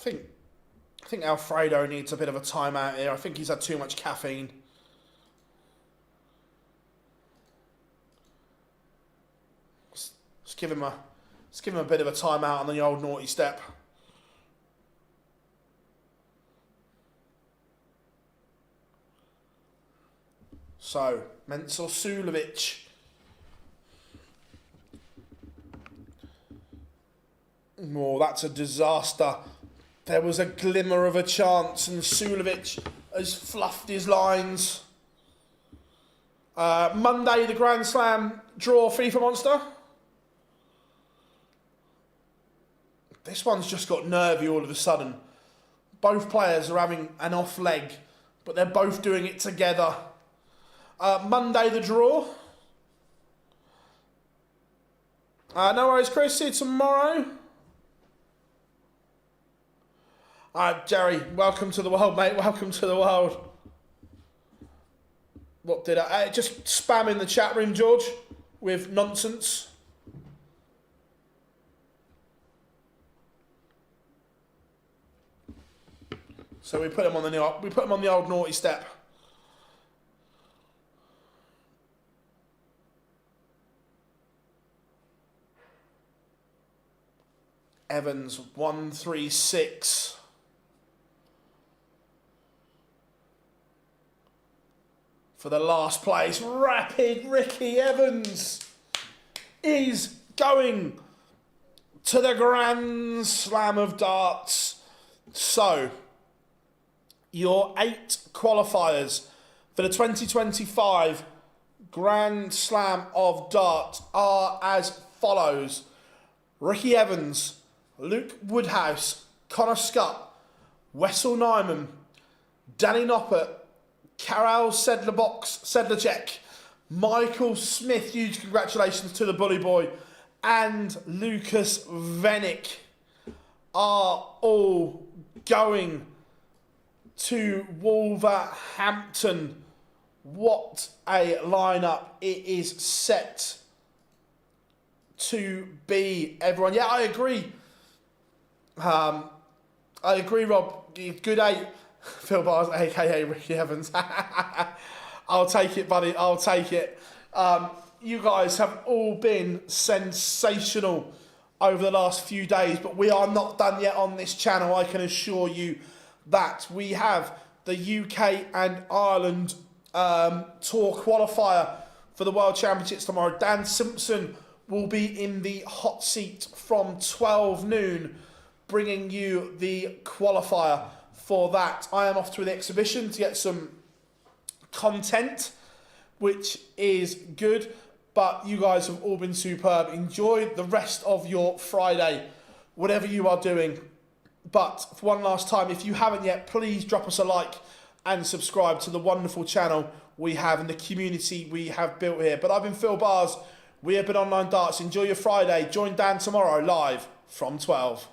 Speaker 1: I think Alfredo needs a bit of a timeout here. I think he's had too much caffeine. Let's give him a bit of a timeout on the old naughty step. So, Mensur Suljovic. Oh, that's a disaster. There was a glimmer of a chance and Suljovic has fluffed his lines. Monday, the Grand Slam draw FIFA Monster. This one's just got nervy all of a sudden. Both players are having an off leg, but they're both doing it together. Monday, the draw. No worries, Chris. See you tomorrow. Jerry, welcome to the world, mate. Welcome to the world. What did I... just spam in the chat room, George, with nonsense. So we put him on the old naughty step. Evans 136. For the last place, rapid Ricky Evans is going to the Grand Slam of Darts. So, your 8 qualifiers for the 2025 Grand Slam of Darts are as follows. Ricky Evans, Luke Woodhouse, Connor Scott, Wessel Nyman, Danny Noppert, Karel Sedlacek, Michael Smith, huge congratulations to the bully boy, and Lucas Vennick are all going to Wolverhampton. What a lineup it is set to be, everyone. Yeah, I agree. I agree, Rob. Good 8. Phil Bars, aka Ricky Evans. I'll take it, buddy. I'll take it. You guys have all been sensational over the last few days, but we are not done yet on this channel. I can assure you that we have the UK and Ireland Tour qualifier for the World Championships tomorrow. Dan Simpson will be in the hot seat from 12 noon, bringing you the qualifier for that. I am off to the exhibition to get some content, which is good, but you guys have all been superb. Enjoy the rest of your Friday, whatever you are doing. But for one last time, if you haven't yet, please drop us a like and subscribe to the wonderful channel we have and the community we have built here. But I've been Phil Bars. We have been Online Darts. Enjoy your Friday. Join Dan tomorrow live from 12.